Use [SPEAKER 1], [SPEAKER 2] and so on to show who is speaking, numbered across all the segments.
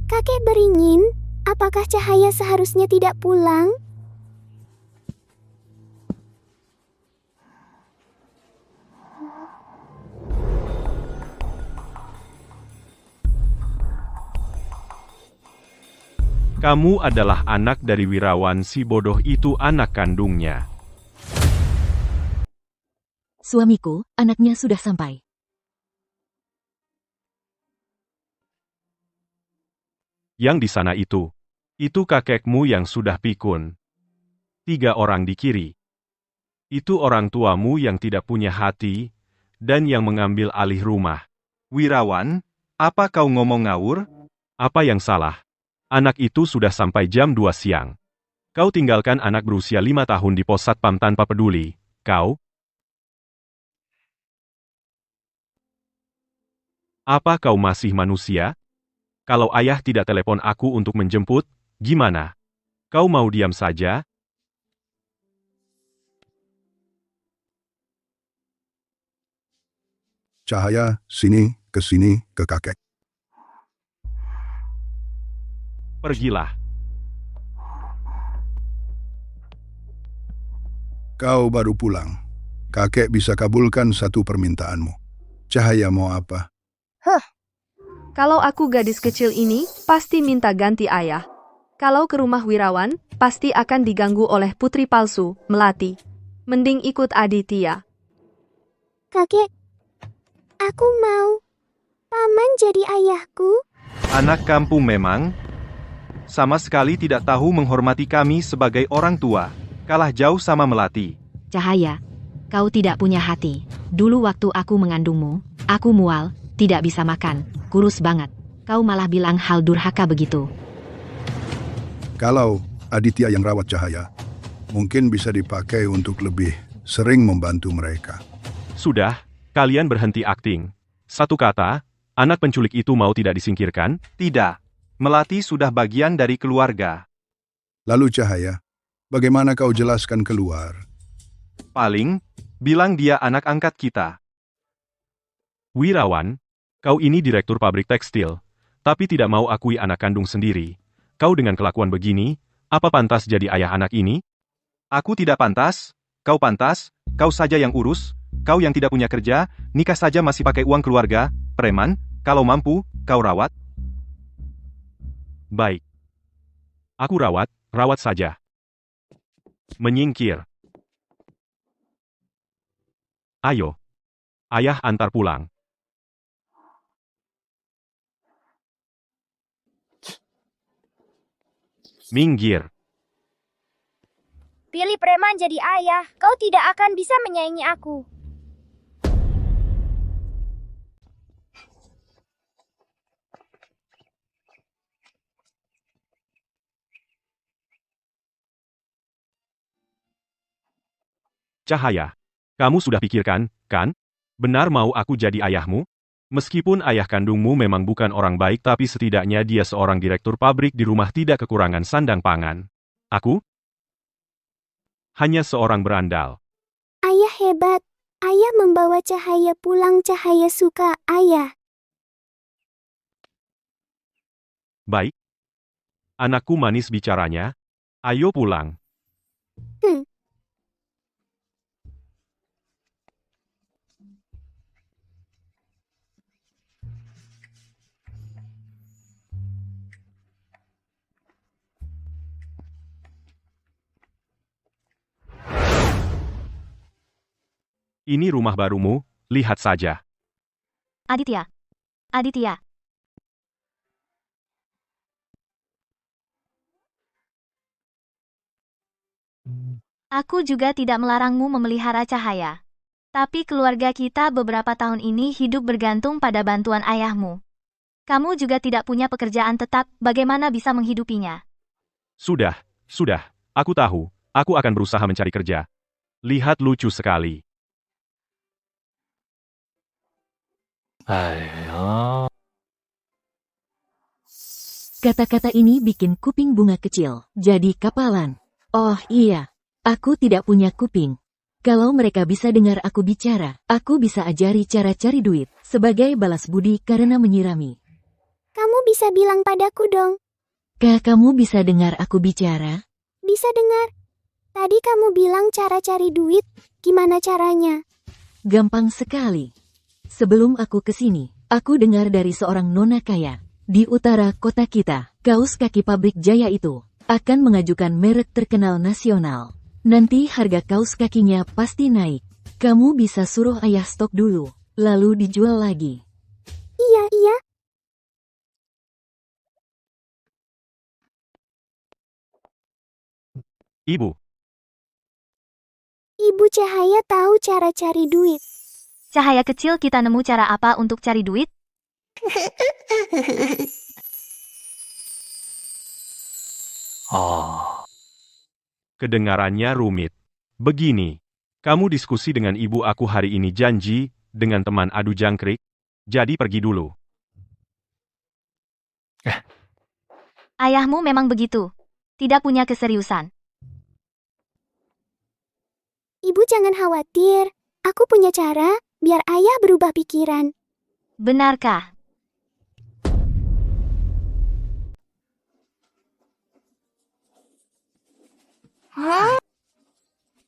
[SPEAKER 1] Kakek beringin, apakah Cahaya seharusnya tidak pulang?
[SPEAKER 2] Kamu adalah anak dari Wirawan, si bodoh itu anak kandungnya.
[SPEAKER 3] Suamiku, anaknya sudah sampai.
[SPEAKER 2] Yang di sana itu kakekmu yang sudah pikun. 3 orang di kiri. Itu orang tuamu yang tidak punya hati, dan yang mengambil alih rumah.
[SPEAKER 4] Wirawan, apa kau ngomong ngawur?
[SPEAKER 2] Apa yang salah? Anak itu sudah sampai jam 2 siang. Kau tinggalkan anak berusia 5 tahun di pos satpam tanpa peduli. Kau? Apa kau masih manusia? Kalau ayah tidak telepon aku untuk menjemput, gimana? Kau mau diam saja?
[SPEAKER 5] Cahaya, sini, ke kakek.
[SPEAKER 2] Pergilah.
[SPEAKER 5] Kau baru pulang. Kakek bisa kabulkan satu permintaanmu. Cahaya mau apa?
[SPEAKER 6] Kalau aku gadis kecil ini, pasti minta ganti ayah. Kalau ke rumah Wirawan, pasti akan diganggu oleh putri palsu, Melati. Mending ikut Aditya.
[SPEAKER 1] Kakek, aku mau. Paman jadi ayahku.
[SPEAKER 4] Anak kampung memang. Sama sekali tidak tahu menghormati kami sebagai orang tua. Kalah jauh sama Melati.
[SPEAKER 3] Cahaya, kau tidak punya hati. Dulu waktu aku mengandungmu, aku mual, tidak bisa makan, kurus banget. Kau malah bilang hal durhaka begitu.
[SPEAKER 5] Kalau Aditya yang rawat Cahaya, mungkin bisa dipakai untuk lebih sering membantu mereka.
[SPEAKER 2] Sudah, kalian berhenti akting. Satu kata, anak penculik itu mau tidak disingkirkan?
[SPEAKER 4] Tidak. Melati sudah bagian dari keluarga.
[SPEAKER 5] Lalu Cahaya, bagaimana kau jelaskan keluar?
[SPEAKER 4] Paling, bilang dia anak angkat kita.
[SPEAKER 2] Wirawan, kau ini direktur pabrik tekstil, tapi tidak mau akui anak kandung sendiri. Kau dengan kelakuan begini, apa pantas jadi ayah anak ini?
[SPEAKER 4] Aku tidak pantas, kau saja yang urus, kau yang tidak punya kerja, nikah saja masih pakai uang keluarga, preman, kalau mampu, kau rawat.
[SPEAKER 2] Baik. Aku rawat saja. Menyingkir. Ayo. Ayah antar pulang. Minggir.
[SPEAKER 1] Pilih preman jadi ayah, kau tidak akan bisa menyaingi aku.
[SPEAKER 2] Cahaya. Kamu sudah pikirkan, kan? Benar mau aku jadi ayahmu? Meskipun ayah kandungmu memang bukan orang baik, tapi setidaknya dia seorang direktur pabrik di rumah tidak kekurangan sandang pangan. Aku? Hanya seorang berandal.
[SPEAKER 1] Ayah hebat. Ayah membawa Cahaya pulang. Cahaya suka ayah.
[SPEAKER 2] Baik. Anakku manis bicaranya. Ayo pulang. Ini rumah barumu, lihat saja.
[SPEAKER 3] Aditya.
[SPEAKER 7] Aku juga tidak melarangmu memelihara Cahaya. Tapi keluarga kita beberapa tahun ini hidup bergantung pada bantuan ayahmu. Kamu juga tidak punya pekerjaan tetap, bagaimana bisa menghidupinya?
[SPEAKER 2] Sudah. Aku tahu, aku akan berusaha mencari kerja. Lihat lucu sekali.
[SPEAKER 3] Kata-kata ini bikin kuping bunga kecil jadi kapalan. Oh iya, aku tidak punya kuping. Kalau mereka bisa dengar aku bicara, aku bisa ajari cara cari duit sebagai balas budi karena menyirami.
[SPEAKER 1] Kamu bisa bilang padaku dong.
[SPEAKER 8] Kak, kamu bisa dengar aku bicara?
[SPEAKER 1] Bisa dengar. Tadi kamu bilang cara cari duit. Gimana caranya?
[SPEAKER 8] Gampang sekali. Sebelum aku ke sini, aku dengar dari seorang nona kaya di utara kota kita, kaos kaki pabrik Jaya itu akan mengajukan merek terkenal nasional. Nanti harga kaos kakinya pasti naik. Kamu bisa suruh ayah stok dulu, lalu dijual lagi.
[SPEAKER 1] Iya.
[SPEAKER 2] Ibu,
[SPEAKER 1] Ibu Cahaya tahu cara cari duit.
[SPEAKER 7] Cahaya kecil, kita nemu cara apa untuk cari duit?
[SPEAKER 2] kedengarannya rumit. Begini, kamu diskusi dengan ibu aku hari ini janji dengan teman adu jangkrik, jadi pergi dulu.
[SPEAKER 7] Ayahmu memang begitu. Tidak punya keseriusan.
[SPEAKER 1] Ibu jangan khawatir. Aku punya cara biar ayah berubah pikiran.
[SPEAKER 7] Benarkah?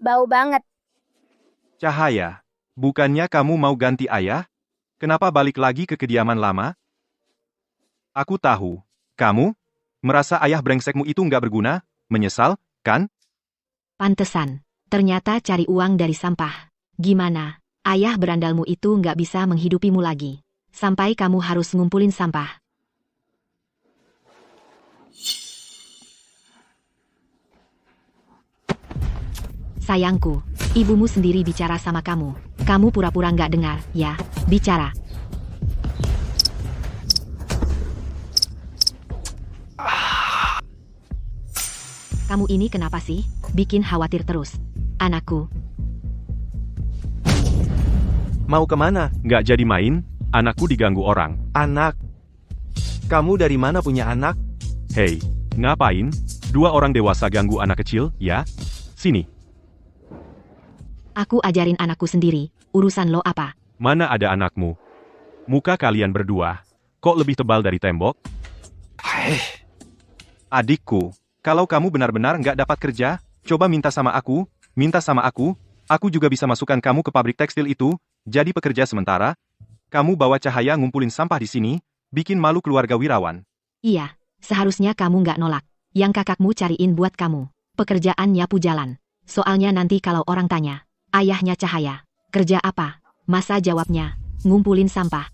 [SPEAKER 1] Bau banget.
[SPEAKER 4] Cahaya, bukannya kamu mau ganti ayah? Kenapa balik lagi ke kediaman lama? Aku tahu, kamu merasa ayah brengsekmu itu nggak berguna, menyesal, kan?
[SPEAKER 3] Pantesan. Ternyata cari uang dari sampah. Gimana? Ayah berandalmu itu nggak bisa menghidupimu lagi. Sampai kamu harus ngumpulin sampah. Sayangku, ibumu sendiri bicara sama kamu. Kamu pura-pura nggak dengar, ya? Bicara. Kamu ini kenapa sih? Bikin khawatir terus. Anakku,
[SPEAKER 9] Mau kemana?
[SPEAKER 2] Nggak jadi main, anakku diganggu orang.
[SPEAKER 9] Anak. Kamu dari mana punya anak?
[SPEAKER 2] Hei, ngapain? Dua orang dewasa ganggu anak kecil, ya? Sini,
[SPEAKER 3] aku ajarin anakku sendiri. Urusan lo apa?
[SPEAKER 2] mana ada anakmu? Muka kalian berdua, kok lebih tebal dari tembok?
[SPEAKER 4] Adikku, kalau kamu benar-benar nggak dapat kerja, coba minta sama aku, aku juga bisa masukkan kamu ke pabrik tekstil itu, jadi pekerja sementara. Kamu bawa Cahaya ngumpulin sampah di sini, bikin malu keluarga Wirawan.
[SPEAKER 3] Iya, seharusnya kamu nggak nolak. Yang kakakmu cariin buat kamu. Pekerjaan nyapu jalan. Soalnya nanti kalau orang tanya, ayahnya Cahaya, kerja apa? Masa jawabnya, ngumpulin sampah.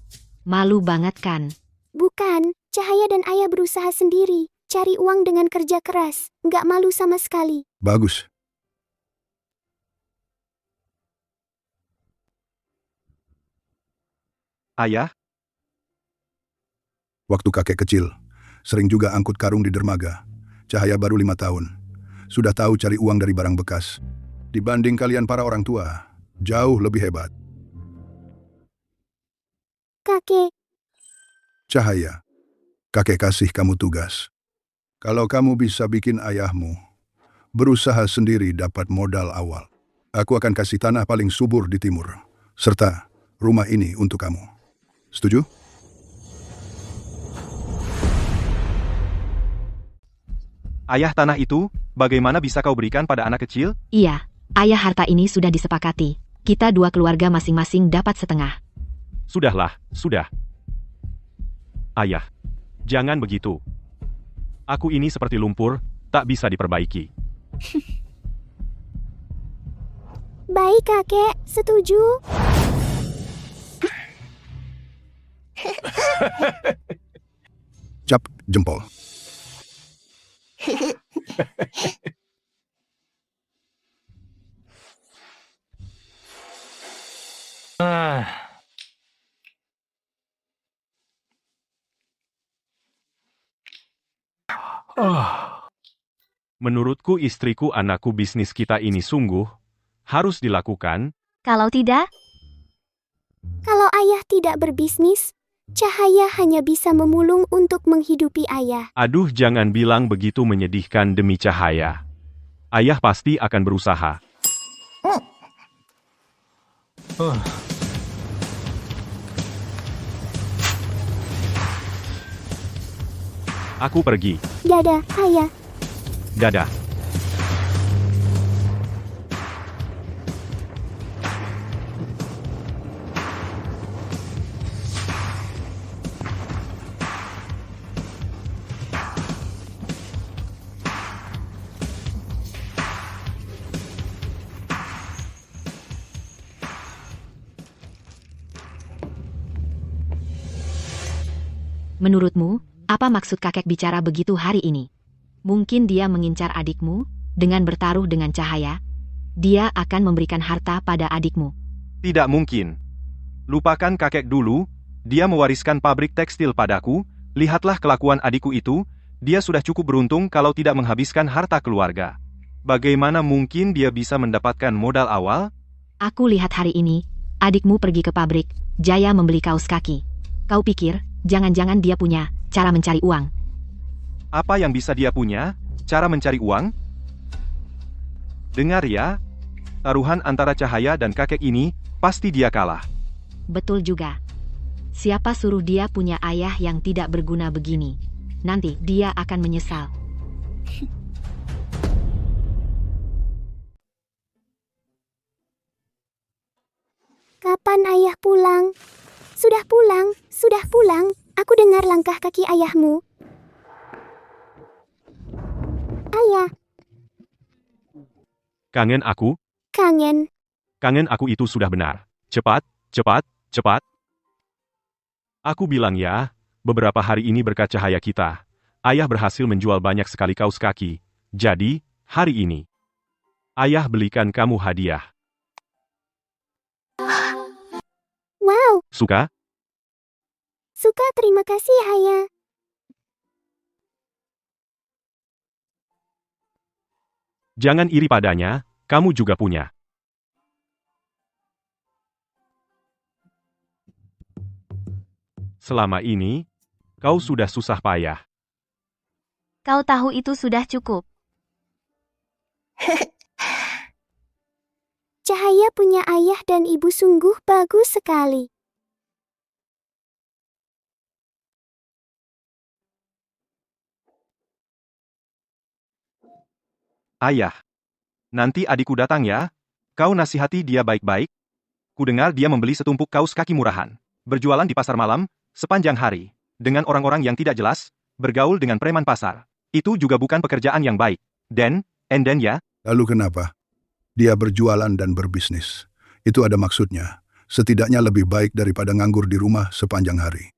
[SPEAKER 3] Malu banget kan?
[SPEAKER 1] Bukan, Cahaya dan ayah berusaha sendiri. Cari uang dengan kerja keras. Nggak malu sama sekali.
[SPEAKER 5] Bagus.
[SPEAKER 4] Ayah,
[SPEAKER 5] Waktu kakek kecil, sering juga angkut karung di dermaga. Cahaya baru 5 tahun. Sudah tahu cari uang dari barang bekas. Dibanding kalian para orang tua, jauh lebih hebat.
[SPEAKER 1] Kakek,
[SPEAKER 5] Cahaya, kakek kasih kamu tugas. Kalau kamu bisa bikin ayahmu berusaha sendiri dapat modal awal, aku akan kasih tanah paling subur di timur, serta rumah ini untuk kamu. Setuju?
[SPEAKER 4] ayah tanah itu, bagaimana bisa kau berikan pada anak kecil?
[SPEAKER 3] Iya, ayah harta ini sudah disepakati. Kita dua keluarga masing-masing dapat setengah.
[SPEAKER 2] Sudahlah, sudah. Ayah, jangan begitu. Aku ini seperti lumpur, tak bisa diperbaiki.
[SPEAKER 1] baik kakek, setuju.
[SPEAKER 5] Cap jempol.
[SPEAKER 2] Menurutku istriku anakku bisnis kita ini sungguh harus dilakukan.
[SPEAKER 7] Kalau tidak,
[SPEAKER 1] Kalau ayah tidak berbisnis, Cahaya hanya bisa memulung untuk menghidupi ayah.
[SPEAKER 2] Aduh, jangan bilang begitu menyedihkan demi Cahaya. Ayah pasti akan berusaha. Aku pergi.
[SPEAKER 1] Dadah, ayah.
[SPEAKER 2] Dadah.
[SPEAKER 3] Menurutmu, apa maksud kakek bicara begitu hari ini? Mungkin dia mengincar adikmu, dengan bertaruh dengan cahaya. Dia akan memberikan harta pada adikmu.
[SPEAKER 4] Tidak mungkin. Lupakan kakek dulu, dia mewariskan pabrik tekstil padaku, lihatlah kelakuan adikku itu, dia sudah cukup beruntung kalau tidak menghabiskan harta keluarga. Bagaimana mungkin dia bisa mendapatkan modal awal?
[SPEAKER 3] Aku lihat hari ini, adikmu pergi ke pabrik, Jaya membeli kaos kaki. Kau pikir, jangan-jangan dia punya cara mencari uang?
[SPEAKER 4] Apa yang bisa dia punya? Cara mencari uang? Dengar ya, taruhan antara Cahaya dan kakek ini, pasti dia kalah.
[SPEAKER 3] Betul juga. Siapa suruh dia punya ayah yang tidak berguna begini? Nanti dia akan menyesal.
[SPEAKER 1] Kapan ayah pulang? Sudah pulang, sudah pulang. Aku dengar langkah kaki ayahmu. Ayah,
[SPEAKER 2] Kangen aku?
[SPEAKER 1] kangen.
[SPEAKER 2] Kangen aku itu sudah benar. Cepat, cepat, cepat. Aku bilang ya, beberapa hari ini berkat cahaya kita, ayah berhasil menjual banyak sekali kaos kaki. Jadi, hari ini, ayah belikan kamu hadiah.
[SPEAKER 1] Wow,
[SPEAKER 2] Suka?
[SPEAKER 1] suka, terima kasih ayah.
[SPEAKER 2] Jangan iri padanya, kamu juga punya. Selama ini, kau sudah susah payah.
[SPEAKER 7] Kau tahu itu sudah cukup.
[SPEAKER 1] Cahaya punya ayah dan ibu sungguh bagus sekali.
[SPEAKER 4] Ayah. Nanti adikku datang ya. Kau nasihati dia baik-baik. Kudengar dia membeli setumpuk kaos kaki murahan. Berjualan di pasar malam, sepanjang hari. Dengan orang-orang yang tidak jelas, bergaul dengan preman pasar. Itu juga bukan pekerjaan yang baik. Dan ya,
[SPEAKER 5] Lalu kenapa? Dia berjualan dan berbisnis. Itu ada maksudnya. Setidaknya lebih baik daripada nganggur di rumah sepanjang hari.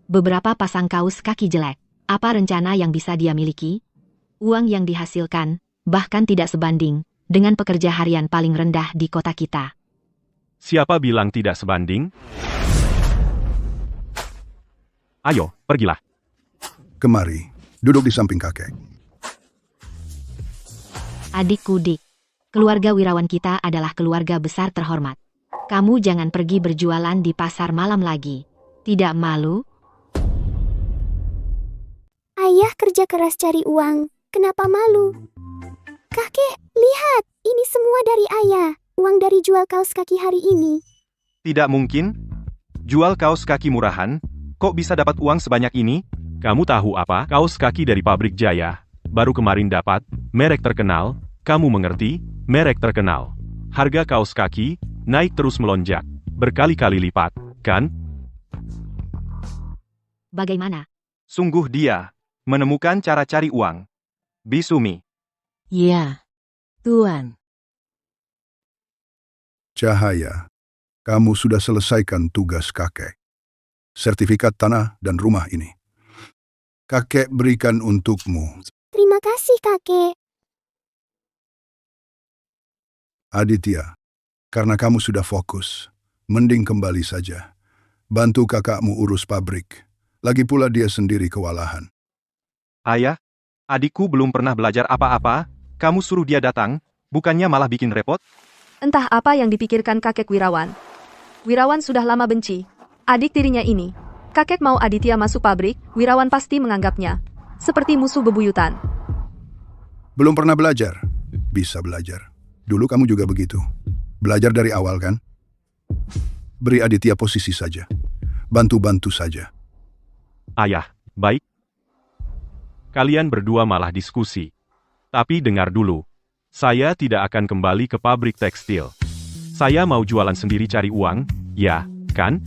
[SPEAKER 3] Beberapa pasang kaos kaki jelek. Apa rencana yang bisa dia miliki? Uang yang dihasilkan, bahkan tidak sebanding, dengan pekerja harian paling rendah di kota kita.
[SPEAKER 2] Siapa bilang tidak sebanding? Ayo, pergilah.
[SPEAKER 5] Kemari, duduk di samping kakek.
[SPEAKER 3] Adikku Dik, keluarga wirawan kita adalah keluarga besar terhormat. Kamu jangan pergi berjualan di pasar malam lagi. Tidak malu?
[SPEAKER 1] Ayah kerja keras cari uang. Kenapa malu? Kakek, lihat. Ini semua dari ayah. Uang dari jual kaos kaki hari ini.
[SPEAKER 4] tidak mungkin. Jual kaos kaki murahan, kok bisa dapat uang sebanyak ini?
[SPEAKER 2] Kamu tahu apa? Kaos kaki dari pabrik Jaya. Baru kemarin dapat, merek terkenal. Kamu mengerti? Merek terkenal. Harga kaos kaki naik terus melonjak. Berkali-kali lipat, kan?
[SPEAKER 3] Bagaimana?
[SPEAKER 4] Sungguh dia menemukan cara cari uang. Bisumi.
[SPEAKER 8] Ya, Tuan.
[SPEAKER 5] Cahaya, kamu sudah selesaikan tugas kakek. Sertifikat tanah dan rumah ini. Kakek berikan untukmu.
[SPEAKER 1] Terima kasih, kakek.
[SPEAKER 5] Aditya, karena kamu sudah fokus, mending kembali saja. Bantu kakakmu urus pabrik. Lagi pula dia sendiri kewalahan.
[SPEAKER 4] Ayah, adikku belum pernah belajar apa-apa, kamu suruh dia datang, bukannya malah bikin repot?
[SPEAKER 6] Entah apa yang dipikirkan kakek Wirawan. Wirawan sudah lama benci adik tirinya ini. Kakek mau Aditya masuk pabrik, Wirawan pasti menganggapnya seperti musuh bebuyutan.
[SPEAKER 5] Belum pernah belajar? Bisa belajar. Dulu kamu juga begitu. Belajar dari awal kan? Beri Aditya posisi saja. Bantu-bantu saja.
[SPEAKER 2] Ayah, baik. Kalian berdua malah diskusi. Tapi dengar dulu. Saya tidak akan kembali ke pabrik tekstil. Saya mau jualan sendiri cari uang, ya, kan?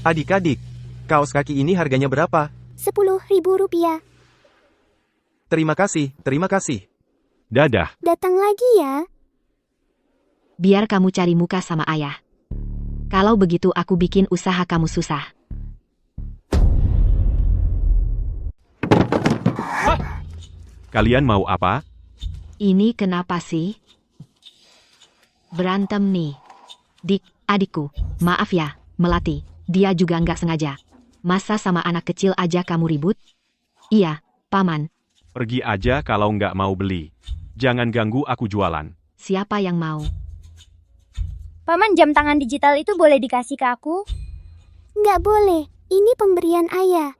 [SPEAKER 9] Adik-adik, kaos kaki ini harganya berapa?
[SPEAKER 1] 10.000 rupiah.
[SPEAKER 9] Terima kasih, terima kasih.
[SPEAKER 2] Dadah.
[SPEAKER 1] Datang lagi ya.
[SPEAKER 3] Biar kamu cari muka sama ayah. Kalau begitu aku bikin usaha kamu susah.
[SPEAKER 2] Kalian mau apa?
[SPEAKER 3] Ini kenapa sih? Berantem nih. Dik, adikku, maaf ya, Melati. Dia juga nggak sengaja. Masa sama anak kecil aja kamu ribut? Iya, Paman.
[SPEAKER 2] Pergi aja kalau nggak mau beli. Jangan ganggu aku jualan.
[SPEAKER 3] Siapa yang mau?
[SPEAKER 10] Paman, jam tangan digital itu boleh dikasih ke aku?
[SPEAKER 1] Nggak boleh. Ini pemberian ayah.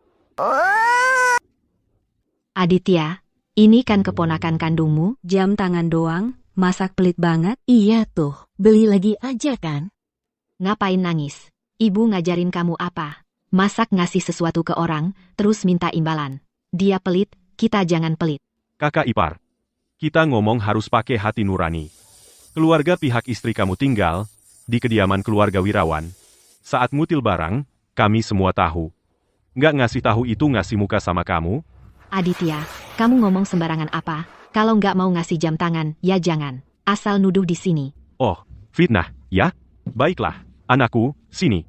[SPEAKER 3] Aditya, ini kan keponakan kandungmu.
[SPEAKER 6] Jam tangan doang, masak pelit banget.
[SPEAKER 8] Iya tuh, beli lagi aja kan?
[SPEAKER 3] Ngapain nangis? Ibu ngajarin kamu apa? Masak ngasih sesuatu ke orang, terus minta imbalan. Dia pelit, kita jangan pelit.
[SPEAKER 2] Kakak ipar. Kita ngomong harus pakai hati nurani. Keluarga pihak istri kamu tinggal di kediaman keluarga Wirawan. Saat ngutil barang, kami semua tahu. Nggak ngasih tahu itu ngasih muka sama kamu?
[SPEAKER 3] Aditya, kamu ngomong sembarangan apa? Kalau nggak mau ngasih jam tangan, ya jangan. Asal nuduh di sini.
[SPEAKER 2] Oh, fitnah, ya? Baiklah, anakku, sini.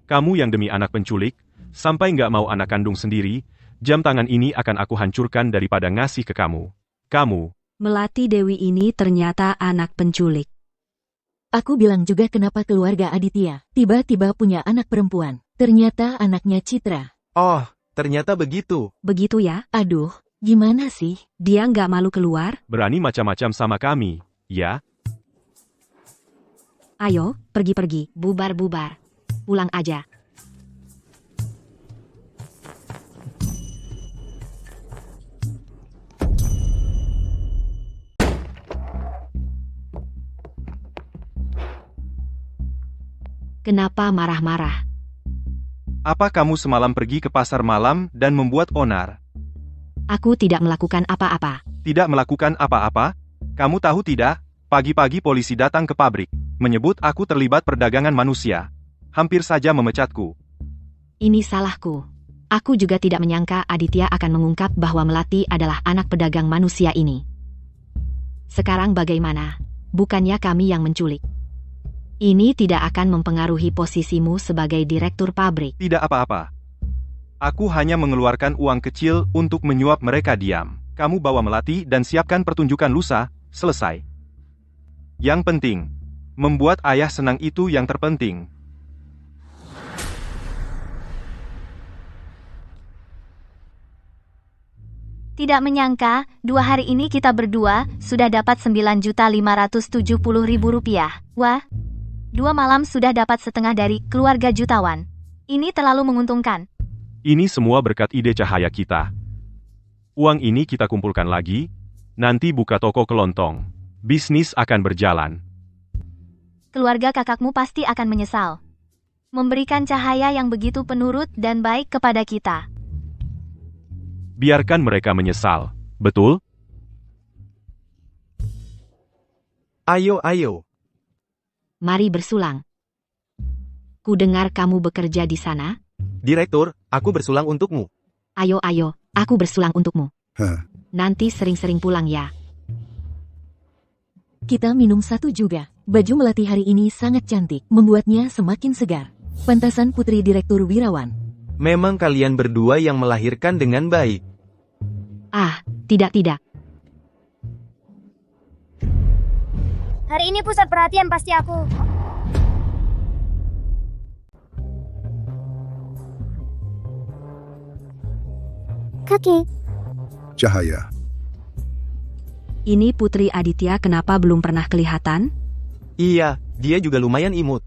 [SPEAKER 2] Kamu yang demi anak penculik, sampai nggak mau anak kandung sendiri, jam tangan ini akan aku hancurkan daripada ngasih ke kamu. Kamu.
[SPEAKER 6] Melati Dewi ini ternyata anak penculik.
[SPEAKER 8] Aku bilang juga kenapa keluarga Aditya tiba-tiba punya anak perempuan. Ternyata anaknya Citra.
[SPEAKER 9] Oh, ternyata begitu.
[SPEAKER 6] Begitu ya?
[SPEAKER 8] Aduh, gimana sih?
[SPEAKER 6] Dia nggak malu keluar?
[SPEAKER 2] Berani macam-macam sama kami, ya?
[SPEAKER 6] Ayo, pergi-pergi.
[SPEAKER 3] Bubar-bubar. Pulang aja. Kenapa marah-marah?
[SPEAKER 4] Apa kamu semalam pergi ke pasar malam dan membuat onar?
[SPEAKER 3] Aku tidak melakukan apa-apa.
[SPEAKER 4] Tidak melakukan apa-apa? Kamu tahu tidak? Pagi-pagi polisi datang ke pabrik, menyebut aku terlibat perdagangan manusia. Hampir saja memecatku.
[SPEAKER 3] Ini salahku. Aku juga tidak menyangka Aditya akan mengungkap bahwa Melati adalah anak pedagang manusia ini. Sekarang bagaimana? Bukannya kami yang menculik. Ini tidak akan mempengaruhi posisimu sebagai direktur pabrik.
[SPEAKER 4] Tidak apa-apa. Aku hanya mengeluarkan uang kecil untuk menyuap mereka diam. Kamu bawa Melati dan siapkan pertunjukan lusa, selesai. Yang penting, membuat ayah senang itu yang terpenting.
[SPEAKER 7] Tidak menyangka, 2 hari ini kita berdua sudah dapat 9.570.000 rupiah. Wah, 2 malam sudah dapat setengah dari keluarga jutawan. Ini terlalu menguntungkan.
[SPEAKER 2] Ini semua berkat ide Cahaya kita. Uang ini kita kumpulkan lagi, nanti buka toko kelontong. Bisnis akan berjalan.
[SPEAKER 7] Keluarga kakakmu pasti akan menyesal. Memberikan Cahaya yang begitu penurut dan baik kepada kita.
[SPEAKER 2] Biarkan mereka menyesal, betul?
[SPEAKER 9] Ayo, ayo.
[SPEAKER 3] Mari bersulang. Ku dengar kamu bekerja di sana.
[SPEAKER 9] Direktur, aku bersulang untukmu.
[SPEAKER 3] Ayo, ayo, aku bersulang untukmu.
[SPEAKER 5] Hah,
[SPEAKER 3] Nanti sering-sering pulang ya.
[SPEAKER 8] Kita minum satu juga. Baju Melati hari ini sangat cantik, membuatnya semakin segar. Pantasan putri Direktur Wirawan.
[SPEAKER 9] Memang kalian berdua yang melahirkan dengan baik.
[SPEAKER 3] Ah, tidak.
[SPEAKER 10] Hari ini pusat perhatian pasti aku.
[SPEAKER 1] Kakek,
[SPEAKER 5] Cahaya.
[SPEAKER 6] Ini Putri Aditya kenapa belum pernah kelihatan?
[SPEAKER 9] Iya, dia juga lumayan imut.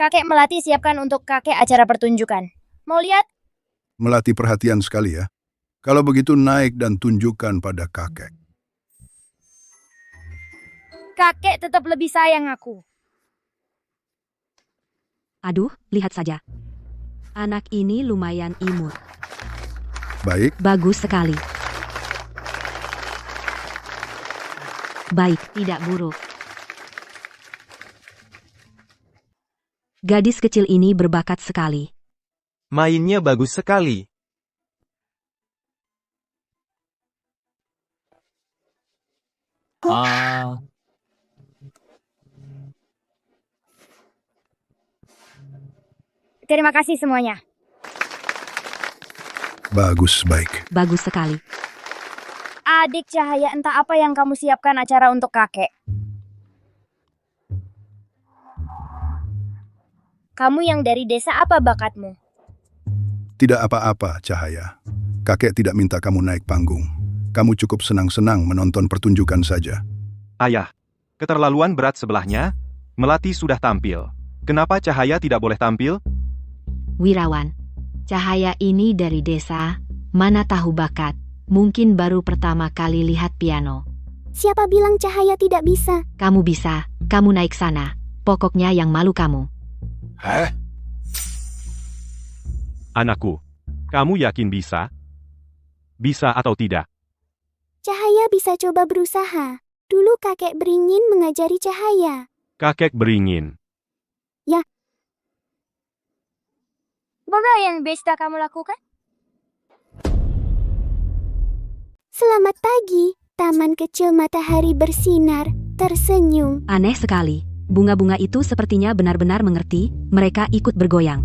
[SPEAKER 10] Kakek Melati siapkan untuk kakek acara pertunjukan. Mau lihat?
[SPEAKER 5] Melati perhatian sekali ya. Kalau begitu naik dan tunjukkan pada kakek.
[SPEAKER 10] Kakek tetap lebih sayang aku.
[SPEAKER 6] Aduh, lihat saja. Anak ini lumayan imut.
[SPEAKER 5] Baik,
[SPEAKER 6] Bagus sekali. Baik,
[SPEAKER 3] Tidak buruk.
[SPEAKER 6] gadis kecil ini berbakat sekali.
[SPEAKER 9] Mainnya bagus sekali.
[SPEAKER 10] Terima kasih semuanya.
[SPEAKER 5] bagus, baik.
[SPEAKER 6] Bagus sekali.
[SPEAKER 10] Adik Cahaya, entah apa yang kamu siapkan acara untuk kakek. Kamu yang dari desa, apa bakatmu?
[SPEAKER 5] Tidak apa-apa, Cahaya. Kakek tidak minta kamu naik panggung. Kamu cukup senang-senang menonton pertunjukan saja.
[SPEAKER 4] Ayah, keterlaluan berat sebelahnya. Melati sudah tampil. Kenapa Cahaya tidak boleh tampil?
[SPEAKER 3] Wirawan. Cahaya ini dari desa, mana tahu bakat. Mungkin baru pertama kali lihat piano.
[SPEAKER 1] Siapa bilang Cahaya tidak bisa?
[SPEAKER 3] Kamu bisa, kamu naik sana. Pokoknya yang malu kamu.
[SPEAKER 2] Anakku, kamu yakin bisa? Bisa atau tidak?
[SPEAKER 1] Cahaya bisa coba berusaha. Dulu kakek beringin mengajari Cahaya.
[SPEAKER 2] Kakek beringin.
[SPEAKER 10] Apa yang bisa kamu lakukan?
[SPEAKER 1] Selamat pagi, taman kecil matahari bersinar, tersenyum.
[SPEAKER 6] Aneh sekali. Bunga-bunga itu sepertinya benar-benar mengerti, mereka ikut bergoyang.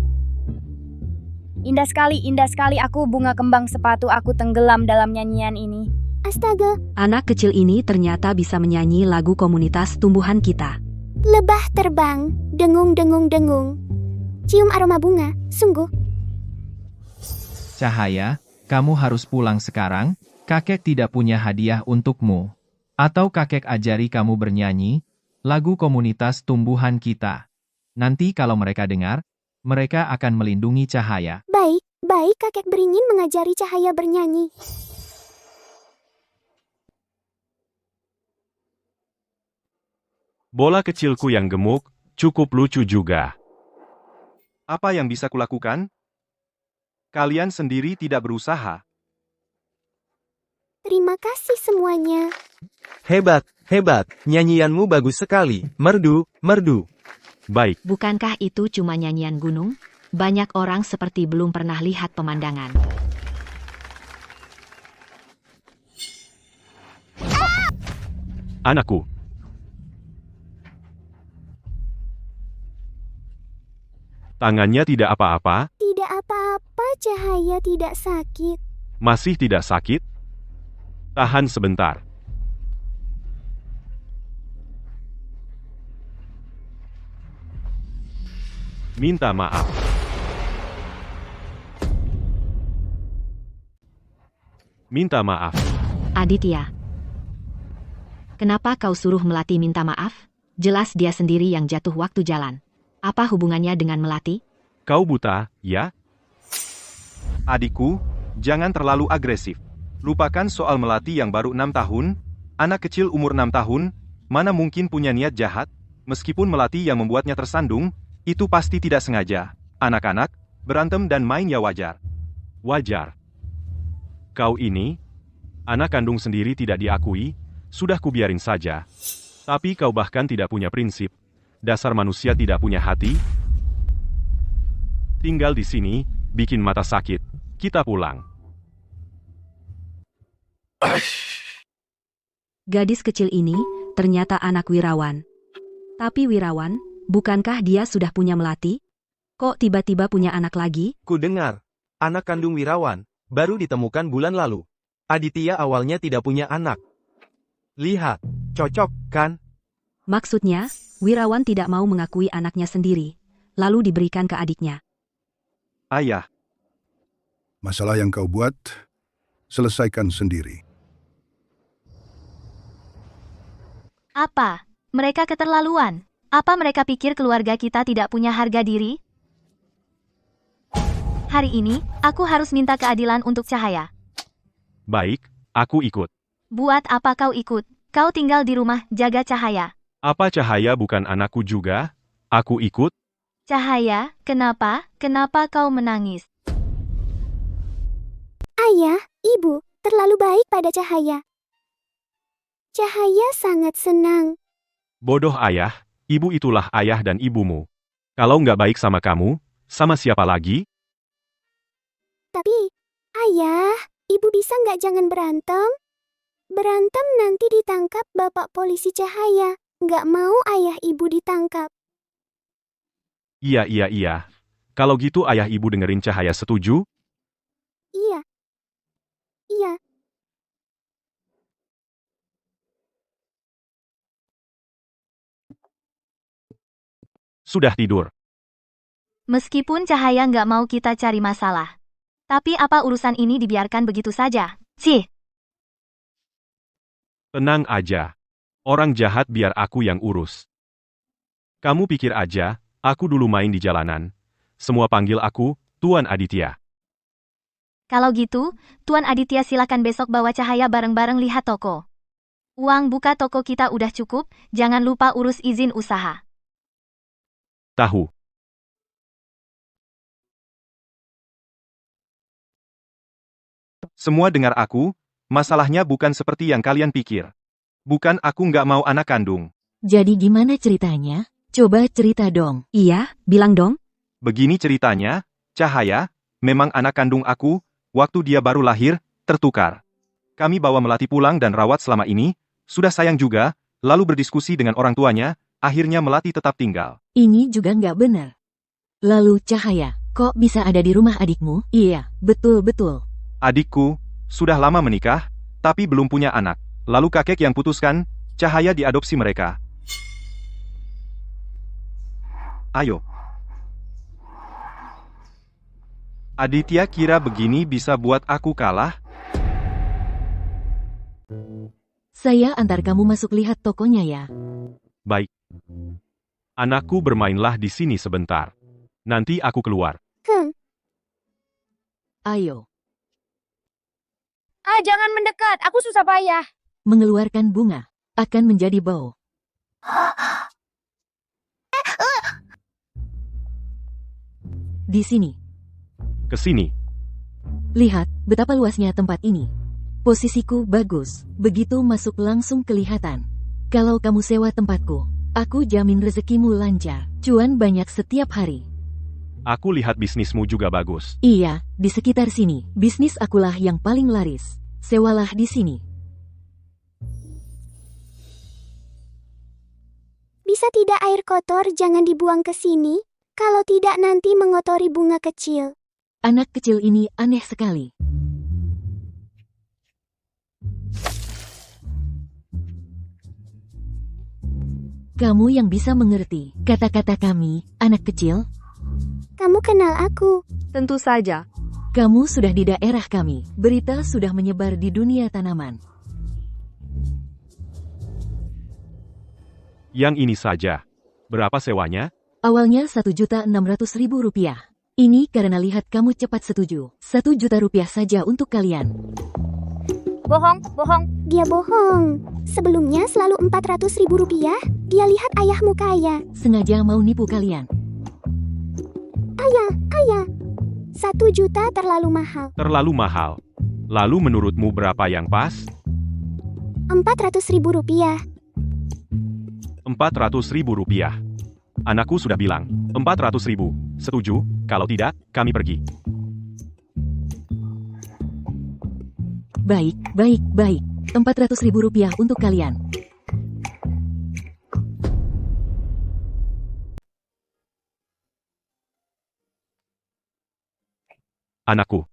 [SPEAKER 10] Indah sekali aku bunga kembang sepatu aku tenggelam dalam nyanyian ini.
[SPEAKER 1] Astaga,
[SPEAKER 6] Anak kecil ini ternyata bisa menyanyi lagu komunitas tumbuhan kita.
[SPEAKER 1] lebah terbang, dengung-dengung-dengung. Cium aroma bunga, sungguh.
[SPEAKER 11] Cahaya, kamu harus pulang sekarang, kakek tidak punya hadiah untukmu. Atau kakek ajari kamu bernyanyi, lagu komunitas tumbuhan kita. Nanti kalau mereka dengar, mereka akan melindungi Cahaya.
[SPEAKER 1] Baik, baik kakek beringin mengajari Cahaya bernyanyi.
[SPEAKER 2] Bola kecilku yang gemuk, cukup lucu juga.
[SPEAKER 4] Apa yang bisa kulakukan? Kalian sendiri tidak berusaha.
[SPEAKER 1] Terima kasih semuanya.
[SPEAKER 9] Hebat, hebat. Nyanyianmu bagus sekali. Merdu, merdu.
[SPEAKER 2] Baik,
[SPEAKER 3] Bukankah itu cuma nyanyian gunung? Banyak orang seperti belum pernah lihat pemandangan.
[SPEAKER 2] anakku. Tangannya tidak apa-apa,
[SPEAKER 1] Tidak apa-apa, Cahaya tidak sakit.
[SPEAKER 2] masih tidak sakit? Tahan sebentar. Minta maaf. Minta maaf.
[SPEAKER 3] Aditya. Kenapa kau suruh Melati minta maaf? Jelas dia sendiri yang jatuh waktu jalan. Apa hubungannya dengan Melati?
[SPEAKER 2] Kau buta, ya?
[SPEAKER 4] Adikku, jangan terlalu agresif. Lupakan soal Melati yang baru 6 tahun. Anak kecil umur 6 tahun, mana mungkin punya niat jahat? Meskipun Melati yang membuatnya tersandung, itu pasti tidak sengaja. Anak-anak, berantem dan main ya wajar.
[SPEAKER 2] Wajar. Kau ini, anak kandung sendiri tidak diakui, sudah kubiarin saja. Tapi kau bahkan tidak punya prinsip. Dasar manusia tidak punya hati. Tinggal di sini, bikin mata sakit. Kita pulang.
[SPEAKER 6] Gadis kecil ini ternyata anak Wirawan. Tapi Wirawan, bukankah dia sudah punya Melati? Kok tiba-tiba punya anak lagi?
[SPEAKER 9] Ku dengar, anak kandung Wirawan, baru ditemukan bulan lalu. Aditya awalnya tidak punya anak. Lihat, cocok, kan?
[SPEAKER 6] Maksudnya, Wirawan tidak mau mengakui anaknya sendiri, lalu diberikan ke adiknya.
[SPEAKER 4] Ayah,
[SPEAKER 5] Masalah yang kau buat, selesaikan sendiri.
[SPEAKER 7] Apa? Mereka keterlaluan. Apa mereka pikir keluarga kita tidak punya harga diri? Hari ini, aku harus minta keadilan untuk Cahaya.
[SPEAKER 2] Baik, aku ikut.
[SPEAKER 7] Buat apa kau ikut? Kau tinggal di rumah, jaga Cahaya.
[SPEAKER 2] Apa Cahaya bukan anakku juga? Aku ikut?
[SPEAKER 7] Cahaya, kenapa? Kenapa kau menangis?
[SPEAKER 1] Ayah, Ibu, terlalu baik pada Cahaya. Cahaya sangat senang.
[SPEAKER 2] Bodoh ayah, ibu itulah ayah dan ibumu. Kalau nggak baik sama kamu, sama siapa lagi?
[SPEAKER 1] Tapi, Ayah, Ibu bisa nggak jangan berantem? Berantem nanti ditangkap Bapak Polisi Cahaya. Nggak mau ayah ibu ditangkap.
[SPEAKER 2] Iya. Kalau gitu ayah ibu dengerin Cahaya setuju?
[SPEAKER 1] Iya. Iya.
[SPEAKER 2] Sudah tidur.
[SPEAKER 7] Meskipun Cahaya nggak mau kita cari masalah. Tapi apa urusan ini dibiarkan begitu saja? Cih!
[SPEAKER 2] Tenang aja. Orang jahat biar aku yang urus. Kamu pikir aja, aku dulu main di jalanan. Semua panggil aku, Tuan Aditya.
[SPEAKER 7] Kalau gitu, Tuan Aditya silakan besok bawa Cahaya bareng-bareng lihat toko. Uang buka toko kita udah cukup, jangan lupa urus izin usaha.
[SPEAKER 2] Tahu.
[SPEAKER 4] Semua dengar aku, masalahnya bukan seperti yang kalian pikir. Bukan aku nggak mau anak kandung.
[SPEAKER 8] Jadi gimana ceritanya? Coba cerita dong.
[SPEAKER 6] Iya, bilang dong.
[SPEAKER 4] Begini ceritanya, Cahaya, memang anak kandung aku, waktu dia baru lahir, tertukar. Kami bawa Melati pulang dan rawat selama ini, sudah sayang juga, lalu berdiskusi dengan orang tuanya, akhirnya Melati tetap tinggal.
[SPEAKER 8] Ini juga nggak benar. Lalu Cahaya, kok bisa ada di rumah adikmu? Iya, betul-betul.
[SPEAKER 4] Adikku, sudah lama menikah, tapi belum punya anak. Lalu kakek yang putuskan, Cahaya diadopsi mereka. Ayo. Aditya kira begini bisa buat aku kalah?
[SPEAKER 8] Saya antar kamu masuk lihat tokonya ya.
[SPEAKER 2] Baik. Anakku bermainlah di sini sebentar. Nanti aku keluar.
[SPEAKER 8] Ayo.
[SPEAKER 10] Jangan mendekat, aku susah payah.
[SPEAKER 8] Mengeluarkan bunga akan menjadi bau. Di sini.
[SPEAKER 2] Ke sini.
[SPEAKER 8] Lihat betapa luasnya tempat ini. Posisiku bagus, begitu masuk langsung kelihatan. Kalau kamu sewa tempatku, aku jamin rezekimu lancar, cuan banyak setiap hari.
[SPEAKER 2] Aku lihat bisnismu juga bagus.
[SPEAKER 8] Iya, di sekitar sini, bisnis akulah yang paling laris. Sewalah di sini.
[SPEAKER 1] Bisa tidak air kotor jangan dibuang ke sini? Kalau tidak nanti mengotori bunga kecil.
[SPEAKER 8] Anak kecil ini aneh sekali. Kamu yang bisa mengerti kata-kata kami, anak kecil?
[SPEAKER 1] Kamu kenal aku.
[SPEAKER 6] Tentu saja.
[SPEAKER 8] Kamu sudah di daerah kami. Berita sudah menyebar di dunia tanaman.
[SPEAKER 2] Yang ini saja. Berapa sewanya?
[SPEAKER 8] Awalnya Rp1.600.000. Ini karena lihat kamu cepat setuju. Rp1.000.000 saja untuk kalian.
[SPEAKER 10] Bohong.
[SPEAKER 1] Dia bohong. Sebelumnya selalu Rp400.000. Dia lihat ayahmu kaya.
[SPEAKER 8] Sengaja mau nipu kalian.
[SPEAKER 1] Ayah. 1 juta terlalu mahal.
[SPEAKER 2] Terlalu mahal. Lalu menurutmu berapa yang pas?
[SPEAKER 1] Rp400.000.
[SPEAKER 2] Rp400.000. Anakku sudah bilang, 400.000. Setuju? Kalau tidak, kami pergi.
[SPEAKER 8] Baik. Rp400.000 untuk kalian.
[SPEAKER 2] Anakku.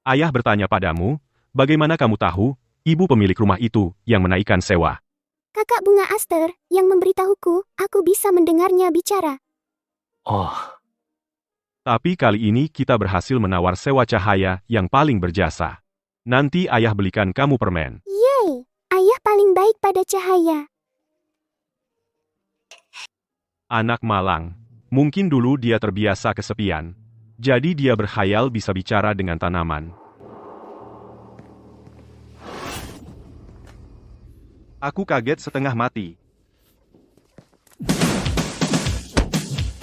[SPEAKER 2] Ayah bertanya padamu, bagaimana kamu tahu, ibu pemilik rumah itu, yang menaikkan sewa?
[SPEAKER 1] Kakak Bunga Aster, yang memberitahuku, aku bisa mendengarnya bicara.
[SPEAKER 2] Oh. Tapi kali ini kita berhasil menawar sewa Cahaya yang paling berjasa. Nanti ayah belikan kamu permen.
[SPEAKER 1] Yeay, ayah paling baik pada Cahaya.
[SPEAKER 2] Anak malang. Mungkin dulu dia terbiasa kesepian. Jadi dia berkhayal bisa bicara dengan tanaman.
[SPEAKER 4] Aku kaget setengah mati.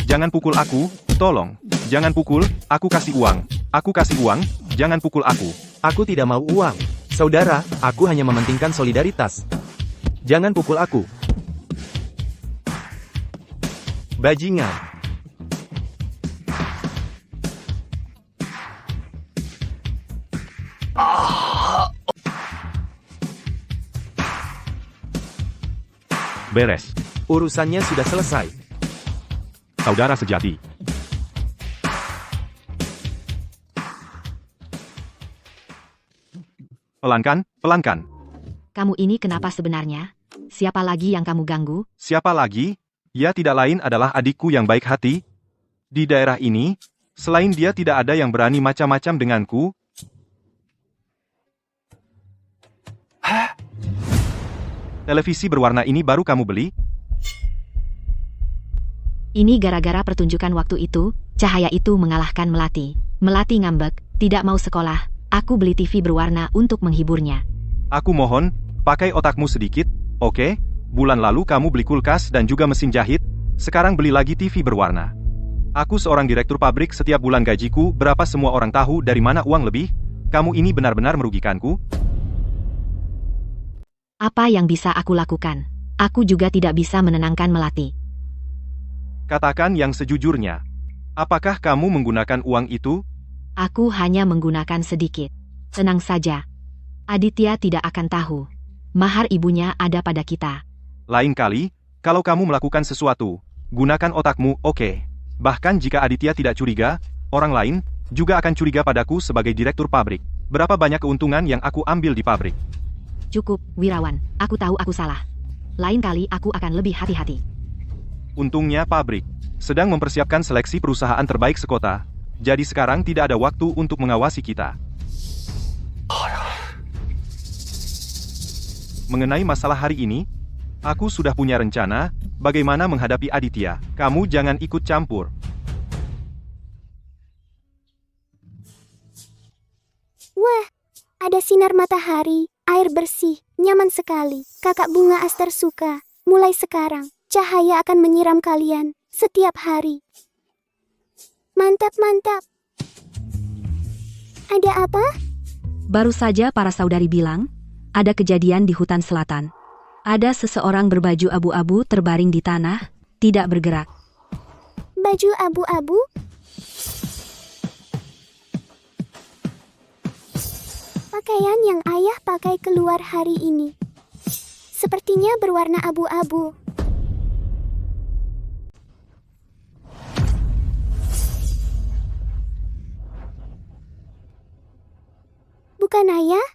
[SPEAKER 4] Jangan pukul aku, tolong. Jangan pukul, aku kasih uang. Aku kasih uang, jangan pukul aku.
[SPEAKER 9] Aku tidak mau uang. Saudara, aku hanya mementingkan solidaritas. Jangan pukul aku. Bajingan.
[SPEAKER 2] Beres.
[SPEAKER 9] Urusannya sudah selesai.
[SPEAKER 2] Saudara sejati.
[SPEAKER 4] Pelankan, pelankan.
[SPEAKER 3] Kamu ini kenapa sebenarnya? Siapa lagi yang kamu ganggu?
[SPEAKER 4] Siapa lagi? Ya tidak lain adalah adikku yang baik hati. Di daerah ini, selain dia tidak ada yang berani macam-macam denganku. Hah? Televisi berwarna ini baru kamu beli?
[SPEAKER 3] Ini gara-gara pertunjukan waktu itu, Cahaya itu mengalahkan Melati. Melati ngambek, tidak mau sekolah. Aku beli TV berwarna untuk menghiburnya.
[SPEAKER 4] Aku mohon, pakai otakmu sedikit, oke? Bulan lalu kamu beli kulkas dan juga mesin jahit, sekarang beli lagi TV berwarna. Aku seorang direktur pabrik, setiap bulan gajiku, berapa semua orang tahu dari mana uang lebih? Kamu ini benar-benar merugikanku.
[SPEAKER 3] Apa yang bisa aku lakukan? Aku juga tidak bisa menenangkan Melati.
[SPEAKER 4] Katakan yang sejujurnya. Apakah kamu menggunakan uang itu?
[SPEAKER 3] Aku hanya menggunakan sedikit. Tenang saja. Aditya tidak akan tahu. Mahar ibunya ada pada kita.
[SPEAKER 4] Lain kali, kalau kamu melakukan sesuatu, gunakan otakmu, oke. Bahkan jika Aditya tidak curiga, orang lain juga akan curiga padaku sebagai direktur pabrik. Berapa banyak keuntungan yang aku ambil di pabrik?
[SPEAKER 3] Cukup, Wirawan. Aku tahu aku salah. Lain kali aku akan lebih hati-hati.
[SPEAKER 4] Untungnya pabrik sedang mempersiapkan seleksi perusahaan terbaik sekota. Jadi sekarang tidak ada waktu untuk mengawasi kita. Mengenai masalah hari ini, aku sudah punya rencana, bagaimana menghadapi Aditya. Kamu jangan ikut campur.
[SPEAKER 1] Wah, ada sinar matahari, air bersih, nyaman sekali. Kakak Bunga Aster suka. Mulai sekarang, Cahaya akan menyiram kalian setiap hari. Mantap-mantap. Ada apa?
[SPEAKER 6] Baru saja para saudari bilang, ada kejadian di hutan selatan. Ada seseorang berbaju abu-abu terbaring di tanah, tidak bergerak.
[SPEAKER 1] Baju abu-abu? Pakaian yang ayah pakai keluar hari ini. Sepertinya berwarna abu-abu. Bukan ayah?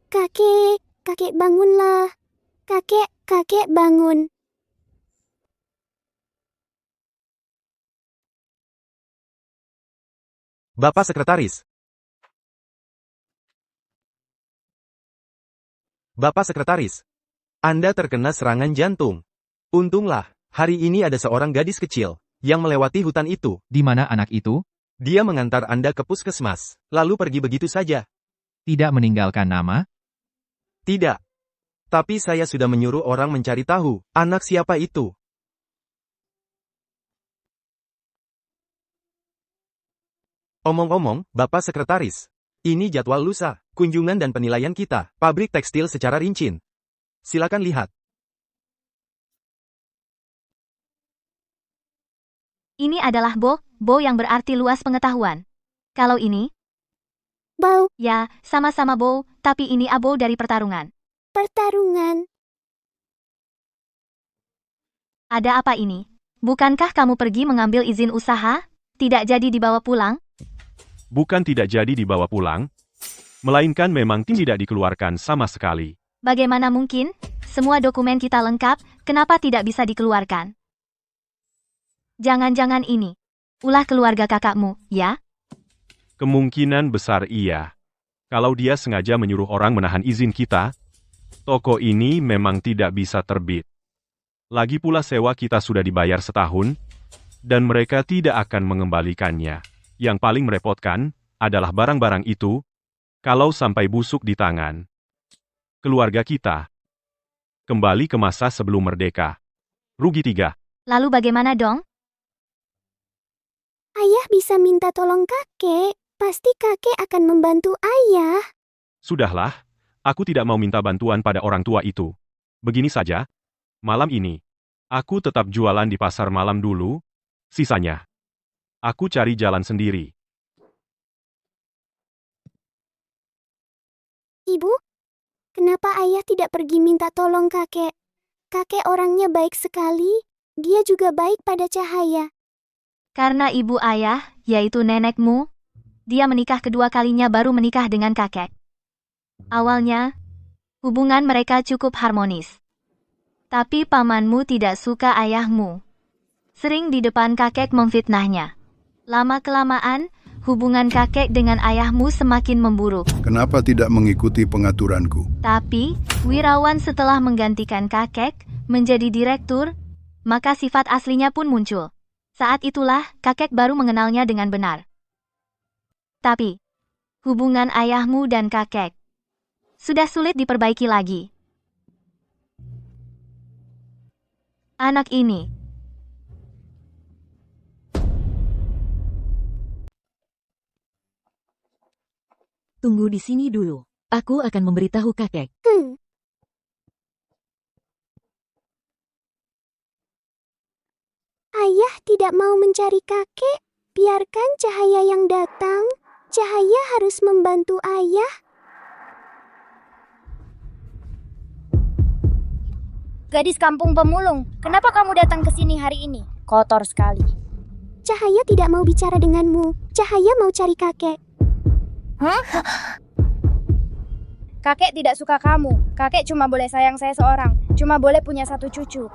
[SPEAKER 1] Kakek bangunlah. Kakek bangun.
[SPEAKER 9] Bapak Sekretaris. Bapak Sekretaris. Anda terkena serangan jantung. Untunglah, hari ini ada seorang gadis kecil yang melewati hutan itu.
[SPEAKER 11] Di mana anak itu?
[SPEAKER 9] Dia mengantar Anda ke puskesmas, lalu pergi begitu saja.
[SPEAKER 11] Tidak meninggalkan nama?
[SPEAKER 9] Tidak. Tapi saya sudah menyuruh orang mencari tahu, anak siapa itu. Omong-omong, Bapak Sekretaris, ini jadwal lusa, kunjungan dan penilaian kita, pabrik tekstil secara rinci. Silakan lihat.
[SPEAKER 7] Ini adalah Bo yang berarti luas pengetahuan. Kalau ini?
[SPEAKER 1] Bau.
[SPEAKER 7] Ya, sama-sama Bo, tapi ini abo dari pertarungan.
[SPEAKER 1] Pertarungan.
[SPEAKER 7] Ada apa ini? Bukankah kamu pergi mengambil izin usaha? Tidak jadi dibawa pulang?
[SPEAKER 2] Bukan tidak jadi dibawa pulang, melainkan memang tidak dikeluarkan sama sekali.
[SPEAKER 7] Bagaimana mungkin? Semua dokumen kita lengkap, kenapa tidak bisa dikeluarkan? Jangan-jangan ini ulah keluarga kakakmu, ya?
[SPEAKER 2] Kemungkinan besar iya. Kalau dia sengaja menyuruh orang menahan izin kita, toko ini memang tidak bisa terbit. Lagi pula sewa kita sudah dibayar setahun, dan mereka tidak akan mengembalikannya. Yang paling merepotkan adalah barang-barang itu, kalau sampai busuk di tangan keluarga kita. Kembali ke masa sebelum merdeka. Rugi 3.
[SPEAKER 7] Lalu bagaimana dong?
[SPEAKER 1] Ayah bisa minta tolong kakek. Pasti kakek akan membantu ayah.
[SPEAKER 2] Sudahlah, aku tidak mau minta bantuan pada orang tua itu. Begini saja, malam ini, aku tetap jualan di pasar malam dulu, sisanya, aku cari jalan sendiri.
[SPEAKER 1] Ibu, kenapa ayah tidak pergi minta tolong kakek? Kakek orangnya baik sekali. Dia juga baik pada Cahaya.
[SPEAKER 7] Karena ibu ayah, yaitu nenekmu, dia menikah kedua kalinya baru menikah dengan kakek. Awalnya, hubungan mereka cukup harmonis. Tapi pamanmu tidak suka ayahmu. Sering di depan kakek memfitnahnya. Lama-kelamaan, hubungan kakek dengan ayahmu semakin memburuk.
[SPEAKER 5] Kenapa tidak mengikuti pengaturanku?
[SPEAKER 7] Tapi, Wirawan setelah menggantikan kakek menjadi direktur, maka sifat aslinya pun muncul. Saat itulah kakek baru mengenalnya dengan benar. Tapi, hubungan ayahmu dan kakek sudah sulit diperbaiki lagi. Anak ini
[SPEAKER 8] Tunggu di sini dulu. Aku akan memberitahu kakek.
[SPEAKER 1] Ayah tidak mau mencari kakek. Biarkan Cahaya yang datang. Cahaya harus membantu ayah.
[SPEAKER 10] Gadis kampung pemulung, kenapa kamu datang ke sini hari ini? Kotor sekali.
[SPEAKER 1] Cahaya tidak mau bicara denganmu. Cahaya mau cari kakek.
[SPEAKER 10] Kakek tidak suka kamu. Kakek cuma boleh sayang saya seorang. Cuma boleh punya satu cucu.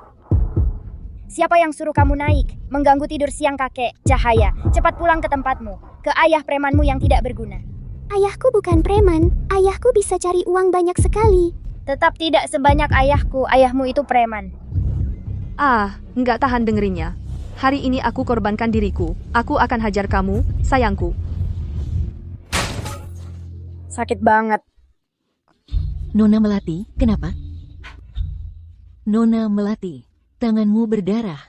[SPEAKER 10] Siapa yang suruh kamu naik? Mengganggu tidur siang kakek. Cahaya, cepat pulang ke tempatmu. Ke ayah premanmu yang tidak berguna.
[SPEAKER 1] Ayahku bukan preman. Ayahku bisa cari uang banyak sekali.
[SPEAKER 10] Tetap tidak sebanyak ayahku. Ayahmu itu preman.
[SPEAKER 6] Nggak tahan dengerinnya. Hari ini aku korbankan diriku. Aku akan hajar kamu, sayangku.
[SPEAKER 10] Sakit banget.
[SPEAKER 8] Nona Melati, kenapa? Nona Melati, tanganmu berdarah.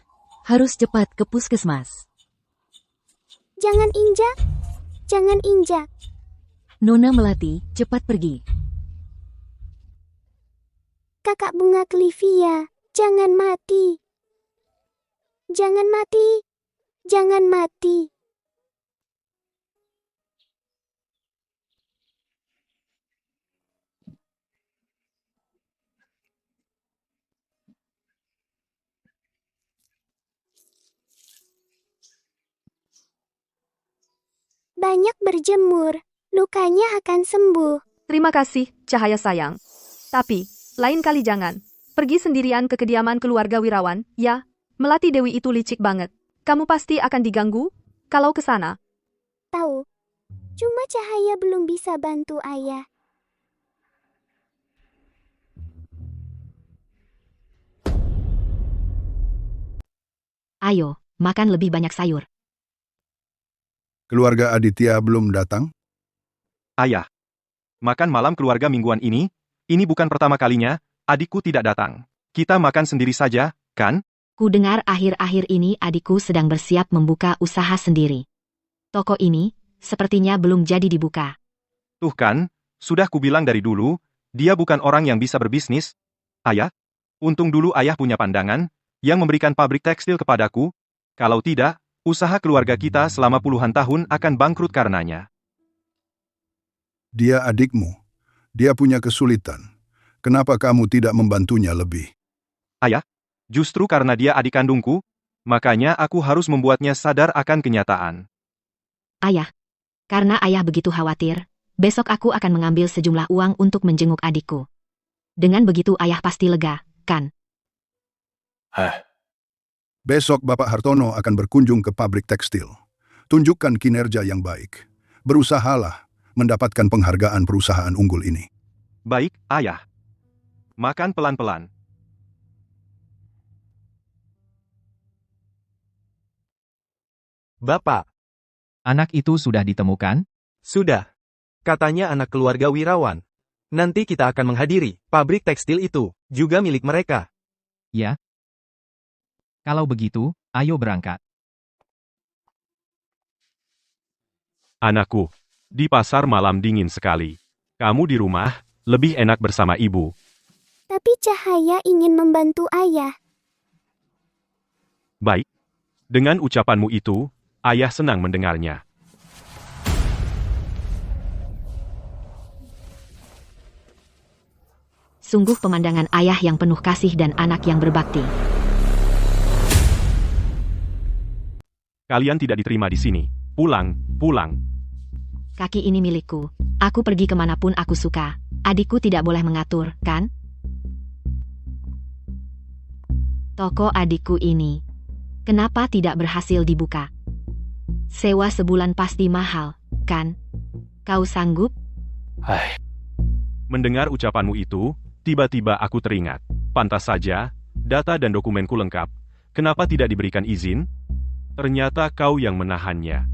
[SPEAKER 8] Harus cepat ke puskesmas.
[SPEAKER 1] Jangan injak. Jangan injak.
[SPEAKER 8] Nona Melati, cepat pergi.
[SPEAKER 1] Kakak bunga Clivia, jangan mati. Jangan mati. Jangan mati. Banyak berjemur, lukanya akan sembuh.
[SPEAKER 6] Terima kasih, Cahaya sayang. Tapi, lain kali jangan. Pergi sendirian ke kediaman keluarga Wirawan, ya. Melati Dewi itu licik banget. Kamu pasti akan diganggu kalau ke sana.
[SPEAKER 1] Tahu, cuma Cahaya belum bisa bantu ayah.
[SPEAKER 3] Ayo, makan lebih banyak sayur.
[SPEAKER 5] Keluarga Aditya belum datang?
[SPEAKER 4] Ayah. Makan malam keluarga mingguan ini bukan pertama kalinya, adikku tidak datang. Kita makan sendiri saja, kan?
[SPEAKER 3] Ku dengar akhir-akhir ini adikku sedang bersiap membuka usaha sendiri. Toko ini, sepertinya belum jadi dibuka.
[SPEAKER 4] Tuh kan, sudah kubilang dari dulu, dia bukan orang yang bisa berbisnis. Ayah, untung dulu ayah punya pandangan, yang memberikan pabrik tekstil kepadaku. Kalau tidak, usaha keluarga kita selama puluhan tahun akan bangkrut karenanya.
[SPEAKER 5] Dia adikmu. Dia punya kesulitan. Kenapa kamu tidak membantunya lebih?
[SPEAKER 4] Ayah, justru karena dia adik kandungku, makanya aku harus membuatnya sadar akan kenyataan.
[SPEAKER 3] Ayah, karena ayah begitu khawatir, besok aku akan mengambil sejumlah uang untuk menjenguk adikku. Dengan begitu ayah pasti lega, kan?
[SPEAKER 5] Besok Bapak Hartono akan berkunjung ke pabrik tekstil. Tunjukkan kinerja yang baik. Berusahalah mendapatkan penghargaan perusahaan unggul ini.
[SPEAKER 4] Baik, ayah. Makan pelan-pelan.
[SPEAKER 9] Bapak,
[SPEAKER 11] Anak itu sudah ditemukan?
[SPEAKER 9] sudah. Katanya anak keluarga Wirawan. Nanti kita akan menghadiri pabrik tekstil itu, juga milik mereka.
[SPEAKER 11] Ya. Kalau begitu, ayo berangkat.
[SPEAKER 2] Anakku, di pasar malam dingin sekali. Kamu di rumah, lebih enak bersama ibu.
[SPEAKER 1] Tapi Cahaya ingin membantu ayah.
[SPEAKER 2] Baik. Dengan ucapanmu itu, ayah senang mendengarnya.
[SPEAKER 3] Sungguh pemandangan ayah yang penuh kasih dan anak yang berbakti.
[SPEAKER 2] Kalian tidak diterima di sini. Pulang, pulang.
[SPEAKER 3] Kaki ini milikku. Aku pergi kemanapun aku suka. Adikku tidak boleh mengatur, kan? Toko adikku ini. Kenapa tidak berhasil dibuka? Sewa sebulan pasti mahal, kan? Kau sanggup?
[SPEAKER 2] Mendengar ucapanmu itu, tiba-tiba aku teringat. Pantas saja, data dan dokumenku lengkap. Kenapa tidak diberikan izin? Ternyata kau yang menahannya.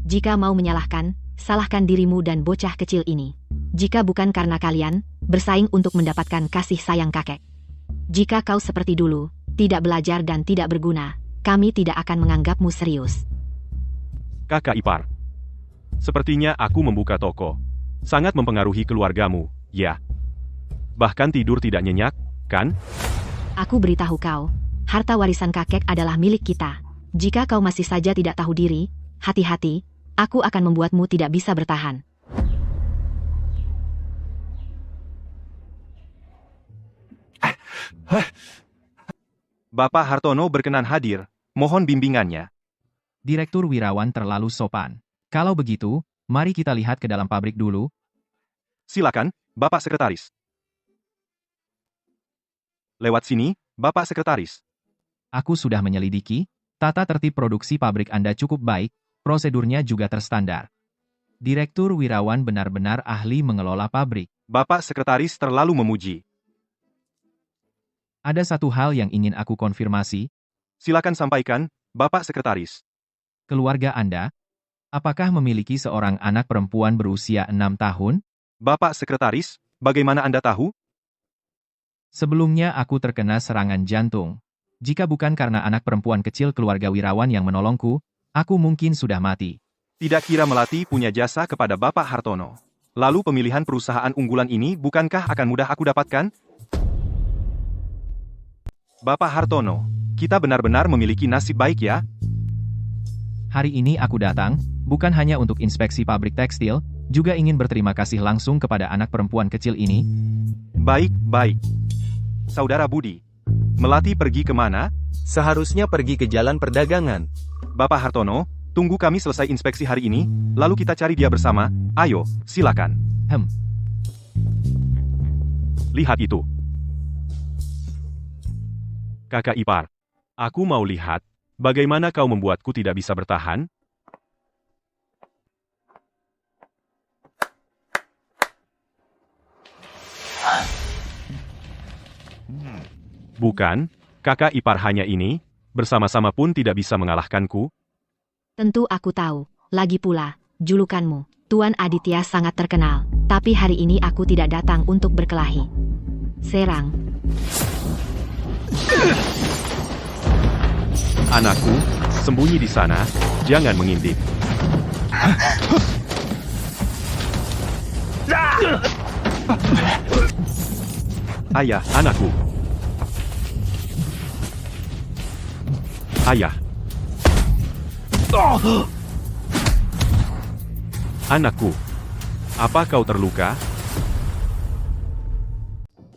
[SPEAKER 3] Jika mau menyalahkan, salahkan dirimu dan bocah kecil ini. Jika bukan karena kalian, bersaing untuk mendapatkan kasih sayang kakek. Jika kau seperti dulu, tidak belajar dan tidak berguna, kami tidak akan menganggapmu serius.
[SPEAKER 2] Kakak ipar. Sepertinya aku membuka toko. Sangat mempengaruhi keluargamu, ya. Bahkan tidur tidak nyenyak, kan?
[SPEAKER 3] Aku beritahu kau, harta warisan kakek adalah milik kita. Jika kau masih saja tidak tahu diri, hati-hati, aku akan membuatmu tidak bisa bertahan.
[SPEAKER 4] Bapak Hartono berkenan hadir, mohon bimbingannya.
[SPEAKER 11] Direktur Wirawan terlalu sopan. Kalau begitu, mari kita lihat ke dalam pabrik dulu.
[SPEAKER 4] Silakan, Bapak Sekretaris. Lewat sini, Bapak Sekretaris.
[SPEAKER 11] Aku sudah menyelidiki, tata tertib produksi pabrik Anda cukup baik, prosedurnya juga terstandar. Direktur Wirawan benar-benar ahli mengelola pabrik.
[SPEAKER 4] Bapak Sekretaris terlalu memuji.
[SPEAKER 11] Ada satu hal yang ingin aku konfirmasi.
[SPEAKER 4] Silakan sampaikan, Bapak Sekretaris.
[SPEAKER 11] Keluarga Anda, apakah memiliki seorang anak perempuan berusia 6 tahun?
[SPEAKER 4] Bapak Sekretaris, bagaimana Anda tahu?
[SPEAKER 11] Sebelumnya aku terkena serangan jantung. Jika bukan karena anak perempuan kecil keluarga Wirawan yang menolongku, aku mungkin sudah mati.
[SPEAKER 4] Tidak kira Melati punya jasa kepada Bapak Hartono. Lalu pemilihan perusahaan unggulan ini bukankah akan mudah aku dapatkan? Bapak Hartono, kita benar-benar memiliki nasib baik ya.
[SPEAKER 11] Hari ini aku datang, bukan hanya untuk inspeksi pabrik tekstil, juga ingin berterima kasih langsung kepada anak perempuan kecil ini.
[SPEAKER 4] Baik, baik. Saudara Budi, Melati pergi kemana?
[SPEAKER 9] Seharusnya pergi ke jalan perdagangan.
[SPEAKER 4] Bapak Hartono, tunggu kami selesai inspeksi hari ini, lalu kita cari dia bersama. Ayo, silakan.
[SPEAKER 2] Lihat itu. Kakak ipar, aku mau lihat, bagaimana kau membuatku tidak bisa bertahan? Bukan, kakak ipar hanya ini, bersama-sama pun tidak bisa mengalahkanku.
[SPEAKER 3] Tentu aku tahu, lagi pula, julukanmu, Tuan Aditya sangat terkenal, tapi hari ini aku tidak datang untuk berkelahi. Serang.
[SPEAKER 2] Anakku, sembunyi di sana, jangan mengintip. Ayah, anakku. Ayah. Anakku, apa kau terluka?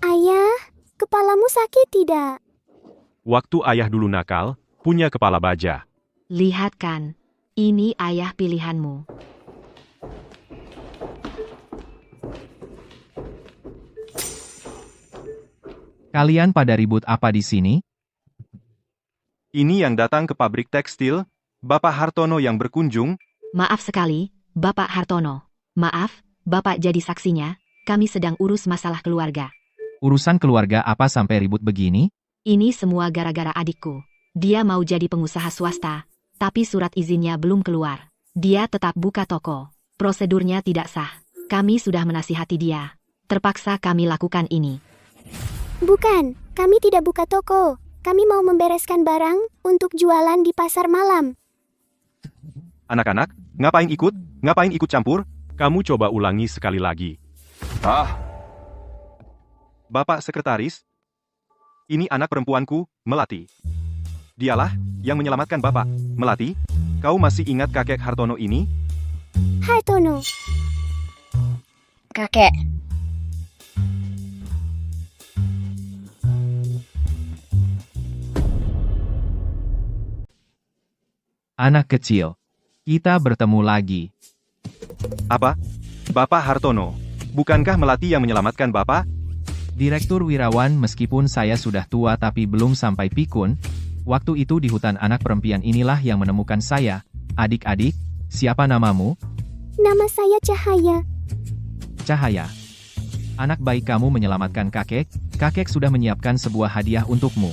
[SPEAKER 1] Ayah, kepalamu sakit tidak?
[SPEAKER 2] Waktu ayah dulu nakal, punya kepala baja.
[SPEAKER 3] Lihat kan, ini ayah pilihanmu.
[SPEAKER 11] Kalian pada ribut apa di sini?
[SPEAKER 4] Ini yang datang ke pabrik tekstil, Bapak Hartono yang berkunjung.
[SPEAKER 3] Maaf sekali, Bapak Hartono. Maaf, Bapak jadi saksinya, kami sedang urus masalah keluarga.
[SPEAKER 11] Urusan keluarga apa sampai ribut begini?
[SPEAKER 3] Ini semua gara-gara adikku. Dia mau jadi pengusaha swasta, tapi surat izinnya belum keluar. Dia tetap buka toko. Prosedurnya tidak sah. Kami sudah menasihati dia. Terpaksa kami lakukan ini.
[SPEAKER 1] Bukan, kami tidak buka toko. kami mau membereskan barang untuk jualan di pasar malam.
[SPEAKER 4] Anak-anak, ngapain ikut? Ngapain ikut campur?
[SPEAKER 2] Kamu coba ulangi sekali lagi.
[SPEAKER 4] Bapak Sekretaris, ini anak perempuanku, Melati. Dialah yang menyelamatkan Bapak. Melati, kau masih ingat kakek Hartono ini?
[SPEAKER 1] Hartono,
[SPEAKER 10] Kakek,
[SPEAKER 11] Anak kecil, kita bertemu lagi.
[SPEAKER 4] Apa? Bapak Hartono, bukankah Melati yang menyelamatkan Bapak?
[SPEAKER 11] Direktur Wirawan, meskipun saya sudah tua tapi belum sampai pikun, waktu itu di hutan anak perempuan inilah yang menemukan saya. Adik-adik, siapa namamu?
[SPEAKER 1] nama saya Cahaya.
[SPEAKER 11] Cahaya. Anak baik, kamu menyelamatkan kakek. Kakek sudah menyiapkan sebuah hadiah untukmu.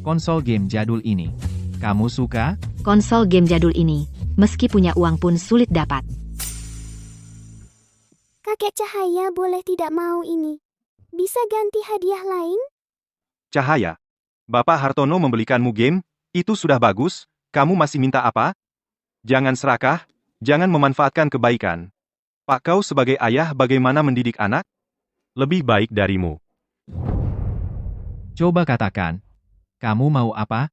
[SPEAKER 11] Konsol game jadul ini. Kamu suka?
[SPEAKER 3] Konsol game jadul ini, meski punya uang pun sulit dapat.
[SPEAKER 1] Kakek Cahaya boleh tidak mau ini. Bisa ganti hadiah lain?
[SPEAKER 4] Cahaya, Bapak Hartono membelikanmu game, itu sudah bagus, kamu masih minta apa? Jangan serakah, jangan memanfaatkan kebaikan. Pak, kau sebagai ayah bagaimana mendidik anak?
[SPEAKER 2] Lebih baik darimu.
[SPEAKER 11] Coba katakan. Kamu mau apa?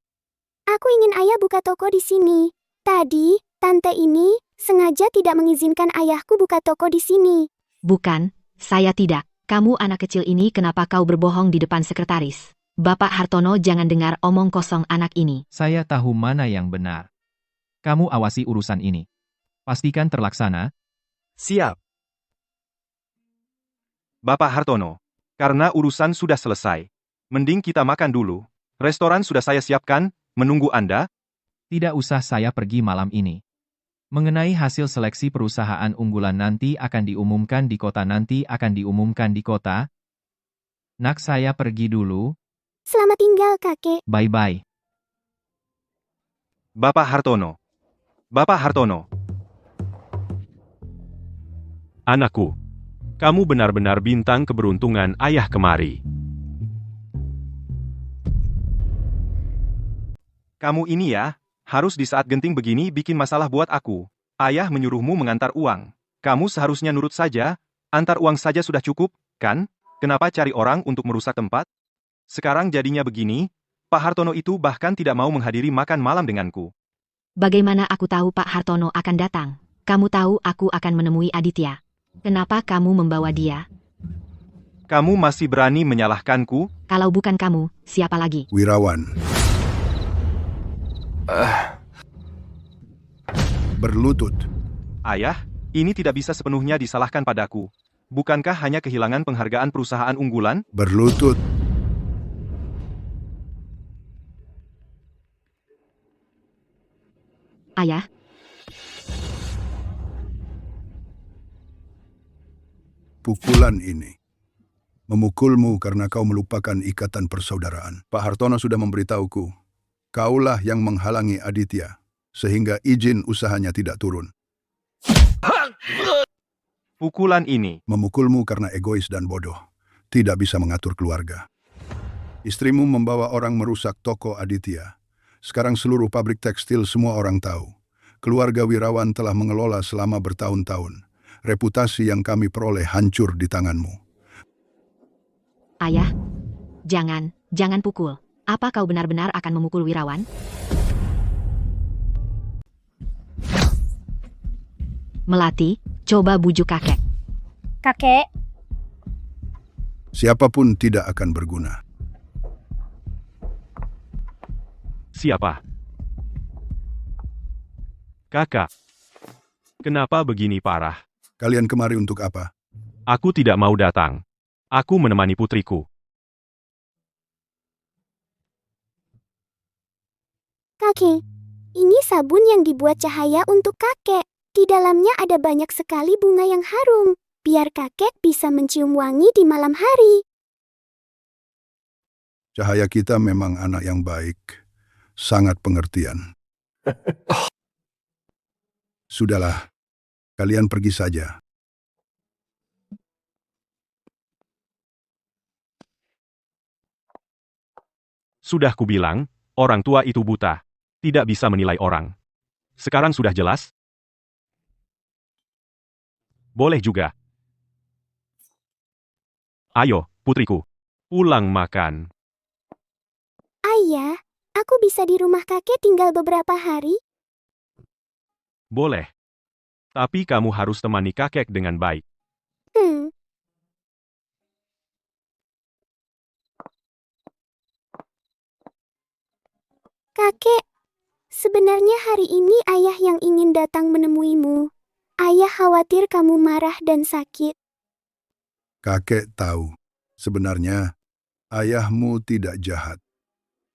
[SPEAKER 1] Aku ingin ayah buka toko di sini. Tadi, tante ini sengaja tidak mengizinkan ayahku buka toko di sini.
[SPEAKER 3] Bukan, saya tidak. Kamu anak kecil ini, kenapa kau berbohong di depan sekretaris? Bapak Hartono, jangan dengar omong kosong anak ini.
[SPEAKER 11] Saya tahu mana yang benar. Kamu awasi urusan ini. Pastikan terlaksana.
[SPEAKER 9] Siap.
[SPEAKER 4] Bapak Hartono, karena urusan sudah selesai, mending kita makan dulu. Restoran sudah saya siapkan, menunggu Anda.
[SPEAKER 11] Tidak usah, saya pergi malam ini. Mengenai hasil seleksi perusahaan unggulan nanti akan diumumkan di kota. Nak, saya pergi dulu.
[SPEAKER 1] Selamat tinggal, kakek.
[SPEAKER 11] Bye-bye.
[SPEAKER 4] Bapak Hartono. Bapak Hartono.
[SPEAKER 2] Anakku, kamu benar-benar bintang keberuntungan ayah kemari.
[SPEAKER 4] Kamu ini ya, harus di saat genting begini bikin masalah buat aku. Ayah menyuruhmu mengantar uang. Kamu seharusnya nurut saja, antar uang saja sudah cukup, kan? Kenapa cari orang untuk merusak tempat? Sekarang jadinya begini, Pak Hartono itu bahkan tidak mau menghadiri makan malam denganku.
[SPEAKER 3] Bagaimana aku tahu Pak Hartono akan datang? Kamu tahu aku akan menemui Aditya. Kenapa kamu membawa dia?
[SPEAKER 4] Kamu masih berani menyalahkanku?
[SPEAKER 3] Kalau bukan kamu, siapa lagi?
[SPEAKER 5] Wirawan. Berlutut.
[SPEAKER 4] Ayah, ini tidak bisa sepenuhnya disalahkan padaku. Bukankah hanya kehilangan penghargaan perusahaan unggulan?
[SPEAKER 5] Berlutut.
[SPEAKER 3] Ayah,
[SPEAKER 5] Pukulan ini memukulmu karena kau melupakan ikatan persaudaraan. Pak Hartono sudah memberitahuku, kaulah yang menghalangi Aditya, sehingga izin usahanya tidak turun.
[SPEAKER 4] Pukulan ini
[SPEAKER 5] Memukulmu karena egois dan bodoh, tidak bisa mengatur keluarga. Istrimu membawa orang merusak toko Aditya. Sekarang seluruh pabrik tekstil semua orang tahu. Keluarga Wirawan telah mengelola selama bertahun-tahun. Reputasi yang kami peroleh hancur di tanganmu.
[SPEAKER 3] ayah, jangan pukul. Apa kau benar-benar akan memukul Wirawan? Melati, coba bujuk kakek.
[SPEAKER 10] kakek,
[SPEAKER 5] Siapapun tidak akan berguna.
[SPEAKER 2] Siapa? Kakak. Kenapa begini parah?
[SPEAKER 5] Kalian kemari untuk apa?
[SPEAKER 2] Aku tidak mau datang. Aku menemani putriku.
[SPEAKER 1] Kakek, ini sabun yang dibuat Cahaya untuk kakek. Di dalamnya ada banyak sekali bunga yang harum, biar kakek bisa mencium wangi di malam hari.
[SPEAKER 5] Cahaya kita memang anak yang baik, sangat pengertian. Sudahlah, kalian pergi saja.
[SPEAKER 2] Sudah kubilang, orang tua itu buta. Tidak bisa menilai orang. Sekarang sudah jelas? Boleh juga. Ayo, putriku. Pulang makan.
[SPEAKER 1] Ayah, aku bisa di rumah kakek tinggal beberapa hari?
[SPEAKER 2] Boleh. Tapi kamu harus temani kakek dengan baik.
[SPEAKER 1] Kakek, sebenarnya hari ini ayah yang ingin datang menemuimu. Ayah khawatir kamu marah dan sakit.
[SPEAKER 5] Kakek tahu, sebenarnya ayahmu tidak jahat.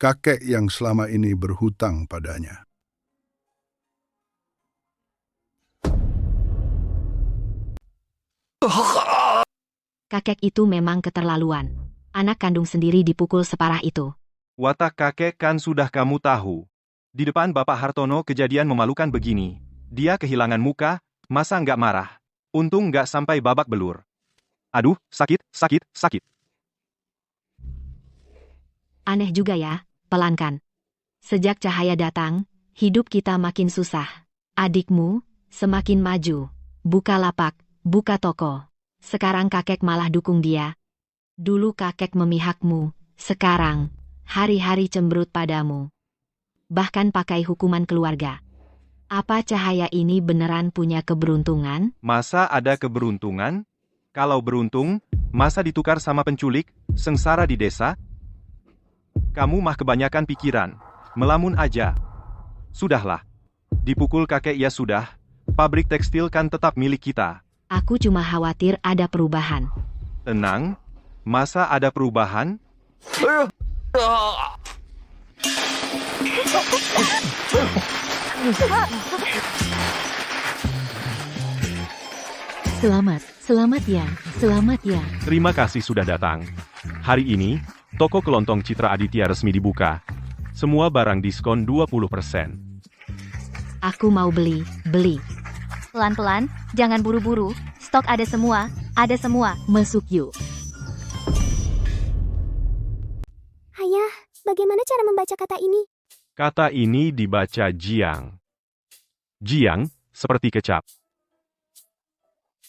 [SPEAKER 5] Kakek yang selama ini berhutang padanya.
[SPEAKER 3] Kakek itu memang keterlaluan. Anak kandung sendiri dipukul separah itu.
[SPEAKER 4] Watak kakek kan sudah kamu tahu. Di depan Bapak Hartono kejadian memalukan begini. Dia kehilangan muka, masa nggak marah? Untung nggak sampai babak belur. Aduh, sakit, sakit, sakit.
[SPEAKER 3] Aneh juga ya, pelankan. Sejak Cahaya datang, hidup kita makin susah. Adikmu, semakin maju. Buka lapak, buka toko. Sekarang kakek malah dukung dia. Dulu kakek memihakmu, sekarang, hari-hari cemberut padamu. Bahkan pakai hukuman keluarga. Apa Cahaya ini beneran punya keberuntungan?
[SPEAKER 4] Masa ada keberuntungan? Kalau beruntung, masa ditukar sama penculik, sengsara di desa? Kamu mah kebanyakan pikiran. Melamun aja. Sudahlah. Dipukul kakek ya sudah. Pabrik tekstil kan tetap milik kita.
[SPEAKER 3] Aku cuma khawatir ada perubahan.
[SPEAKER 4] Tenang. Masa ada perubahan?
[SPEAKER 8] Selamat ya.
[SPEAKER 2] Terima kasih sudah datang. Hari ini, toko kelontong Citra Aditya resmi dibuka. Semua barang diskon 20%.
[SPEAKER 3] Aku mau beli.
[SPEAKER 7] Pelan-pelan, jangan buru-buru. Stok ada semua,
[SPEAKER 8] Masuk yuk.
[SPEAKER 1] Ayah, bagaimana cara membaca kata ini?
[SPEAKER 2] Kata ini dibaca jiang. Jiang, seperti kecap.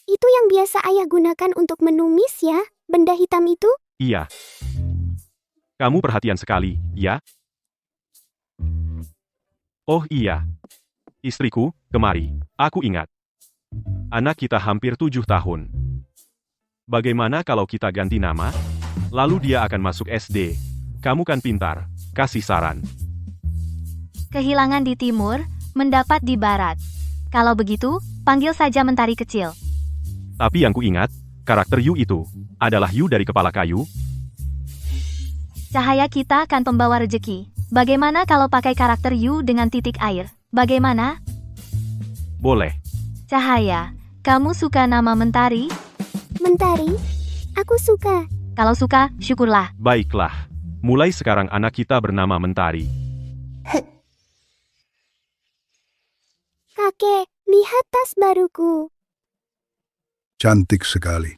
[SPEAKER 1] Itu yang biasa ayah gunakan untuk menumis ya, benda hitam itu?
[SPEAKER 2] Iya. Kamu perhatian sekali, ya? Oh iya. Istriku, kemari. Aku ingat. Anak kita hampir 7 tahun. Bagaimana kalau kita ganti nama? Lalu dia akan masuk SD. Kamu kan pintar. Kasih saran.
[SPEAKER 7] kehilangan di timur, mendapat di barat. Kalau begitu, panggil saja mentari kecil.
[SPEAKER 2] Tapi yang kuingat, karakter Yu itu adalah Yu dari kepala kayu.
[SPEAKER 7] Cahaya kita kan pembawa rejeki. Bagaimana kalau pakai karakter Yu dengan titik air? Bagaimana?
[SPEAKER 2] Boleh.
[SPEAKER 7] Cahaya, kamu suka nama mentari?
[SPEAKER 1] Mentari? Aku suka.
[SPEAKER 7] Kalau suka, syukurlah.
[SPEAKER 2] Baiklah. Mulai sekarang anak kita bernama Mentari.
[SPEAKER 1] Kakek, lihat tas baruku.
[SPEAKER 5] Cantik sekali.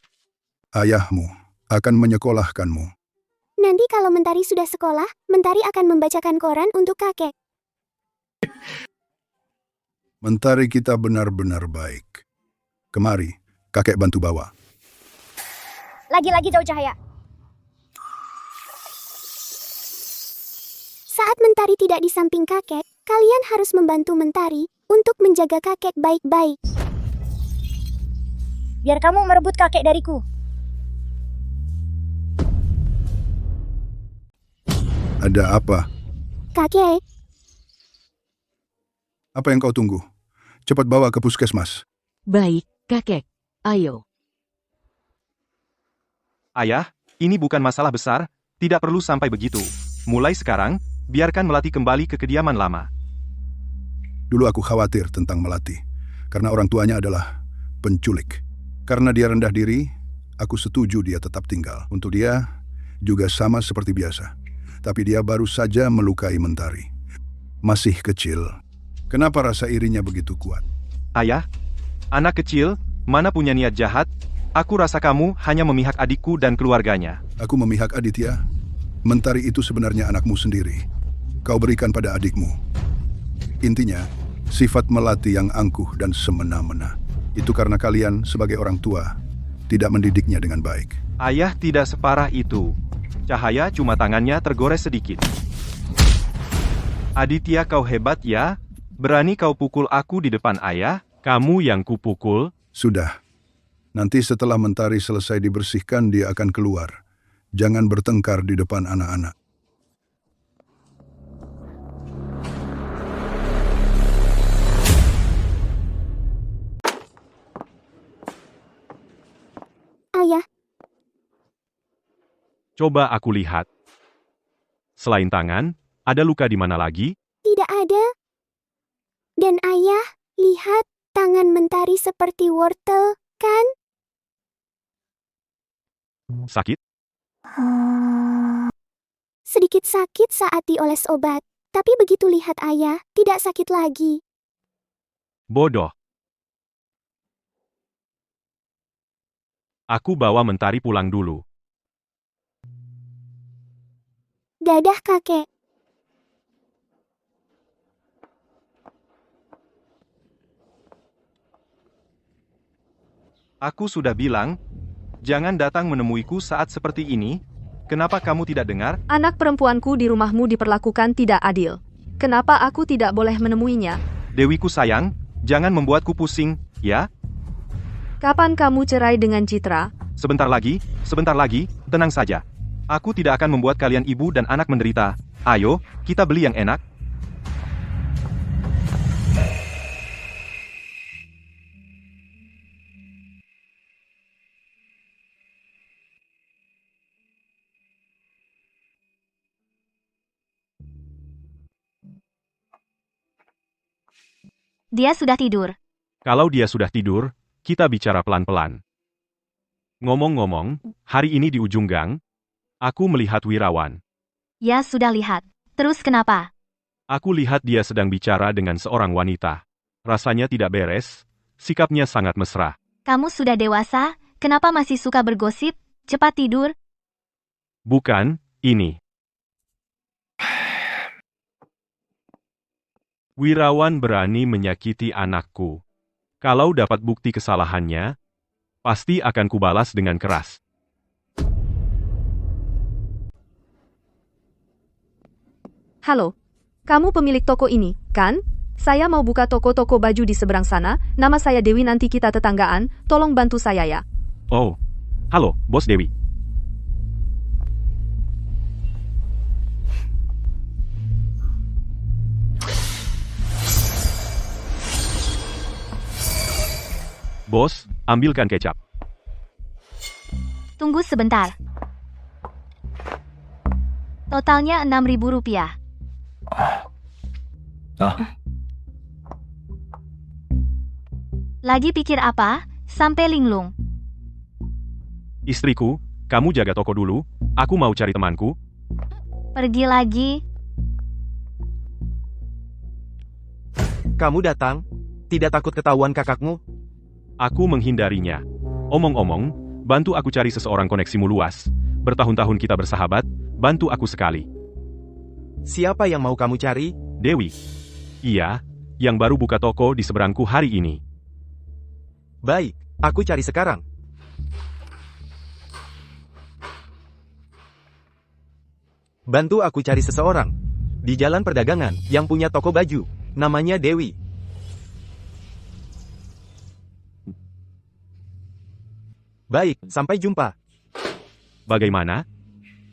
[SPEAKER 5] Ayahmu akan menyekolahkanmu.
[SPEAKER 1] Nanti kalau Mentari sudah sekolah, Mentari akan membacakan koran untuk kakek.
[SPEAKER 5] Mentari kita benar-benar baik. Kemari, kakek bantu bawa.
[SPEAKER 10] Lagi-lagi jauh Cahaya.
[SPEAKER 1] Saat Mentari tidak di samping kakek, kalian harus membantu Mentari untuk menjaga kakek baik-baik.
[SPEAKER 10] Biar kamu merebut kakek dariku.
[SPEAKER 5] Ada apa?
[SPEAKER 1] Kakek,
[SPEAKER 5] Apa yang kau tunggu? Cepat bawa ke puskesmas.
[SPEAKER 8] Baik, kakek. Ayo.
[SPEAKER 4] Ayah, ini bukan masalah besar, tidak perlu sampai begitu. Mulai sekarang, biarkan Melati kembali ke kediaman lama.
[SPEAKER 5] Dulu aku khawatir tentang Melati, karena orang tuanya adalah penculik. Karena dia rendah diri, aku setuju dia tetap tinggal. Untuk dia, juga sama seperti biasa. Tapi dia baru saja melukai Mentari. Masih kecil. Kenapa rasa irinya begitu kuat?
[SPEAKER 4] Ayah, anak kecil, mana punya niat jahat? Aku rasa kamu hanya memihak adikku dan keluarganya.
[SPEAKER 5] Aku memihak Aditya, Mentari itu sebenarnya anakmu sendiri. Kau berikan pada adikmu. Intinya, sifat Melati yang angkuh dan semena-mena. Itu karena kalian sebagai orang tua tidak mendidiknya dengan baik.
[SPEAKER 4] Ayah tidak separah itu. Cahaya cuma tangannya tergores sedikit. Aditya, kau hebat ya. Berani kau pukul aku di depan ayah?
[SPEAKER 2] Kamu yang kupukul.
[SPEAKER 5] Sudah. Nanti setelah Mentari selesai dibersihkan, dia akan keluar. Jangan bertengkar di depan anak-anak.
[SPEAKER 1] Ayah,
[SPEAKER 2] Coba aku lihat. Selain tangan, ada luka di mana lagi?
[SPEAKER 1] tidak ada. Dan ayah, lihat, tangan Mentari seperti wortel, kan?
[SPEAKER 2] Sakit?
[SPEAKER 1] Sedikit sakit saat dioles obat, tapi begitu lihat ayah, tidak sakit lagi.
[SPEAKER 2] Bodoh. Aku bawa Mentari pulang dulu.
[SPEAKER 1] Dadah kakek.
[SPEAKER 4] Aku sudah bilang, jangan datang menemuiku saat seperti ini. Kenapa kamu tidak dengar?
[SPEAKER 6] Anak perempuanku di rumahmu diperlakukan tidak adil. Kenapa aku tidak boleh menemuinya?
[SPEAKER 4] Dewiku sayang, jangan membuatku pusing, ya?
[SPEAKER 6] Kapan kamu cerai dengan Citra?
[SPEAKER 4] Sebentar lagi, tenang saja. Aku tidak akan membuat kalian ibu dan anak menderita. Ayo, kita beli yang enak.
[SPEAKER 7] Dia sudah tidur.
[SPEAKER 2] Kalau dia sudah tidur, kita bicara pelan-pelan. Ngomong-ngomong, hari ini di ujung gang, aku melihat Wirawan.
[SPEAKER 7] Ya sudah lihat. Terus kenapa?
[SPEAKER 2] Aku lihat dia sedang bicara dengan seorang wanita. Rasanya tidak beres, sikapnya sangat mesra.
[SPEAKER 7] Kamu sudah dewasa, kenapa masih suka bergosip? Cepat tidur.
[SPEAKER 2] Bukan, ini. Wirawan berani menyakiti anakku. Kalau dapat bukti kesalahannya, pasti akan kubalas dengan keras.
[SPEAKER 6] Halo, kamu pemilik toko ini, kan? Saya mau buka toko-toko baju di seberang sana. Nama saya Dewi, nanti kita tetanggaan. Tolong bantu saya ya.
[SPEAKER 2] Oh, halo, Bos Dewi. Bos, ambilkan kecap.
[SPEAKER 7] Tunggu sebentar. Totalnya Rp6.000. Lagi pikir apa? Sampai linglung.
[SPEAKER 2] Istriku, kamu jaga toko dulu, aku mau cari temanku.
[SPEAKER 7] Pergi lagi.
[SPEAKER 9] Kamu datang? Tidak takut ketahuan kakakmu?
[SPEAKER 2] Aku menghindarinya. Omong-omong, bantu aku cari seseorang koneksimu luas. Bertahun-tahun kita bersahabat, bantu aku sekali.
[SPEAKER 9] Siapa yang mau kamu cari?
[SPEAKER 2] Dewi. Iya, yang baru buka toko di seberangku hari ini.
[SPEAKER 9] Baik, aku cari sekarang. Bantu aku cari seseorang. Di jalan perdagangan, yang punya toko baju. Namanya Dewi. Baik, sampai jumpa.
[SPEAKER 2] Bagaimana?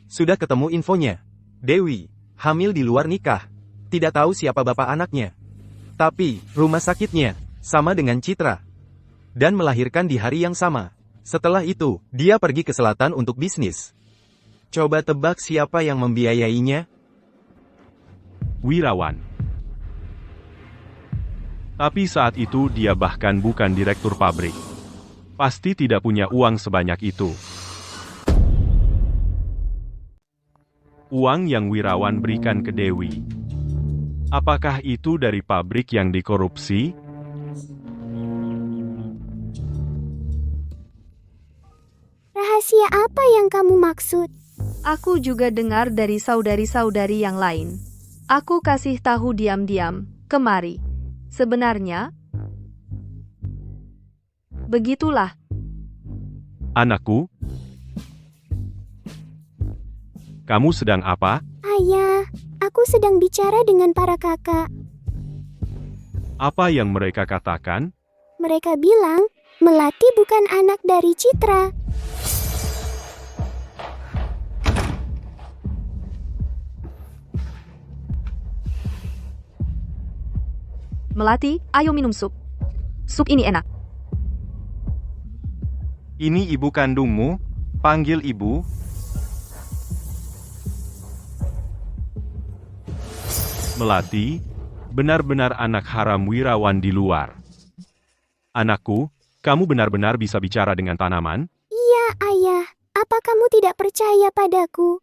[SPEAKER 9] Sudah ketemu infonya. Dewi, hamil di luar nikah. Tidak tahu siapa bapak anaknya. Tapi, rumah sakitnya, sama dengan Citra. Dan melahirkan di hari yang sama. Setelah itu, dia pergi ke selatan untuk bisnis. Coba tebak siapa yang membiayainya?
[SPEAKER 2] Wirawan. Tapi saat itu dia bahkan bukan direktur pabrik. Pasti tidak punya uang sebanyak itu. Uang yang Wirawan berikan ke Dewi. Apakah itu dari pabrik yang dikorupsi?
[SPEAKER 1] Rahasia apa yang kamu maksud?
[SPEAKER 6] Aku juga dengar dari saudari-saudari yang lain. Aku kasih tahu diam-diam, kemari. Sebenarnya, begitulah.
[SPEAKER 2] Anakku, kamu sedang apa?
[SPEAKER 1] Ayah, aku sedang bicara dengan para kakak.
[SPEAKER 2] Apa yang mereka katakan?
[SPEAKER 1] Mereka bilang, Melati bukan anak dari Citra.
[SPEAKER 6] Melati, ayo minum sup. Sup ini enak.
[SPEAKER 4] Ini ibu kandungmu? Panggil ibu.
[SPEAKER 2] Melati, benar-benar anak haram Wirawan di luar. Anakku, kamu benar-benar bisa bicara dengan tanaman?
[SPEAKER 1] Iya, Ayah. Apa kamu tidak percaya padaku?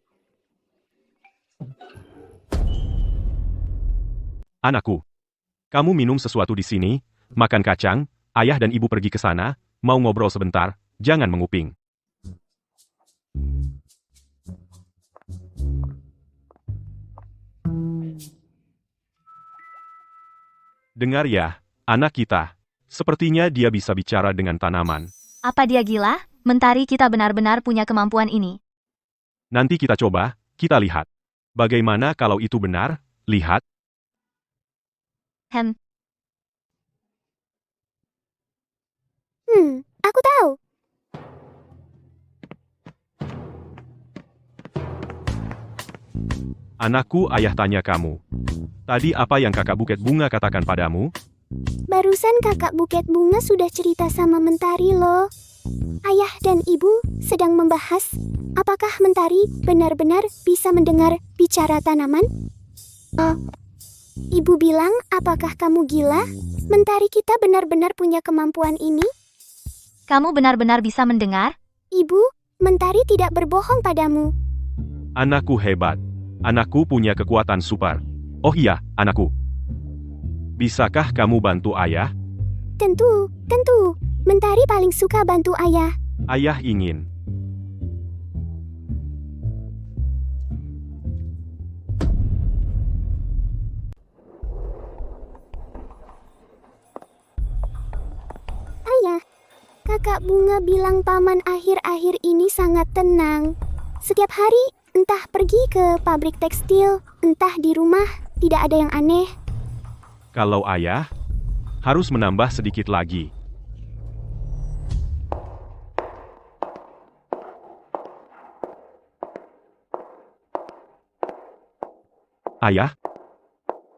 [SPEAKER 2] Anakku, kamu minum sesuatu di sini, makan kacang, ayah dan ibu pergi ke sana, mau ngobrol sebentar, jangan menguping. Dengar ya, anak kita. Sepertinya dia bisa bicara dengan tanaman.
[SPEAKER 7] Apa dia gila? Mentari kita benar-benar punya kemampuan ini.
[SPEAKER 2] Nanti kita coba, kita lihat. Bagaimana kalau itu benar? Lihat.
[SPEAKER 1] Aku tahu.
[SPEAKER 2] Anakku, ayah tanya kamu. Tadi apa yang kakak Buket Bunga katakan padamu?
[SPEAKER 1] Barusan kakak Buket Bunga sudah cerita sama Mentari loh. Ayah dan ibu sedang membahas apakah Mentari benar-benar bisa mendengar bicara tanaman? Ibu bilang, apakah kamu gila? Mentari kita benar-benar punya kemampuan ini?
[SPEAKER 7] Kamu benar-benar bisa mendengar?
[SPEAKER 1] Ibu, Mentari tidak berbohong padamu.
[SPEAKER 2] Anakku hebat. Anakku punya kekuatan super. Oh iya, anakku. Bisakah kamu bantu ayah?
[SPEAKER 1] Tentu. Mentari paling suka bantu ayah.
[SPEAKER 2] Ayah ingin.
[SPEAKER 1] Ayah, kakak Bunga bilang paman akhir-akhir ini sangat tenang. Setiap hari, entah pergi ke pabrik tekstil, entah di rumah, tidak ada yang aneh.
[SPEAKER 2] Kalau ayah, harus menambah sedikit lagi.
[SPEAKER 4] Ayah?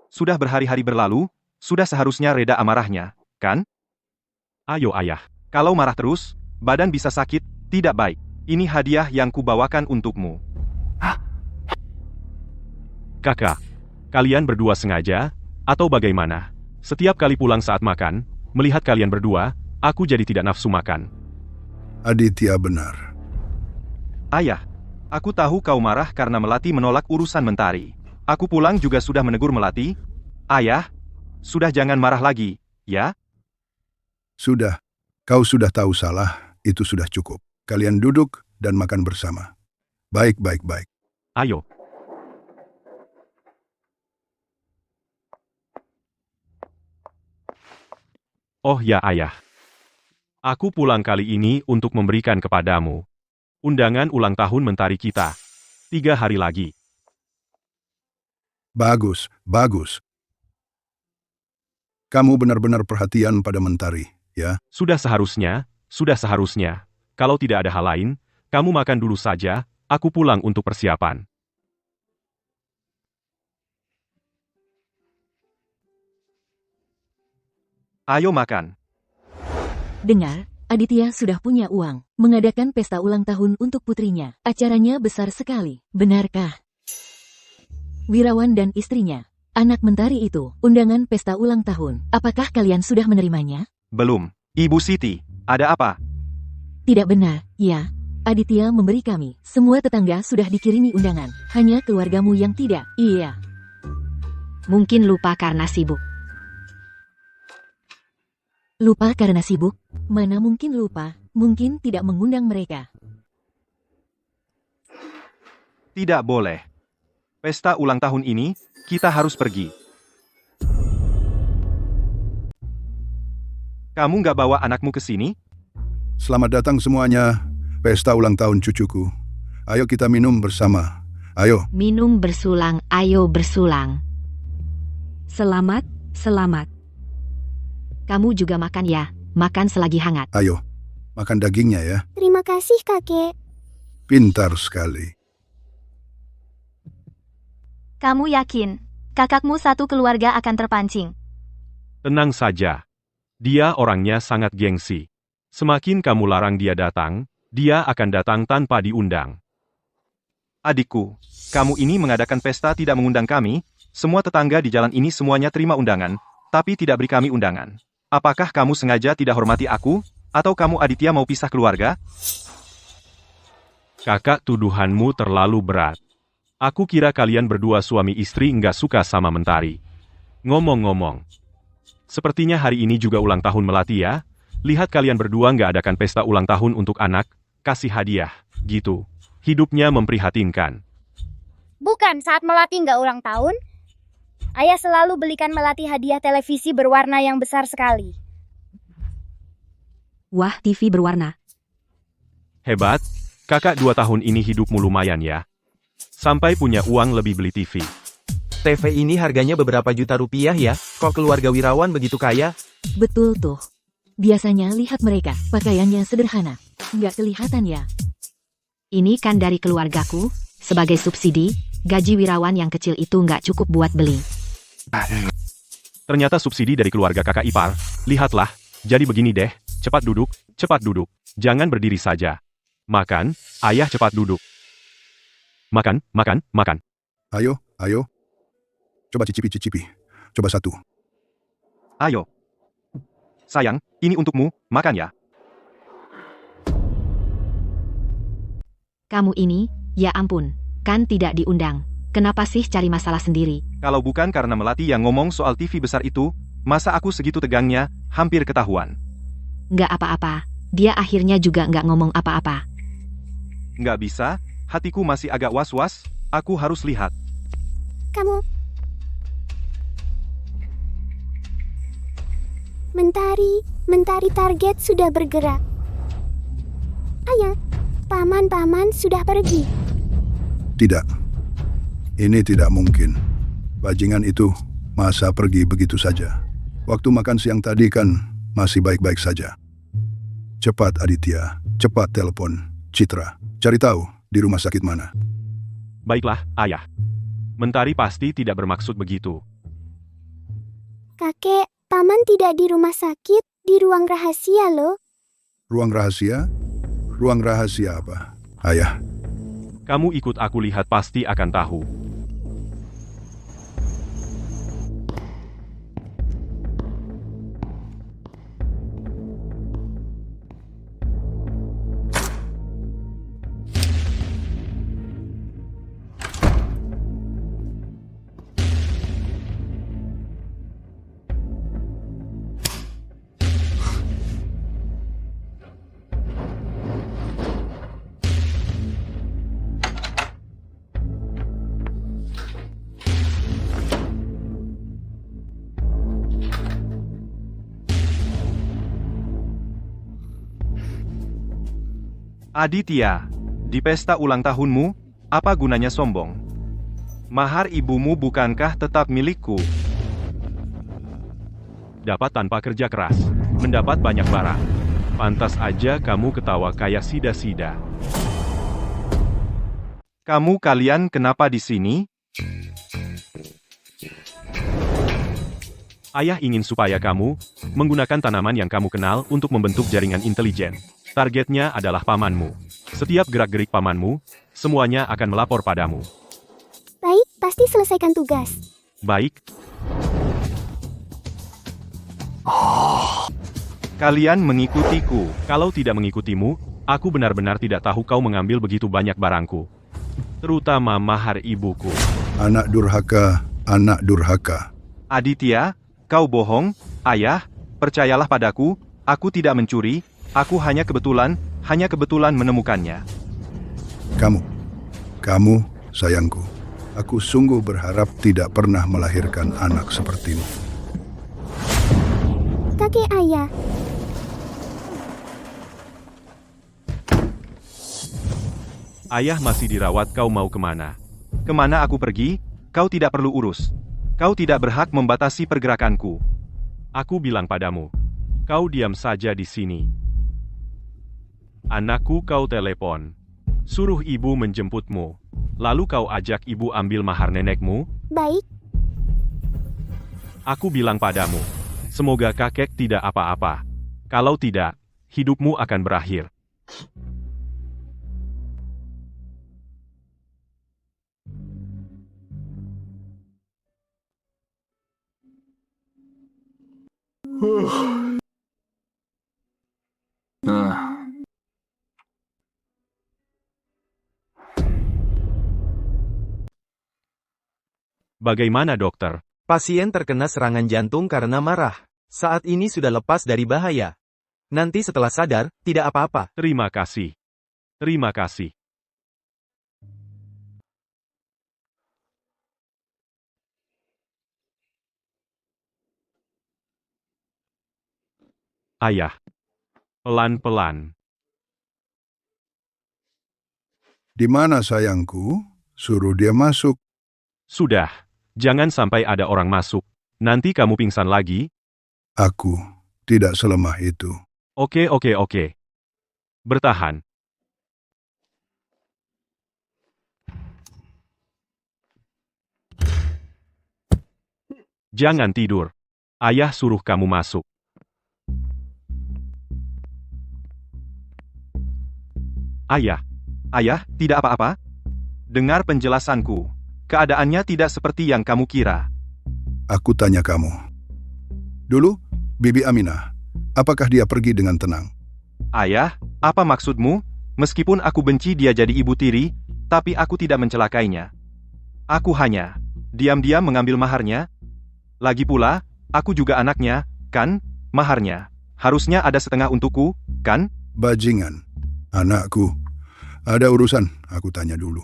[SPEAKER 4] Sudah berhari-hari berlalu, sudah seharusnya reda amarahnya, kan?
[SPEAKER 2] Ayo ayah.
[SPEAKER 4] Kalau marah terus, badan bisa sakit, tidak baik. Ini hadiah yang kubawakan untukmu.
[SPEAKER 2] Kakak, kalian berdua sengaja, atau bagaimana? Setiap kali pulang saat makan, melihat kalian berdua, aku jadi tidak nafsu makan.
[SPEAKER 5] Aditya benar.
[SPEAKER 4] Ayah, aku tahu kau marah karena Melati menolak urusan Mentari. Aku pulang juga sudah menegur Melati. Ayah, sudah jangan marah lagi, ya?
[SPEAKER 5] Sudah. Kau sudah tahu salah, itu sudah cukup. Kalian duduk dan makan bersama. Baik.
[SPEAKER 2] Ayo. Oh ya ayah. Aku pulang kali ini untuk memberikan kepadamu undangan ulang tahun Mentari kita. 3 hari lagi.
[SPEAKER 5] Bagus. Kamu benar-benar perhatian pada Mentari, ya?
[SPEAKER 2] Sudah seharusnya. Kalau tidak ada hal lain, kamu makan dulu saja, aku pulang untuk persiapan.
[SPEAKER 4] Ayo makan.
[SPEAKER 8] Dengar, Aditya sudah punya uang, mengadakan pesta ulang tahun untuk putrinya. Acaranya besar sekali, benarkah? Wirawan dan istrinya, anak Mentari itu, undangan pesta ulang tahun. Apakah kalian sudah menerimanya?
[SPEAKER 4] Belum. Ibu Siti, ada apa?
[SPEAKER 8] Tidak benar, ya. Aditya memberi kami, semua tetangga sudah dikirimi undangan. Hanya keluargamu yang tidak, iya.
[SPEAKER 3] Mungkin lupa karena sibuk.
[SPEAKER 8] Lupa karena sibuk? Mana mungkin lupa, mungkin tidak mengundang mereka.
[SPEAKER 4] Tidak boleh. Pesta ulang tahun ini, kita harus pergi. Kamu nggak bawa anakmu ke sini?
[SPEAKER 5] Selamat datang semuanya. Pesta ulang tahun cucuku. Ayo kita minum bersama. Ayo.
[SPEAKER 3] Minum bersulang, ayo bersulang.
[SPEAKER 6] Selamat, selamat.
[SPEAKER 3] Kamu juga makan ya, makan selagi hangat.
[SPEAKER 5] Ayo. Makan dagingnya ya.
[SPEAKER 1] Terima kasih, kakek.
[SPEAKER 5] Pintar sekali.
[SPEAKER 7] Kamu yakin, kakakmu satu keluarga akan terpancing?
[SPEAKER 2] Tenang saja. Dia orangnya sangat gengsi. Semakin kamu larang dia datang, dia akan datang tanpa diundang.
[SPEAKER 4] Adikku, kamu ini mengadakan pesta tidak mengundang kami, semua tetangga di jalan ini semuanya terima undangan, tapi tidak beri kami undangan. Apakah kamu sengaja tidak hormati aku? Atau kamu Aditya mau pisah keluarga?
[SPEAKER 2] Kakak, tuduhanmu terlalu berat. Aku kira kalian berdua suami istri nggak suka sama Mentari. Ngomong-ngomong, sepertinya hari ini juga ulang tahun Melati ya? Lihat kalian berdua nggak adakan pesta ulang tahun untuk anak, kasih hadiah, gitu. Hidupnya memprihatinkan.
[SPEAKER 10] Bukan saat Melati nggak ulang tahun. Ayah selalu belikan Melati hadiah televisi berwarna yang besar sekali.
[SPEAKER 6] Wah, TV berwarna.
[SPEAKER 2] Hebat, kakak 2 tahun ini hidupmu lumayan ya. Sampai punya uang lebih beli TV.
[SPEAKER 9] TV ini harganya beberapa juta rupiah ya, kok keluarga Wirawan begitu kaya?
[SPEAKER 8] Betul tuh. Biasanya lihat mereka, pakaiannya sederhana. Nggak kelihatan ya.
[SPEAKER 3] Ini kan dari keluargaku, sebagai subsidi, gaji Wirawan yang kecil itu nggak cukup buat beli.
[SPEAKER 2] Ternyata subsidi dari keluarga kakak ipar. Lihatlah, jadi begini deh, cepat duduk, jangan berdiri saja. Makan, ayah cepat duduk. Makan, makan, makan.
[SPEAKER 5] Ayo, ayo. Coba cicipi. Coba satu.
[SPEAKER 4] Ayo. Sayang, ini untukmu, makan ya.
[SPEAKER 3] Kamu ini, ya ampun, kan tidak diundang. Kenapa sih cari masalah sendiri?
[SPEAKER 4] Kalau bukan karena Melati yang ngomong soal TV besar itu, masa aku segitu tegangnya, hampir ketahuan.
[SPEAKER 3] Nggak apa-apa, dia akhirnya juga nggak ngomong apa-apa.
[SPEAKER 4] Nggak bisa, hatiku masih agak was-was, aku harus lihat.
[SPEAKER 1] Kamu... Mentari target sudah bergerak. Ayah, paman sudah pergi.
[SPEAKER 5] Tidak. Ini tidak mungkin. Bajingan itu masa pergi begitu saja. Waktu makan siang tadi kan masih baik-baik saja. Cepat Aditya, cepat telepon Citra. Cari tahu di rumah sakit mana.
[SPEAKER 2] Baiklah, ayah. Mentari pasti tidak bermaksud begitu.
[SPEAKER 1] Kakek, paman tidak di rumah sakit, di ruang rahasia loh.
[SPEAKER 5] Ruang rahasia? Ruang rahasia apa? Ayah.
[SPEAKER 2] Kamu ikut aku lihat pasti akan tahu.
[SPEAKER 4] Aditya, di pesta ulang tahunmu, apa gunanya sombong? Mahar ibumu bukankah tetap milikku?
[SPEAKER 2] Dapat tanpa kerja keras, mendapat banyak barang. Pantas aja kamu ketawa kayak sida-sida.
[SPEAKER 4] Kamu kalian kenapa di sini?
[SPEAKER 2] Ayah ingin supaya kamu menggunakan tanaman yang kamu kenal untuk membentuk jaringan intelijen. Targetnya adalah pamanmu. Setiap gerak-gerik pamanmu, semuanya akan melapor padamu.
[SPEAKER 1] Baik, pasti selesaikan tugas.
[SPEAKER 2] Baik,
[SPEAKER 4] Kalian mengikutiku.
[SPEAKER 2] kalau tidak mengikutimu, aku benar-benar tidak tahu kau mengambil begitu banyak barangku. Terutama mahar ibuku.
[SPEAKER 5] Anak durhaka, anak durhaka.
[SPEAKER 4] Aditya, kau bohong, ayah, percayalah padaku, aku tidak mencuri, aku hanya kebetulan menemukannya.
[SPEAKER 5] Kamu sayangku. Aku sungguh berharap tidak pernah melahirkan anak sepertimu.
[SPEAKER 1] Kakek ayah,
[SPEAKER 2] Ayah masih dirawat, kau mau kemana?
[SPEAKER 4] Kemana aku pergi? Kau tidak perlu urus. Kau tidak berhak membatasi pergerakanku.
[SPEAKER 2] Aku bilang padamu, kau diam saja di sini. Anakku, kau telepon. Suruh ibu menjemputmu. Lalu kau ajak ibu ambil mahar nenekmu.
[SPEAKER 1] baik.
[SPEAKER 2] Aku bilang padamu, semoga kakek tidak apa-apa. Kalau tidak, hidupmu akan berakhir. Bagaimana dokter?
[SPEAKER 9] Pasien terkena serangan jantung karena marah. Saat ini sudah lepas dari bahaya. Nanti setelah sadar, tidak apa-apa.
[SPEAKER 2] Terima kasih. Terima kasih. Ayah. Pelan-pelan.
[SPEAKER 5] Di mana sayangku? Suruh dia masuk.
[SPEAKER 2] Sudah. Jangan sampai ada orang masuk. Nanti kamu pingsan lagi.
[SPEAKER 5] Aku tidak selemah itu.
[SPEAKER 2] Oke. Bertahan. Jangan tidur. Ayah suruh kamu masuk.
[SPEAKER 4] Ayah, tidak apa-apa? Dengar penjelasanku. Keadaannya tidak seperti yang kamu kira.
[SPEAKER 5] Aku tanya kamu. Dulu, Bibi Aminah, apakah dia pergi dengan tenang?
[SPEAKER 4] Ayah, apa maksudmu? Meskipun aku benci dia jadi ibu tiri, tapi aku tidak mencelakainya. Aku hanya diam-diam mengambil maharnya. Lagi pula, aku juga anaknya, kan? Maharnya harusnya ada setengah untukku, kan?
[SPEAKER 5] Bajingan. Anakku. Ada urusan, aku tanya dulu.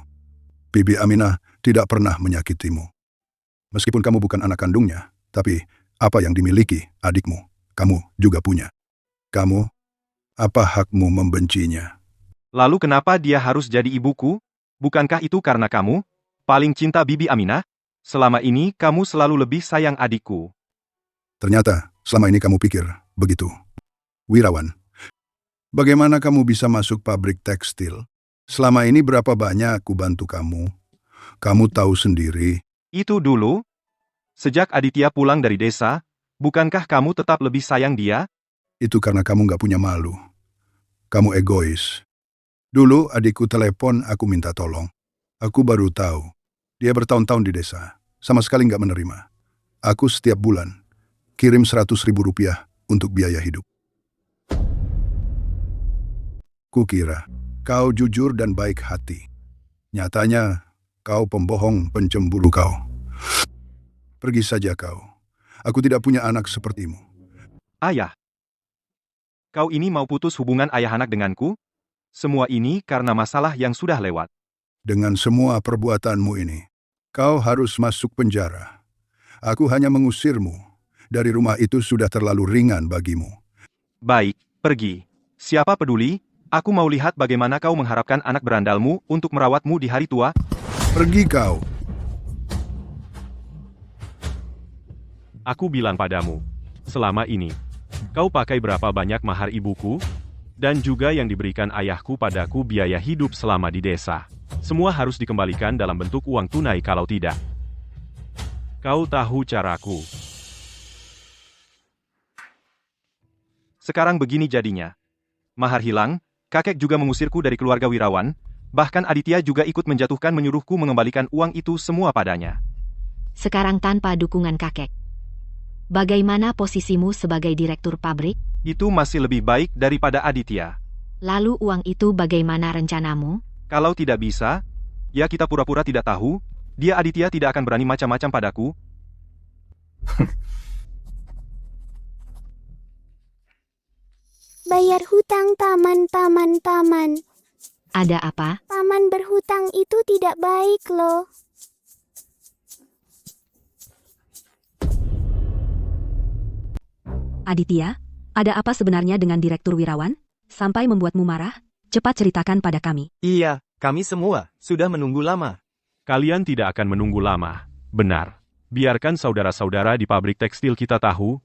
[SPEAKER 5] Bibi Aminah tidak pernah menyakitimu. Meskipun kamu bukan anak kandungnya, tapi apa yang dimiliki adikmu, kamu juga punya. Kamu, apa hakmu membencinya?
[SPEAKER 4] Lalu kenapa dia harus jadi ibuku? Bukankah itu karena kamu paling cinta Bibi Aminah? Selama ini kamu selalu lebih sayang adikku.
[SPEAKER 5] Ternyata, selama ini kamu pikir begitu. Wirawan, bagaimana kamu bisa masuk pabrik tekstil? Selama ini berapa banyak aku bantu kamu? Kamu tahu sendiri.
[SPEAKER 4] Itu dulu. Sejak Aditya pulang dari desa, bukankah kamu tetap lebih sayang dia?
[SPEAKER 5] Itu karena kamu nggak punya malu. Kamu egois. Dulu adikku telepon, aku minta tolong. Aku baru tahu. Dia bertahun-tahun di desa. Sama sekali nggak menerima. Aku setiap bulan kirim 100.000 rupiah untuk biaya hidup. Kukira kau jujur dan baik hati. Nyatanya, kau pembohong, pencemburu kau. Pergi saja kau. Aku tidak punya anak sepertimu.
[SPEAKER 4] Ayah, kau ini mau putus hubungan ayah anak denganku? Semua ini karena masalah yang sudah lewat.
[SPEAKER 5] Dengan semua perbuatanmu ini, kau harus masuk penjara. Aku hanya mengusirmu. Dari rumah itu sudah terlalu ringan bagimu.
[SPEAKER 4] Baik, pergi. Siapa peduli? Aku mau lihat bagaimana kau mengharapkan anak berandalmu untuk merawatmu di hari tua.
[SPEAKER 5] Pergi kau.
[SPEAKER 2] Aku bilang padamu, selama ini, kau pakai berapa banyak mahar ibuku? Dan juga yang diberikan ayahku padaku biaya hidup selama di desa. Semua harus dikembalikan dalam bentuk uang tunai kalau tidak. Kau tahu caraku.
[SPEAKER 4] Sekarang begini jadinya. Mahar hilang, kakek juga mengusirku dari keluarga Wirawan, bahkan Aditya juga ikut menjatuhkan menyuruhku mengembalikan uang itu semua padanya.
[SPEAKER 3] Sekarang tanpa dukungan kakek. Bagaimana posisimu sebagai direktur pabrik?
[SPEAKER 4] Itu masih lebih baik daripada Aditya.
[SPEAKER 3] Lalu uang itu bagaimana rencanamu?
[SPEAKER 4] Kalau tidak bisa, ya kita pura-pura tidak tahu, dia Aditya tidak akan berani macam-macam padaku.
[SPEAKER 1] Bayar hutang taman.
[SPEAKER 3] Ada apa?
[SPEAKER 1] Paman berhutang itu tidak baik loh.
[SPEAKER 6] Aditya, ada apa sebenarnya dengan Direktur Wirawan? Sampai membuatmu marah? Cepat ceritakan pada kami.
[SPEAKER 9] Iya, kami semua sudah menunggu lama.
[SPEAKER 2] Kalian tidak akan menunggu lama. Benar. Biarkan saudara-saudara di pabrik tekstil kita tahu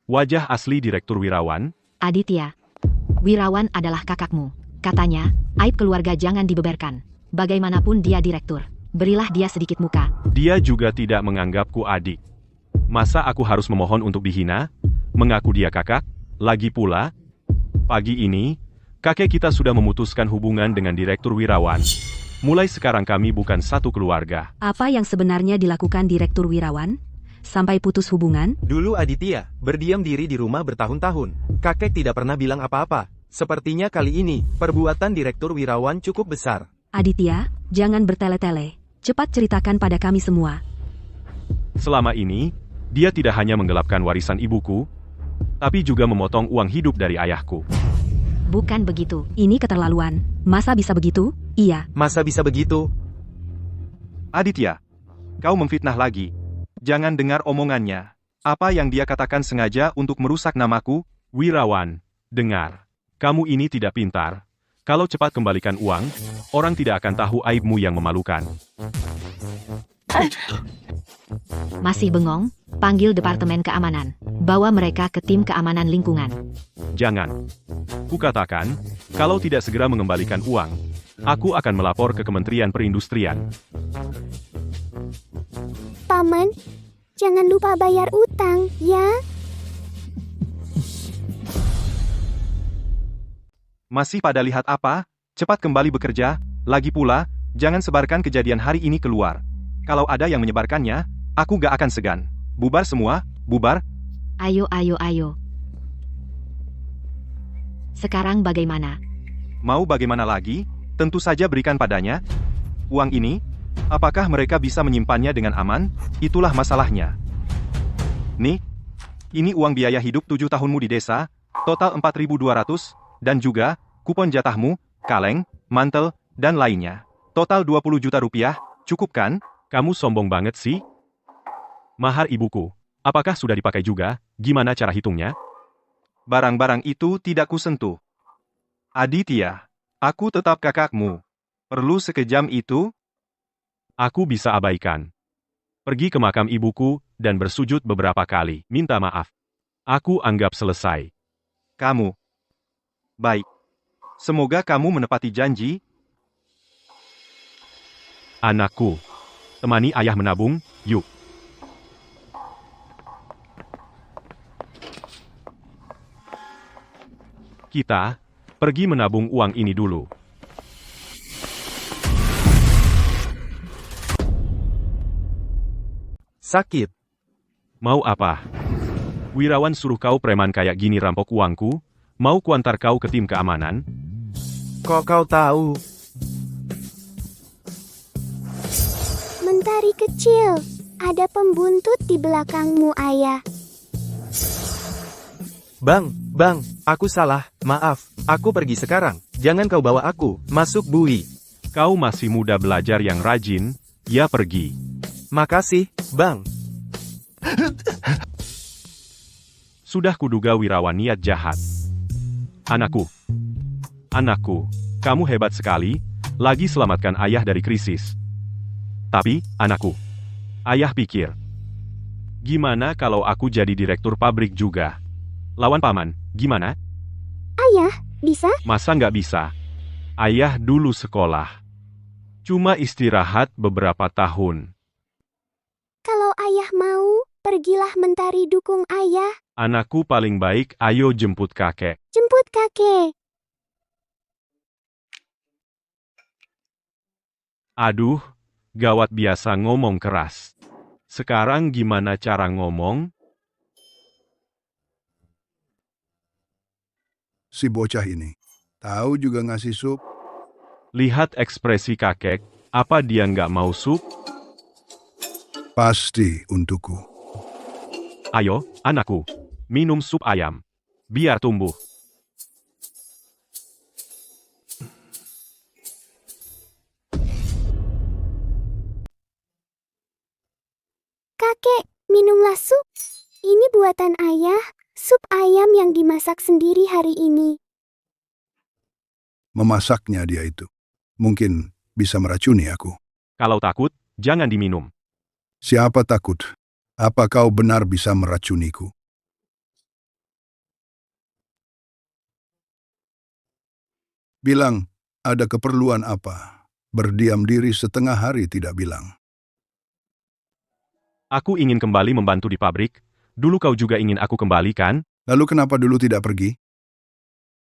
[SPEAKER 2] wajah asli Direktur Wirawan.
[SPEAKER 3] Aditya, Wirawan adalah kakakmu. Katanya, aib keluarga jangan dibeberkan. Bagaimanapun dia direktur. Berilah dia sedikit muka.
[SPEAKER 2] Dia juga tidak menganggapku adik. Masa aku harus memohon untuk dihina? Mengaku dia kakak? Lagi pula, pagi ini, kakek kita sudah memutuskan hubungan dengan Direktur Wirawan. Mulai sekarang kami bukan satu keluarga.
[SPEAKER 6] Apa yang sebenarnya dilakukan Direktur Wirawan? Sampai putus hubungan?
[SPEAKER 9] Dulu Aditya berdiam diri di rumah bertahun-tahun. Kakek tidak pernah bilang apa-apa. Sepertinya kali ini, perbuatan Direktur Wirawan cukup besar.
[SPEAKER 6] Aditya, jangan bertele-tele. Cepat ceritakan pada kami semua.
[SPEAKER 2] Selama ini, dia tidak hanya menggelapkan warisan ibuku, tapi juga memotong uang hidup dari ayahku.
[SPEAKER 3] Bukan begitu.
[SPEAKER 6] Ini keterlaluan. Masa bisa begitu? Iya.
[SPEAKER 9] Masa bisa begitu?
[SPEAKER 4] Aditya, kau memfitnah lagi. Jangan dengar omongannya. Apa yang dia katakan sengaja untuk merusak namaku?
[SPEAKER 2] Wirawan, dengar. Kamu ini tidak pintar. Kalau cepat kembalikan uang, orang tidak akan tahu aibmu yang memalukan.
[SPEAKER 3] Masih bengong? Panggil Departemen Keamanan. Bawa mereka ke tim keamanan lingkungan.
[SPEAKER 2] Jangan. Kukatakan, kalau tidak segera mengembalikan uang, aku akan melapor ke Kementerian Perindustrian.
[SPEAKER 1] Paman, jangan lupa bayar utang, ya?
[SPEAKER 4] Masih pada lihat apa? Cepat kembali bekerja. Lagi pula, jangan sebarkan kejadian hari ini keluar. Kalau ada yang menyebarkannya, aku gak akan segan. Bubar semua, bubar.
[SPEAKER 3] Ayo. Sekarang bagaimana?
[SPEAKER 4] Mau bagaimana lagi? Tentu saja berikan padanya. Uang ini, apakah mereka bisa menyimpannya dengan aman? Itulah masalahnya. Nih, ini uang biaya hidup 7 tahunmu di desa, total 4.200, dan juga, kupon jatahmu, kaleng, mantel, dan lainnya. Total 20 juta rupiah, cukup kan?
[SPEAKER 2] Kamu sombong banget sih. Mahar ibuku, apakah sudah dipakai juga? Gimana cara hitungnya?
[SPEAKER 4] Barang-barang itu tidak kusentuh. Aditya, aku tetap kakakmu. Perlu sekejam itu?
[SPEAKER 2] Aku bisa abaikan. Pergi ke makam ibuku dan bersujud beberapa kali. Minta maaf. Aku anggap selesai.
[SPEAKER 4] Kamu. Baik. Semoga kamu menepati janji.
[SPEAKER 2] Anakku, temani ayah menabung, yuk. Kita pergi menabung uang ini dulu.
[SPEAKER 9] Sakit.
[SPEAKER 2] Mau apa? Wirawan suruh kau preman kayak gini rampok uangku? Mau kuantar kau ke tim keamanan?
[SPEAKER 9] Kok kau tahu?
[SPEAKER 1] Mentari kecil, ada pembuntut di belakangmu, ayah.
[SPEAKER 9] Bang, aku salah, maaf. Aku pergi sekarang. Jangan kau bawa aku masuk bui.
[SPEAKER 2] Kau masih muda belajar yang rajin, ya pergi.
[SPEAKER 9] Makasih, Bang.
[SPEAKER 2] Sudah kuduga Wirawan niat jahat. Anakku, kamu hebat sekali, lagi selamatkan ayah dari krisis. Tapi, anakku, ayah pikir, gimana kalau aku jadi direktur pabrik juga? Lawan paman, gimana?
[SPEAKER 1] Ayah, bisa?
[SPEAKER 2] Masa nggak bisa? Ayah dulu sekolah. Cuma istirahat beberapa tahun.
[SPEAKER 1] Kalau ayah mau, pergilah Mentari dukung ayah.
[SPEAKER 2] Anakku paling baik, ayo jemput kakek.
[SPEAKER 1] Jemput kakek.
[SPEAKER 2] Aduh, gawat biasa ngomong keras. Sekarang gimana cara ngomong?
[SPEAKER 5] Si bocah ini, tahu juga ngasih sup.
[SPEAKER 2] Lihat ekspresi kakek, apa dia nggak mau sup?
[SPEAKER 5] Pasti untukku.
[SPEAKER 2] Ayo, anakku, minum sup ayam. Biar tumbuh.
[SPEAKER 1] Ini buatan ayah, sup ayam yang dimasak sendiri hari ini.
[SPEAKER 5] Memasaknya dia itu. Mungkin bisa meracuni aku.
[SPEAKER 2] Kalau takut, jangan diminum.
[SPEAKER 5] Siapa takut? Apa kau benar bisa meracuniku? Bilang, ada keperluan apa? Berdiam diri setengah hari tidak bilang.
[SPEAKER 2] Aku ingin kembali membantu di pabrik. Dulu kau juga ingin aku kembali, kan?
[SPEAKER 5] Lalu kenapa dulu tidak pergi?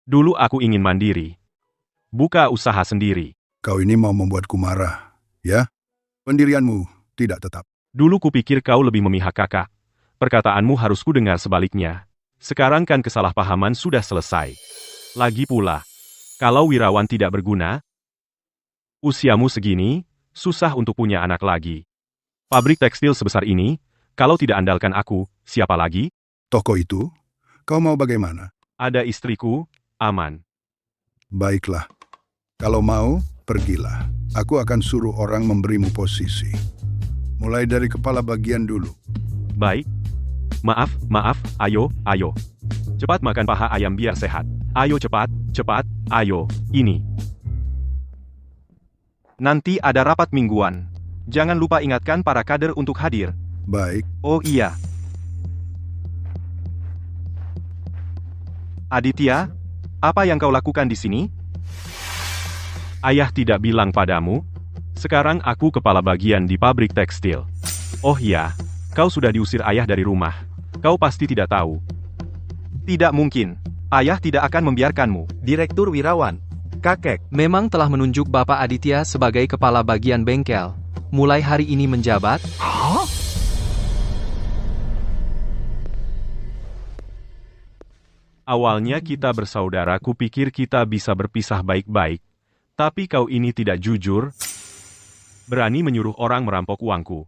[SPEAKER 2] Dulu aku ingin mandiri. Buka usaha sendiri.
[SPEAKER 5] Kau ini mau membuatku marah, ya? Pendirianmu tidak tetap.
[SPEAKER 2] Dulu kupikir kau lebih memihak kakak. Perkataanmu harus kudengar sebaliknya. Sekarang kan kesalahpahaman sudah selesai. Lagi pula, kalau wirawan tidak berguna, usiamu segini, susah untuk punya anak lagi. Pabrik tekstil sebesar ini, kalau tidak andalkan aku, siapa lagi?
[SPEAKER 5] Toko itu, kau mau bagaimana?
[SPEAKER 2] Ada istriku, aman.
[SPEAKER 5] Baiklah. Kalau mau, pergilah. Aku akan suruh orang memberimu posisi. Mulai dari kepala bagian dulu.
[SPEAKER 2] Baik. Maaf, ayo. Cepat makan paha ayam biar sehat. Ayo cepat, ayo, ini.
[SPEAKER 4] Nanti ada rapat mingguan. Jangan lupa ingatkan para kader untuk hadir.
[SPEAKER 5] Baik.
[SPEAKER 4] Oh iya. Aditya, apa yang kau lakukan di sini?
[SPEAKER 2] Ayah tidak bilang padamu? Sekarang aku kepala bagian di pabrik tekstil. Oh iya, kau sudah diusir ayah dari rumah. Kau pasti tidak tahu.
[SPEAKER 4] Tidak mungkin. Ayah tidak akan membiarkanmu.
[SPEAKER 9] Direktur Wirawan, kakek, memang telah menunjuk Bapak Aditya sebagai kepala bagian bengkel. Mulai hari ini menjabat.
[SPEAKER 2] Awalnya kita bersaudara, kupikir kita bisa berpisah baik-baik. Tapi kau ini tidak jujur, berani menyuruh orang merampok uangku.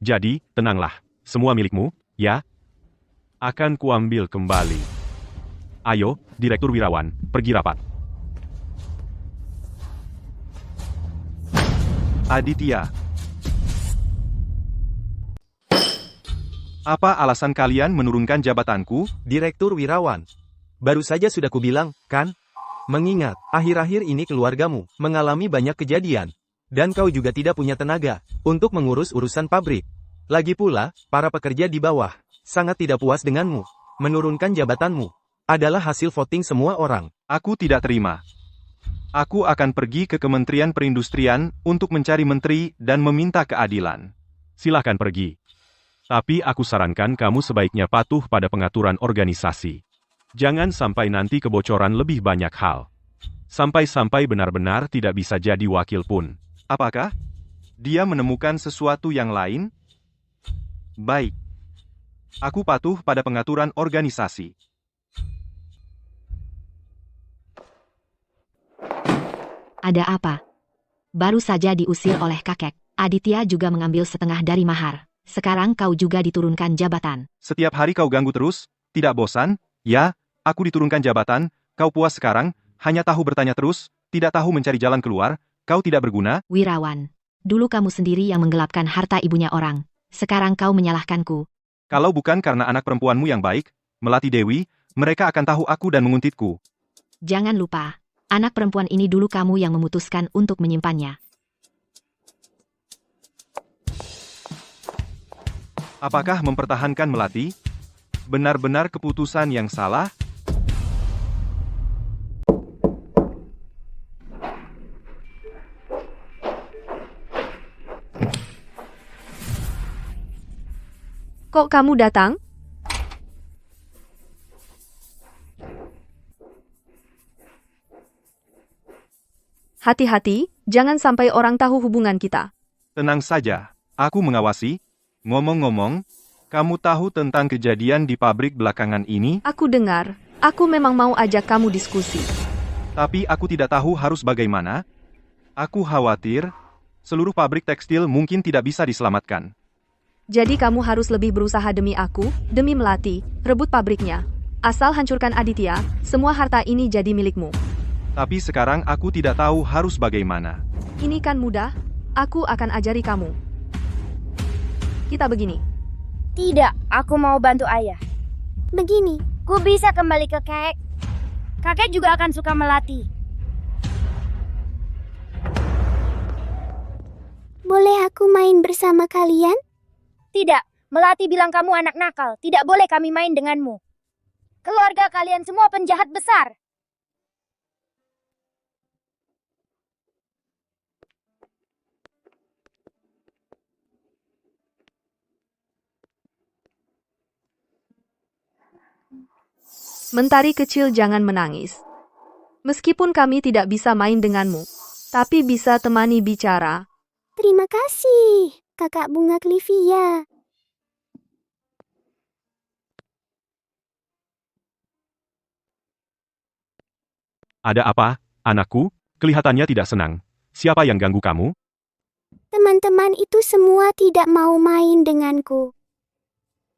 [SPEAKER 2] Jadi, tenanglah, semua milikmu, ya? Akan kuambil kembali. Ayo, Direktur Wirawan, pergi rapat.
[SPEAKER 4] Aditya. Apa alasan kalian menurunkan jabatanku?
[SPEAKER 9] Direktur Wirawan, baru saja sudah kubilang, kan? Mengingat, akhir-akhir ini keluargamu mengalami banyak kejadian. Dan kau juga tidak punya tenaga untuk mengurus urusan pabrik. Lagi pula, para pekerja di bawah sangat tidak puas denganmu. Menurunkan jabatanmu adalah hasil voting semua orang.
[SPEAKER 4] Aku tidak terima. Aku akan pergi ke Kementerian Perindustrian untuk mencari menteri dan meminta keadilan.
[SPEAKER 2] Silakan pergi. Tapi aku sarankan kamu sebaiknya patuh pada pengaturan organisasi. Jangan sampai nanti kebocoran lebih banyak hal. Sampai-sampai benar-benar tidak bisa jadi wakil pun.
[SPEAKER 4] Apakah dia menemukan sesuatu yang lain? Baik. Aku patuh pada pengaturan organisasi.
[SPEAKER 3] Ada apa? Baru saja diusir oleh kakek. Aditya juga mengambil setengah dari mahar. Sekarang kau juga diturunkan jabatan.
[SPEAKER 4] Setiap hari kau ganggu terus, tidak bosan? Ya, aku diturunkan jabatan, kau puas sekarang, hanya tahu bertanya terus, tidak tahu mencari jalan keluar, kau tidak berguna?
[SPEAKER 3] Wirawan, dulu kamu sendiri yang menggelapkan harta ibunya orang. Sekarang kau menyalahkanku.
[SPEAKER 4] Kalau bukan karena anak perempuanmu yang baik, Melati Dewi, mereka akan tahu aku dan menguntitku.
[SPEAKER 3] Jangan lupa, anak perempuan ini dulu kamu yang memutuskan untuk menyimpannya.
[SPEAKER 4] Apakah mempertahankan Melati? Benar-benar keputusan yang salah?
[SPEAKER 6] Kok kamu datang? Hati-hati, jangan sampai orang tahu hubungan kita.
[SPEAKER 4] Tenang saja, aku mengawasi. Ngomong-ngomong, kamu tahu tentang kejadian di pabrik belakangan ini?
[SPEAKER 6] Aku dengar, aku memang mau ajak kamu diskusi.
[SPEAKER 4] Tapi aku tidak tahu harus bagaimana. Aku khawatir, seluruh pabrik tekstil mungkin tidak bisa diselamatkan.
[SPEAKER 6] Jadi kamu harus lebih berusaha demi aku, demi Melati, rebut pabriknya. Asal hancurkan Aditya, semua harta ini jadi milikmu.
[SPEAKER 4] Tapi sekarang aku tidak tahu harus bagaimana.
[SPEAKER 6] Ini kan mudah, aku akan ajari kamu. Kita begini.
[SPEAKER 10] Tidak, aku mau bantu ayah.
[SPEAKER 1] Begini,
[SPEAKER 10] Ku bisa kembali ke kakek. Kakek juga akan suka Melati.
[SPEAKER 1] boleh aku main bersama kalian?
[SPEAKER 10] Tidak, Melati bilang kamu anak nakal. Tidak boleh kami main denganmu. Keluarga kalian semua penjahat besar.
[SPEAKER 6] Mentari kecil, jangan menangis. Meskipun kami tidak bisa main denganmu, tapi bisa temani bicara.
[SPEAKER 1] Terima kasih, kakak bunga Clivia.
[SPEAKER 2] Ada apa, anakku? Kelihatannya tidak senang. Siapa yang ganggu kamu?
[SPEAKER 1] Teman-teman itu semua tidak mau main denganku.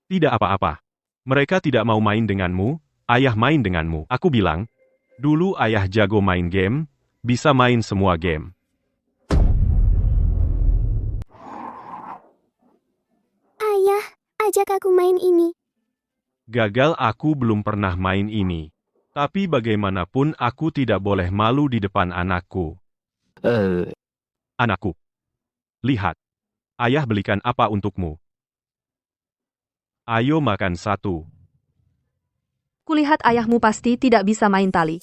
[SPEAKER 2] Tidak apa-apa. Mereka tidak mau main denganmu, ayah main denganmu. Aku bilang, dulu ayah jago main game, bisa main semua game.
[SPEAKER 1] Ayah, ajak aku main ini.
[SPEAKER 2] Gagal, aku belum pernah main ini. Tapi bagaimanapun aku tidak boleh malu di depan anakku. Anakku. Lihat. Ayah belikan apa untukmu. Ayo makan satu.
[SPEAKER 6] Kulihat ayahmu pasti tidak bisa main tali.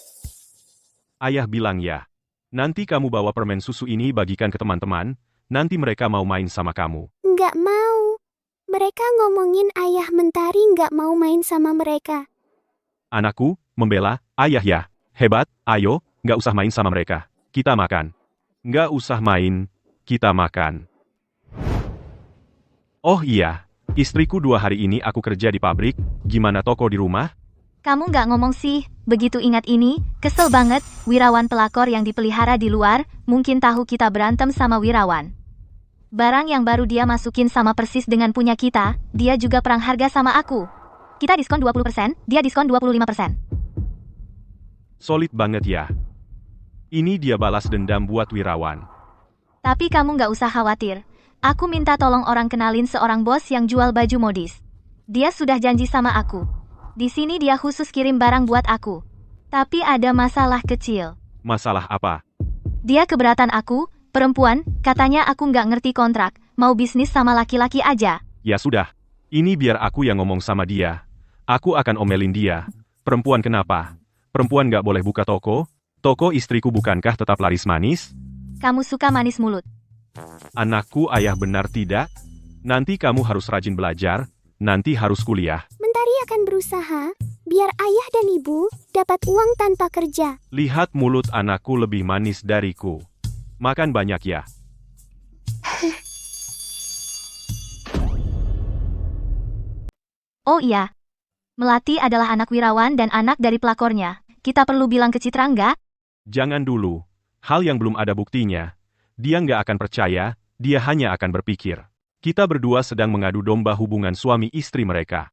[SPEAKER 2] Ayah bilang ya. Nanti kamu bawa permen susu ini bagikan ke teman-teman, nanti mereka mau main sama kamu.
[SPEAKER 1] Nggak mau. Mereka ngomongin ayah Mentari nggak mau main sama mereka.
[SPEAKER 2] Anakku, membela, ayah ya. Hebat, ayo, nggak usah main sama mereka. Kita makan. Nggak usah main, kita makan. Oh iya, istriku 2 hari ini aku kerja di pabrik, gimana toko di rumah?
[SPEAKER 7] Kamu nggak ngomong sih, begitu ingat ini, kesel banget, Wirawan pelakor yang dipelihara di luar, mungkin tahu kita berantem sama Wirawan. Barang yang baru dia masukin sama persis dengan punya kita, dia juga perang harga sama aku. Kita diskon 20%, dia diskon 25%.
[SPEAKER 2] Solid banget ya. Ini dia balas dendam buat Wirawan.
[SPEAKER 7] Tapi kamu nggak usah khawatir. Aku minta tolong orang kenalin seorang bos yang jual baju modis. Dia sudah janji sama aku. Di sini dia khusus kirim barang buat aku. Tapi ada masalah kecil.
[SPEAKER 2] Masalah apa?
[SPEAKER 7] Dia keberatan aku, perempuan, katanya aku nggak ngerti kontrak, mau bisnis sama laki-laki aja.
[SPEAKER 2] Ya sudah. Ini biar aku yang ngomong sama dia. Aku akan omelin dia. Perempuan kenapa? Perempuan nggak boleh buka toko? Toko istriku bukankah tetap laris manis?
[SPEAKER 7] Kamu suka manis mulut.
[SPEAKER 2] Anakku, ayah benar tidak? Nanti kamu harus rajin belajar, nanti harus kuliah.
[SPEAKER 1] Mentari akan berusaha, biar ayah dan ibu dapat uang tanpa kerja.
[SPEAKER 2] Lihat mulut anakku lebih manis dariku. Makan banyak ya.
[SPEAKER 7] Oh iya. Melati adalah anak Wirawan dan anak dari pelakornya. Kita perlu bilang ke Citra nggak?
[SPEAKER 2] Jangan dulu. Hal yang belum ada buktinya. Dia nggak akan percaya, dia hanya akan berpikir. Kita berdua sedang mengadu domba hubungan suami istri mereka.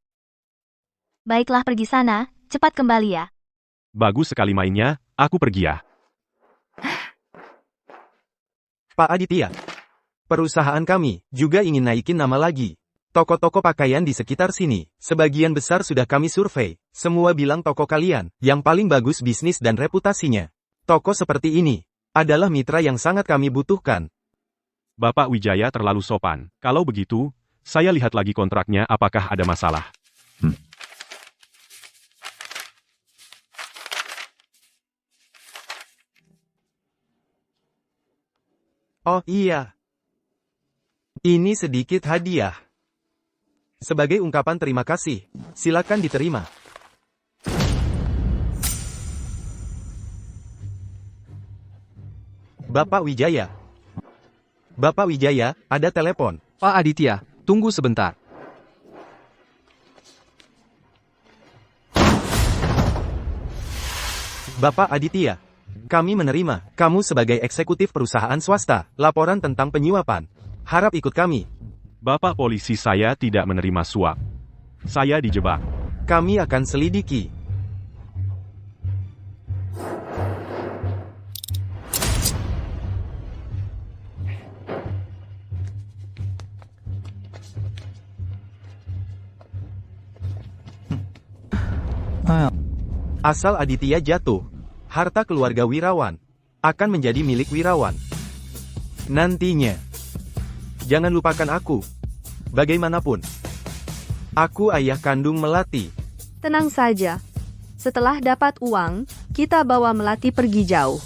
[SPEAKER 7] Baiklah, pergi sana, cepat kembali ya.
[SPEAKER 2] Bagus sekali mainnya, aku pergi ya.
[SPEAKER 9] Pak Aditya. Perusahaan kami juga ingin naikin nama lagi. Toko-toko pakaian di sekitar sini, sebagian besar sudah kami survei. Semua bilang toko kalian, yang paling bagus bisnis dan reputasinya. Toko seperti ini, adalah mitra yang sangat kami butuhkan.
[SPEAKER 2] Bapak Wijaya terlalu sopan. Kalau begitu, saya lihat lagi kontraknya apakah ada masalah.
[SPEAKER 9] Oh iya. Ini sedikit hadiah. Sebagai ungkapan terima kasih, silakan diterima. Bapak Wijaya. Bapak Wijaya, ada telepon.
[SPEAKER 12] Pak Aditya, tunggu sebentar.
[SPEAKER 9] Bapak Aditya, kami menerima kamu sebagai eksekutif perusahaan swasta, laporan tentang penyuapan. Harap ikut kami.
[SPEAKER 2] Bapak polisi, saya tidak menerima suap. Saya dijebak.
[SPEAKER 9] Kami akan selidiki. Asal Aditya jatuh, harta keluarga Wirawan akan menjadi milik Wirawan. Nantinya, jangan lupakan aku. Bagaimanapun, aku ayah kandung Melati.
[SPEAKER 6] Tenang saja. Setelah dapat uang, kita bawa Melati pergi jauh.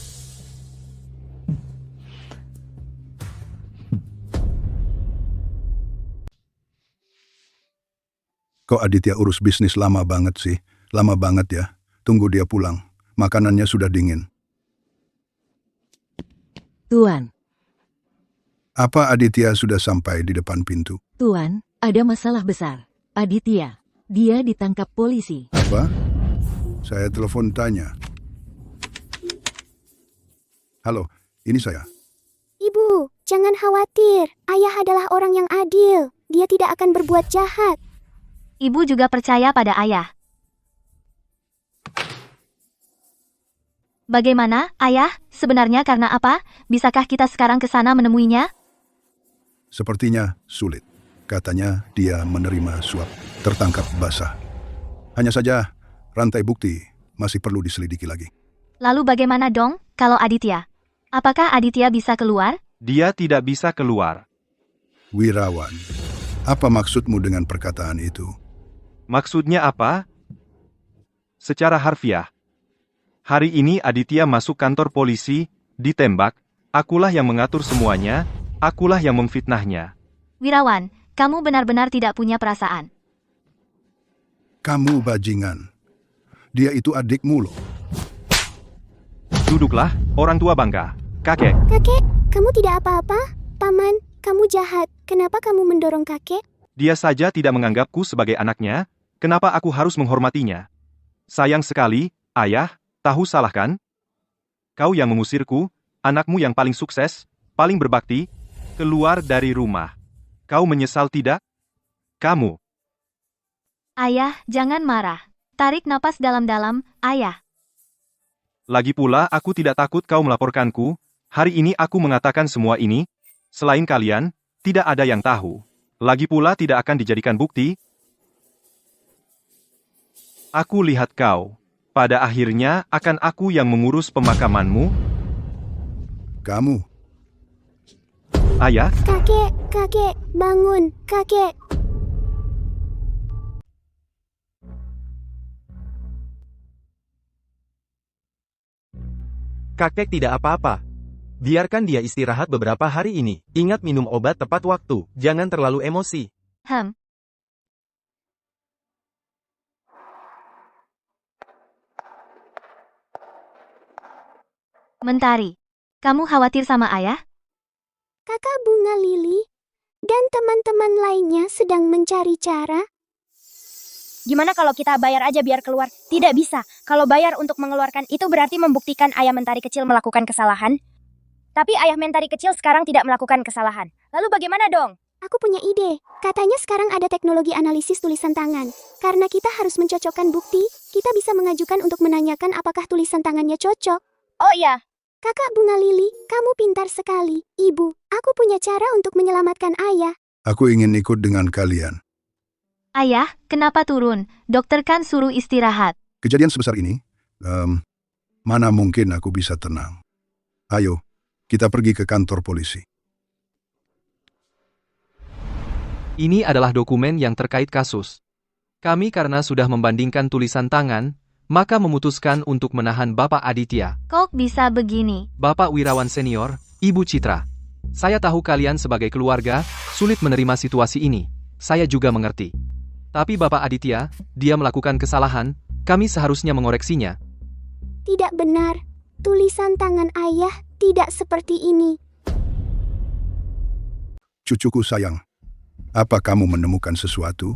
[SPEAKER 5] Kok Aditya urus bisnis lama banget sih? Lama banget ya. Tunggu dia pulang. Makanannya sudah dingin.
[SPEAKER 8] Tuan,
[SPEAKER 5] Apa Aditya sudah sampai di depan pintu?
[SPEAKER 8] Tuan, ada masalah besar. Aditya, dia ditangkap polisi.
[SPEAKER 5] Apa? Saya telepon tanya. Halo, ini saya.
[SPEAKER 1] Ibu, jangan khawatir. Ayah adalah orang yang adil. Dia tidak akan berbuat jahat.
[SPEAKER 7] Ibu juga percaya pada ayah. Bagaimana, ayah? Sebenarnya karena apa? Bisakah kita sekarang ke sana menemuinya?
[SPEAKER 5] Sepertinya sulit. Katanya dia menerima suap, tertangkap basah. Hanya saja, rantai bukti masih perlu diselidiki lagi.
[SPEAKER 7] Lalu bagaimana dong, kalau Aditya? Apakah Aditya bisa keluar?
[SPEAKER 4] Dia tidak bisa keluar.
[SPEAKER 5] Wirawan, apa maksudmu dengan perkataan itu?
[SPEAKER 4] Maksudnya apa? Secara harfiah. Hari ini Aditya masuk kantor polisi, ditembak, akulah yang mengatur semuanya, akulah yang memfitnahnya.
[SPEAKER 7] Wirawan, kamu benar-benar tidak punya perasaan.
[SPEAKER 5] Kamu bajingan. Dia itu adikmu loh.
[SPEAKER 4] Duduklah, orang tua bangga. Kakek,
[SPEAKER 1] Kakek, kamu tidak apa-apa? Paman, kamu jahat. Kenapa kamu mendorong kakek?
[SPEAKER 4] dia saja tidak menganggapku sebagai anaknya, kenapa aku harus menghormatinya? Sayang sekali, ayah, tahu salah kan? Kau yang mengusirku, anakmu yang paling sukses, paling berbakti, keluar dari rumah. Kau menyesal tidak? Kamu.
[SPEAKER 7] Ayah, jangan marah. Tarik napas dalam-dalam, ayah.
[SPEAKER 4] Lagi pula aku tidak takut kau melaporkanku, hari ini aku mengatakan semua ini, selain kalian, tidak ada yang tahu. Lagi pula tidak akan dijadikan bukti. Aku lihat kau. Pada akhirnya akan aku yang mengurus pemakamanmu.
[SPEAKER 5] Kamu,
[SPEAKER 4] Ayah,
[SPEAKER 1] Kakek, bangun, kakek.
[SPEAKER 9] Kakek tidak apa-apa. Biarkan dia istirahat beberapa hari ini. Ingat minum obat tepat waktu. Jangan terlalu emosi.
[SPEAKER 7] Mentari, kamu khawatir sama ayah?
[SPEAKER 1] Kakak Bunga Lili dan teman-teman lainnya sedang mencari cara.
[SPEAKER 10] Gimana kalau kita bayar aja biar keluar? Tidak bisa. Kalau bayar untuk mengeluarkan itu berarti membuktikan ayah mentari kecil melakukan kesalahan. Tapi ayah mentari kecil sekarang tidak melakukan kesalahan. Lalu bagaimana dong?
[SPEAKER 1] Aku punya ide. Katanya sekarang ada teknologi analisis tulisan tangan. Karena kita harus mencocokkan bukti, kita bisa mengajukan untuk menanyakan apakah tulisan tangannya cocok.
[SPEAKER 10] Oh iya,
[SPEAKER 1] Kakak Bunga Lili, kamu pintar sekali. Ibu, aku punya cara untuk menyelamatkan ayah.
[SPEAKER 5] aku ingin ikut dengan kalian.
[SPEAKER 7] Ayah, kenapa turun? Dokter kan suruh istirahat.
[SPEAKER 5] Kejadian sebesar ini, mana mungkin aku bisa tenang. Ayo, kita pergi ke kantor polisi.
[SPEAKER 12] Ini adalah dokumen yang terkait kasus. Kami karena sudah membandingkan tulisan tangan, maka memutuskan untuk menahan Bapak Aditya,
[SPEAKER 7] Kok bisa begini?
[SPEAKER 12] Bapak Wirawan Senior, Ibu Citra. Saya tahu kalian sebagai keluarga, sulit menerima situasi ini. Saya juga mengerti. Tapi Bapak Aditya, dia melakukan kesalahan, kami seharusnya mengoreksinya.
[SPEAKER 1] Tidak benar. Tulisan tangan ayah tidak seperti ini.
[SPEAKER 5] Cucuku sayang, apa kamu menemukan sesuatu?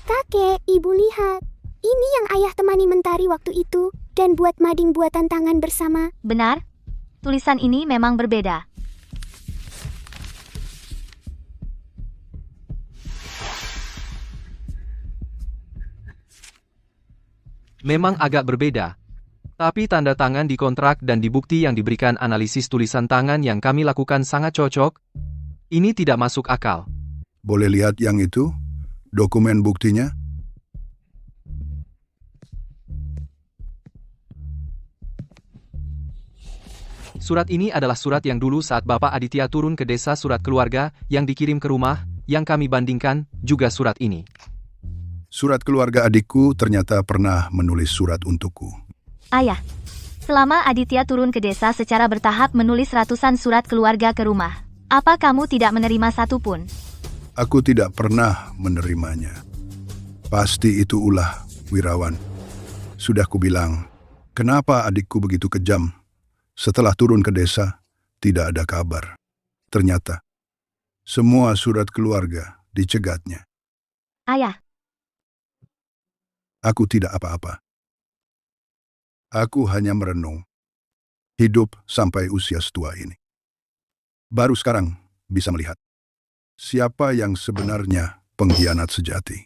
[SPEAKER 1] Kakek, ibu lihat. Ini yang ayah temani Mentari waktu itu, dan buat mading buatan tangan bersama.
[SPEAKER 7] Benar? Tulisan ini memang berbeda.
[SPEAKER 12] Memang agak berbeda. Tapi tanda tangan di kontrak dan di bukti yang diberikan analisis tulisan tangan yang kami lakukan sangat cocok. Ini tidak masuk akal.
[SPEAKER 5] Boleh lihat yang itu? Dokumen buktinya?
[SPEAKER 12] Surat ini adalah surat yang dulu saat Bapak Aditya turun ke desa, surat keluarga yang dikirim ke rumah, yang kami bandingkan, juga surat ini.
[SPEAKER 5] Surat keluarga adikku ternyata pernah menulis surat untukku.
[SPEAKER 7] Ayah, selama Aditya turun ke desa secara bertahap menulis ratusan surat keluarga ke rumah, apa kamu tidak menerima satu pun?
[SPEAKER 5] Aku tidak pernah menerimanya. Pasti itu ulah Wirawan. Sudah kubilang, kenapa adikku begitu kejam? Setelah turun ke desa, tidak ada kabar. Ternyata, semua surat keluarga dicegatnya.
[SPEAKER 7] Ayah,
[SPEAKER 5] Aku tidak apa-apa. Aku hanya merenung. Hidup sampai usia setua ini. Baru sekarang bisa melihat siapa yang sebenarnya pengkhianat sejati.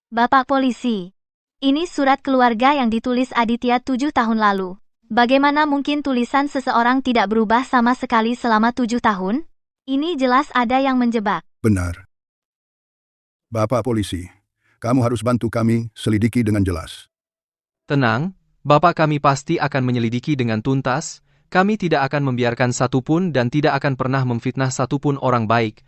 [SPEAKER 7] Bapak Polisi, ini surat keluarga yang ditulis Aditya 7 tahun lalu. Bagaimana mungkin tulisan seseorang tidak berubah sama sekali selama 7 tahun? Ini jelas ada yang menjebak.
[SPEAKER 5] Benar. Bapak polisi, kamu harus bantu kami selidiki dengan jelas.
[SPEAKER 12] Tenang, Bapak kami pasti akan menyelidiki dengan tuntas, kami tidak akan membiarkan satupun dan tidak akan pernah memfitnah satupun orang baik.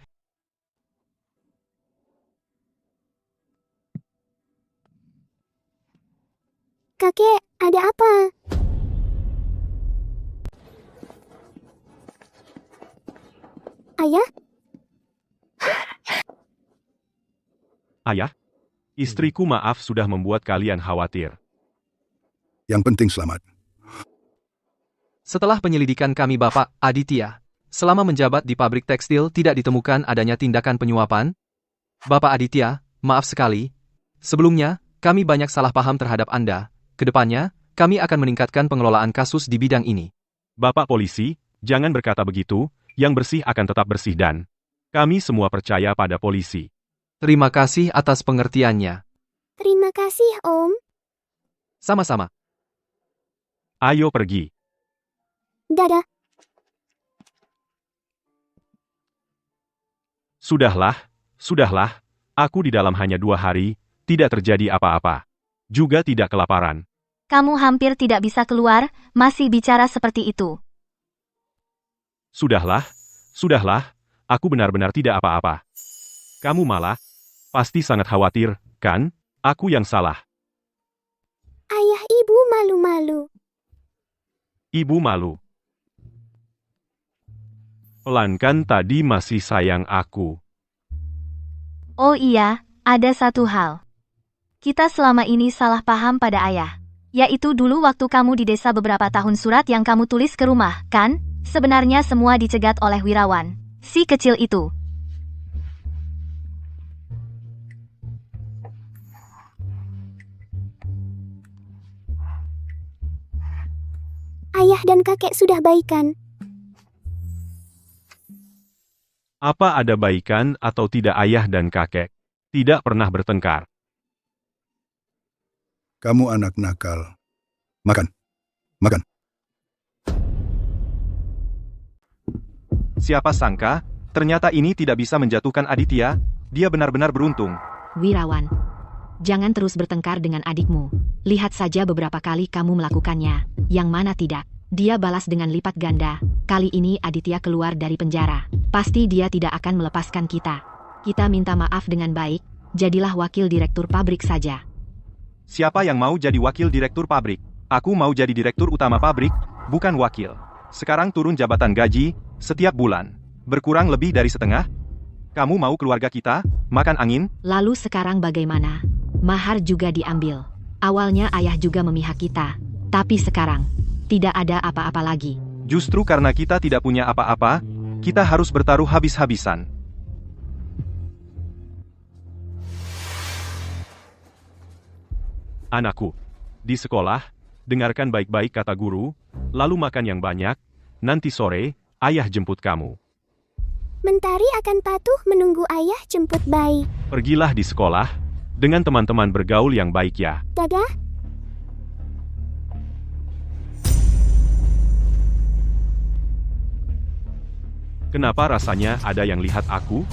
[SPEAKER 1] Kakek, ada apa? Ayah?
[SPEAKER 2] Ayah, istriku maaf sudah membuat kalian khawatir.
[SPEAKER 5] Yang penting selamat.
[SPEAKER 12] Setelah penyelidikan kami Bapak Aditya, selama menjabat di pabrik tekstil tidak ditemukan adanya tindakan penyuapan. Bapak Aditya, maaf sekali. Sebelumnya, kami banyak salah paham terhadap Anda. Kedepannya, kami akan meningkatkan pengelolaan kasus di bidang ini.
[SPEAKER 2] Bapak polisi, jangan berkata begitu, yang bersih akan tetap bersih dan kami semua percaya pada polisi.
[SPEAKER 12] Terima kasih atas pengertiannya.
[SPEAKER 1] Terima kasih, Om.
[SPEAKER 12] Sama-sama.
[SPEAKER 2] Ayo pergi.
[SPEAKER 1] Dadah.
[SPEAKER 2] Sudahlah, aku di dalam hanya 2 hari, tidak terjadi apa-apa. Juga tidak kelaparan.
[SPEAKER 7] Kamu hampir tidak bisa keluar, masih bicara seperti itu.
[SPEAKER 2] Sudahlah, aku benar-benar tidak apa-apa. Kamu malah, pasti sangat khawatir, kan? Aku yang salah.
[SPEAKER 1] Ayah ibu malu-malu.
[SPEAKER 2] Ibu malu. Pelan kan tadi masih sayang aku.
[SPEAKER 7] Oh iya, ada satu hal. Kita selama ini salah paham pada ayah. Yaitu dulu waktu kamu di desa beberapa tahun surat yang kamu tulis ke rumah, kan? Sebenarnya semua dicegat oleh Wirawan. Si kecil itu.
[SPEAKER 1] Ayah dan kakek sudah baikan.
[SPEAKER 2] Apa ada baikan atau tidak ayah dan kakek? Tidak pernah bertengkar.
[SPEAKER 5] Kamu anak nakal. Makan. Makan.
[SPEAKER 4] Siapa sangka, ternyata ini tidak bisa menjatuhkan Aditya, dia benar-benar beruntung.
[SPEAKER 3] Wirawan, jangan terus bertengkar dengan adikmu. Lihat saja beberapa kali kamu melakukannya, yang mana tidak. Dia balas dengan lipat ganda. Kali ini Aditya keluar dari penjara. Pasti dia tidak akan melepaskan kita. Kita minta maaf dengan baik, jadilah wakil direktur pabrik saja.
[SPEAKER 4] Siapa yang mau jadi wakil direktur pabrik? Aku mau jadi direktur utama pabrik, bukan wakil. Sekarang turun jabatan gaji, setiap bulan. Berkurang lebih dari setengah? Kamu mau keluarga kita, makan angin?
[SPEAKER 3] Lalu sekarang bagaimana? Mahar juga diambil. Awalnya ayah juga memihak kita. Tapi sekarang, tidak ada apa-apa lagi.
[SPEAKER 4] Justru karena kita tidak punya apa-apa, kita harus bertaruh habis-habisan.
[SPEAKER 2] Anakku, di sekolah, dengarkan baik-baik kata guru, lalu makan yang banyak, nanti sore, ayah jemput kamu.
[SPEAKER 1] Mentari akan patuh menunggu ayah jemput bayi.
[SPEAKER 2] Pergilah di sekolah, dengan teman-teman bergaul yang baik ya.
[SPEAKER 1] Dadah.
[SPEAKER 2] Kenapa rasanya ada yang lihat aku?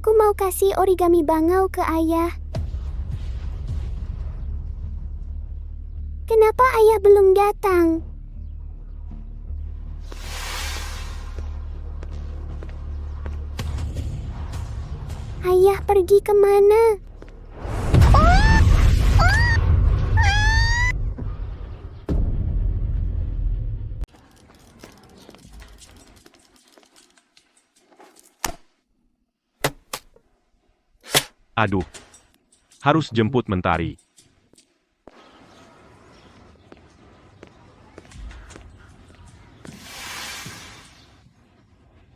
[SPEAKER 1] Aku mau kasih origami bangau ke ayah. Kenapa ayah belum datang? Ayah pergi kemana?
[SPEAKER 2] Aduh. Harus jemput Mentari.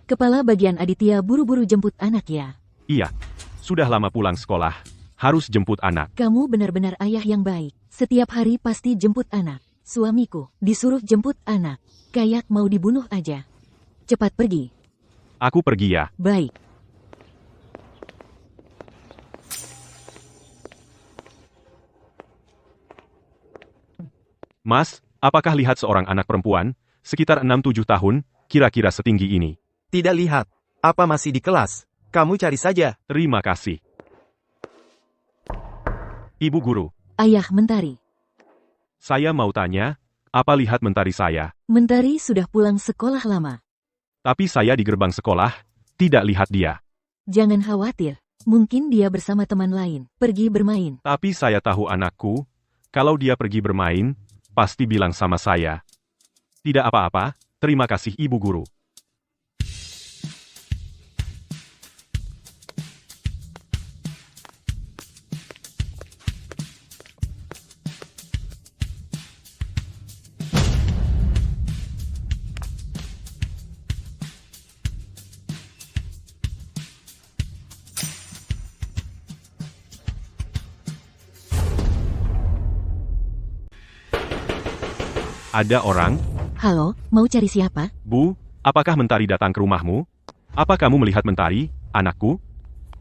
[SPEAKER 8] Kepala bagian Aditya buru-buru jemput anak ya.
[SPEAKER 2] Iya. Sudah lama pulang sekolah. Harus jemput anak.
[SPEAKER 8] Kamu benar-benar ayah yang baik. Setiap hari pasti jemput anak. Suamiku disuruh jemput anak. Kayak mau dibunuh aja. Cepat pergi.
[SPEAKER 2] Aku pergi ya.
[SPEAKER 8] Baik.
[SPEAKER 2] Mas, apakah lihat seorang anak perempuan, sekitar 6-7 tahun, kira-kira setinggi ini?
[SPEAKER 9] Tidak lihat. Apa masih di kelas? Kamu cari saja.
[SPEAKER 2] Terima kasih. Ibu guru,
[SPEAKER 8] Ayah Mentari.
[SPEAKER 2] saya mau tanya, apa lihat Mentari saya?
[SPEAKER 8] Mentari sudah pulang sekolah lama.
[SPEAKER 2] Tapi saya di gerbang sekolah, tidak lihat dia.
[SPEAKER 8] Jangan khawatir. Mungkin dia bersama teman lain. Pergi bermain.
[SPEAKER 2] Tapi saya tahu anakku, kalau dia pergi bermain, pasti bilang sama saya. Tidak apa-apa, terima kasih Ibu Guru. Ada orang?
[SPEAKER 8] Halo, mau cari siapa?
[SPEAKER 2] Bu, apakah Mentari datang ke rumahmu? Apa kamu melihat Mentari, anakku?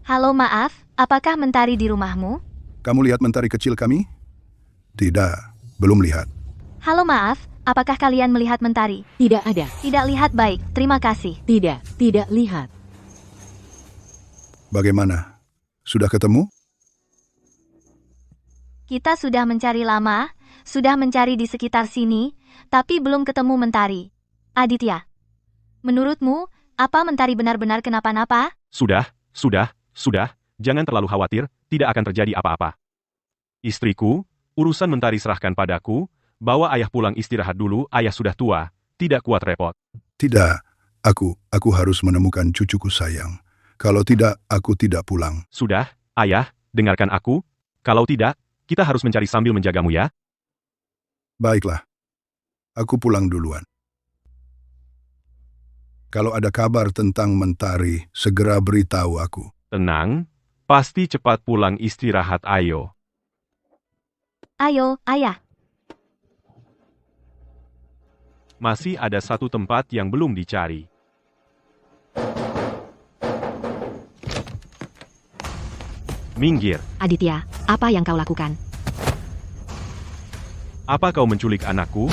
[SPEAKER 7] Halo maaf, apakah Mentari di rumahmu?
[SPEAKER 5] Kamu lihat mentari kecil kami? Tidak, belum lihat.
[SPEAKER 7] Halo maaf, apakah kalian melihat Mentari?
[SPEAKER 8] Tidak ada.
[SPEAKER 7] Tidak lihat baik, terima kasih.
[SPEAKER 8] Tidak lihat.
[SPEAKER 5] Bagaimana? Sudah ketemu?
[SPEAKER 7] Kita sudah mencari lama, sudah mencari di sekitar sini, tapi belum ketemu Mentari. Aditya, menurutmu, apa Mentari benar-benar kenapa-napa?
[SPEAKER 2] Sudah, jangan terlalu khawatir, tidak akan terjadi apa-apa. Istriku, urusan Mentari serahkan padaku, bawa ayah pulang istirahat dulu, ayah sudah tua, tidak kuat repot.
[SPEAKER 5] Tidak, aku harus menemukan cucuku sayang. Kalau tidak, aku tidak pulang.
[SPEAKER 2] Sudah, ayah, dengarkan aku, kalau tidak, kita harus mencari sambil menjagamu ya.
[SPEAKER 5] Baiklah, aku pulang duluan. Kalau ada kabar tentang Mentari, segera beritahu aku.
[SPEAKER 2] Tenang, pasti cepat pulang istirahat ayo.
[SPEAKER 7] Ayo, ayah.
[SPEAKER 2] Masih ada satu tempat yang belum dicari. Minggir,
[SPEAKER 3] Aditya, apa yang kau lakukan?
[SPEAKER 4] Apa kau menculik anakku?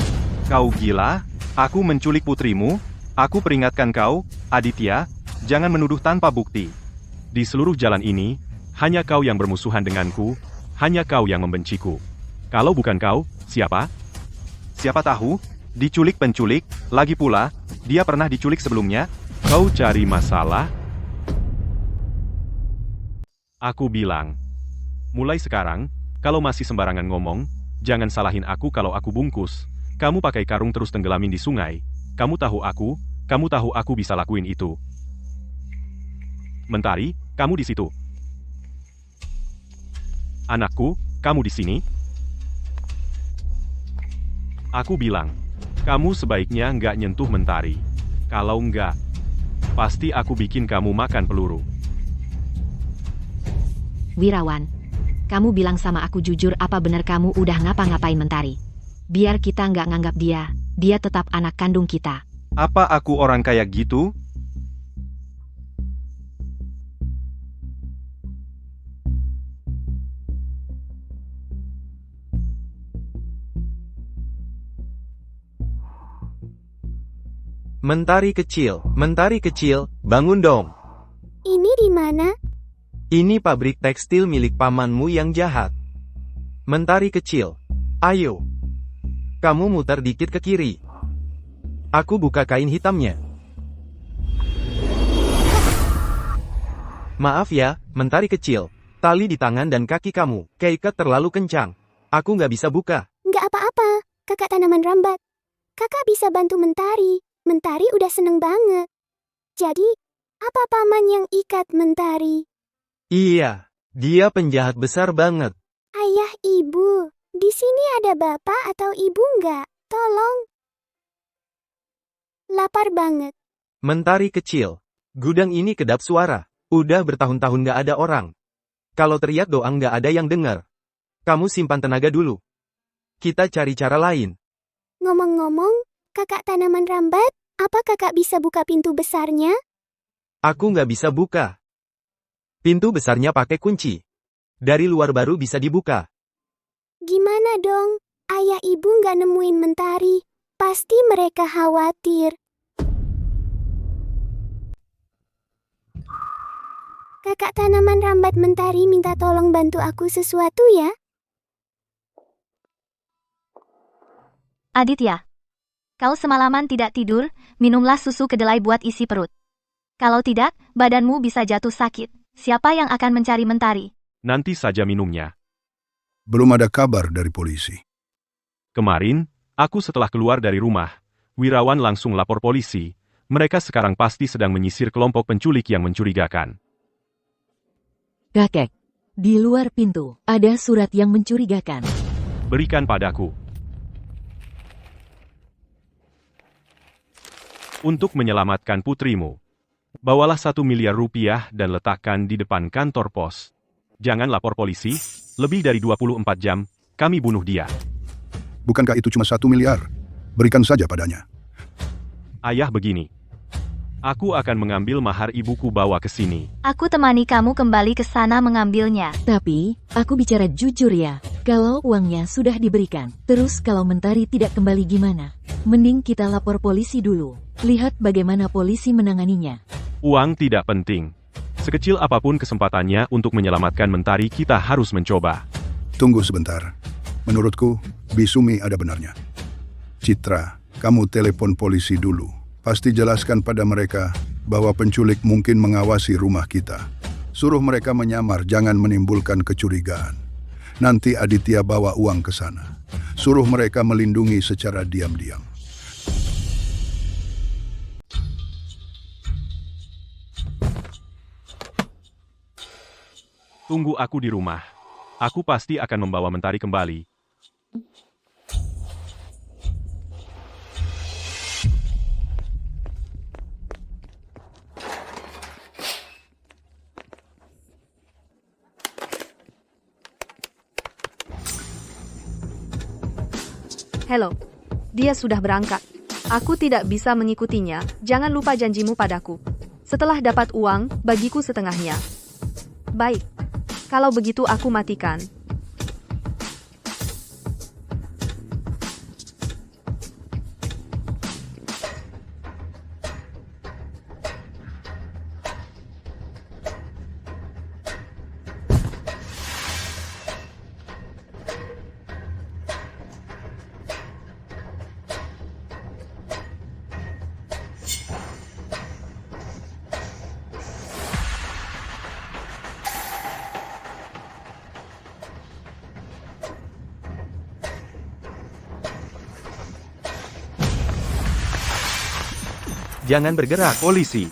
[SPEAKER 4] Kau gila? Aku menculik putrimu? Aku peringatkan kau, Aditya, jangan menuduh tanpa bukti.
[SPEAKER 2] di seluruh jalan ini, hanya kau yang bermusuhan denganku, hanya kau yang membenciku. Kalau bukan kau, siapa?
[SPEAKER 4] Siapa tahu? Diculik penculik, lagi pula, dia pernah diculik sebelumnya.
[SPEAKER 2] Kau cari masalah? Aku bilang, mulai sekarang, kalau masih sembarangan ngomong, jangan salahin aku kalau aku bungkus. Kamu pakai karung terus tenggelamin di sungai. Kamu tahu aku bisa lakuin itu. Mentari, kamu di situ. Anakku, kamu di sini. Aku bilang, kamu sebaiknya nggak nyentuh Mentari. Kalau nggak, pasti aku bikin kamu makan peluru.
[SPEAKER 3] Wirawan, kamu bilang sama aku jujur apa benar kamu udah ngapa-ngapain Mentari? Biar kita nggak nganggap dia tetap anak kandung kita.
[SPEAKER 4] Apa aku orang kayak gitu?
[SPEAKER 9] Mentari kecil, bangun dong.
[SPEAKER 1] Ini di mana?
[SPEAKER 9] Ini pabrik tekstil milik pamanmu yang jahat. Mentari kecil, ayo. Kamu muter dikit ke kiri. Aku buka kain hitamnya. Maaf ya, mentari kecil. Tali di tangan dan kaki kamu, keikat terlalu kencang. Aku nggak bisa buka.
[SPEAKER 1] Nggak apa-apa, kakak tanaman rambat. Kakak bisa bantu Mentari. Mentari udah seneng banget. Jadi, apa paman yang ikat Mentari?
[SPEAKER 9] Iya, dia penjahat besar banget.
[SPEAKER 1] Ayah, ibu, di sini ada bapak atau ibu nggak? Tolong. Lapar banget.
[SPEAKER 9] Mentari kecil. Gudang ini kedap suara. Udah bertahun-tahun nggak ada orang. Kalau teriak doang nggak ada yang dengar. Kamu simpan tenaga dulu. Kita cari cara lain.
[SPEAKER 1] Ngomong-ngomong, kakak tanaman rambat, apa kakak bisa buka pintu besarnya?
[SPEAKER 9] Aku nggak bisa buka. Pintu besarnya pakai kunci. Dari luar baru bisa dibuka.
[SPEAKER 1] Gimana dong? Ayah ibu nggak nemuin Mentari. Pasti mereka khawatir. Kakak tanaman rambat Mentari minta tolong bantu aku sesuatu ya.
[SPEAKER 7] Aditya, kau semalaman tidak tidur, minumlah susu kedelai buat isi perut. Kalau tidak, badanmu bisa jatuh sakit. Siapa yang akan mencari Mentari?
[SPEAKER 2] Nanti saja minumnya.
[SPEAKER 5] Belum ada kabar dari polisi.
[SPEAKER 2] Kemarin, aku setelah keluar dari rumah, Wirawan langsung lapor polisi. Mereka sekarang pasti sedang menyisir kelompok penculik yang mencurigakan.
[SPEAKER 8] Kakek, di luar pintu, ada surat yang mencurigakan.
[SPEAKER 2] Berikan padaku. Untuk menyelamatkan putrimu, bawalah 1 miliar rupiah dan letakkan di depan kantor pos. Jangan lapor polisi, lebih dari 24 jam, kami bunuh dia.
[SPEAKER 5] Bukankah itu cuma 1 miliar? Berikan saja padanya.
[SPEAKER 2] Ayah begini. Aku akan mengambil mahar ibuku bawa ke sini.
[SPEAKER 7] Aku temani kamu kembali ke sana mengambilnya.
[SPEAKER 8] Tapi, aku bicara jujur ya, kalau uangnya sudah diberikan, terus kalau Mentari tidak kembali gimana? Mending kita lapor polisi dulu. Lihat bagaimana polisi menanganinya.
[SPEAKER 2] Uang tidak penting. Sekecil apapun kesempatannya untuk menyelamatkan Mentari, kita harus mencoba.
[SPEAKER 5] Tunggu sebentar. Menurutku, Bisumi ada benarnya. Citra, kamu telepon polisi dulu. Pasti jelaskan pada mereka bahwa penculik mungkin mengawasi rumah kita. Suruh mereka menyamar, jangan menimbulkan kecurigaan. Nanti Aditya bawa uang ke sana. Suruh mereka melindungi secara diam-diam.
[SPEAKER 2] Tunggu aku di rumah. Aku pasti akan membawa Mentari kembali.
[SPEAKER 6] Hello. Dia sudah berangkat. Aku tidak bisa mengikutinya. Jangan lupa janjimu padaku. Setelah dapat uang, bagiku setengahnya. Baik. Kalau begitu aku matikan.
[SPEAKER 9] Jangan bergerak.
[SPEAKER 2] Polisi,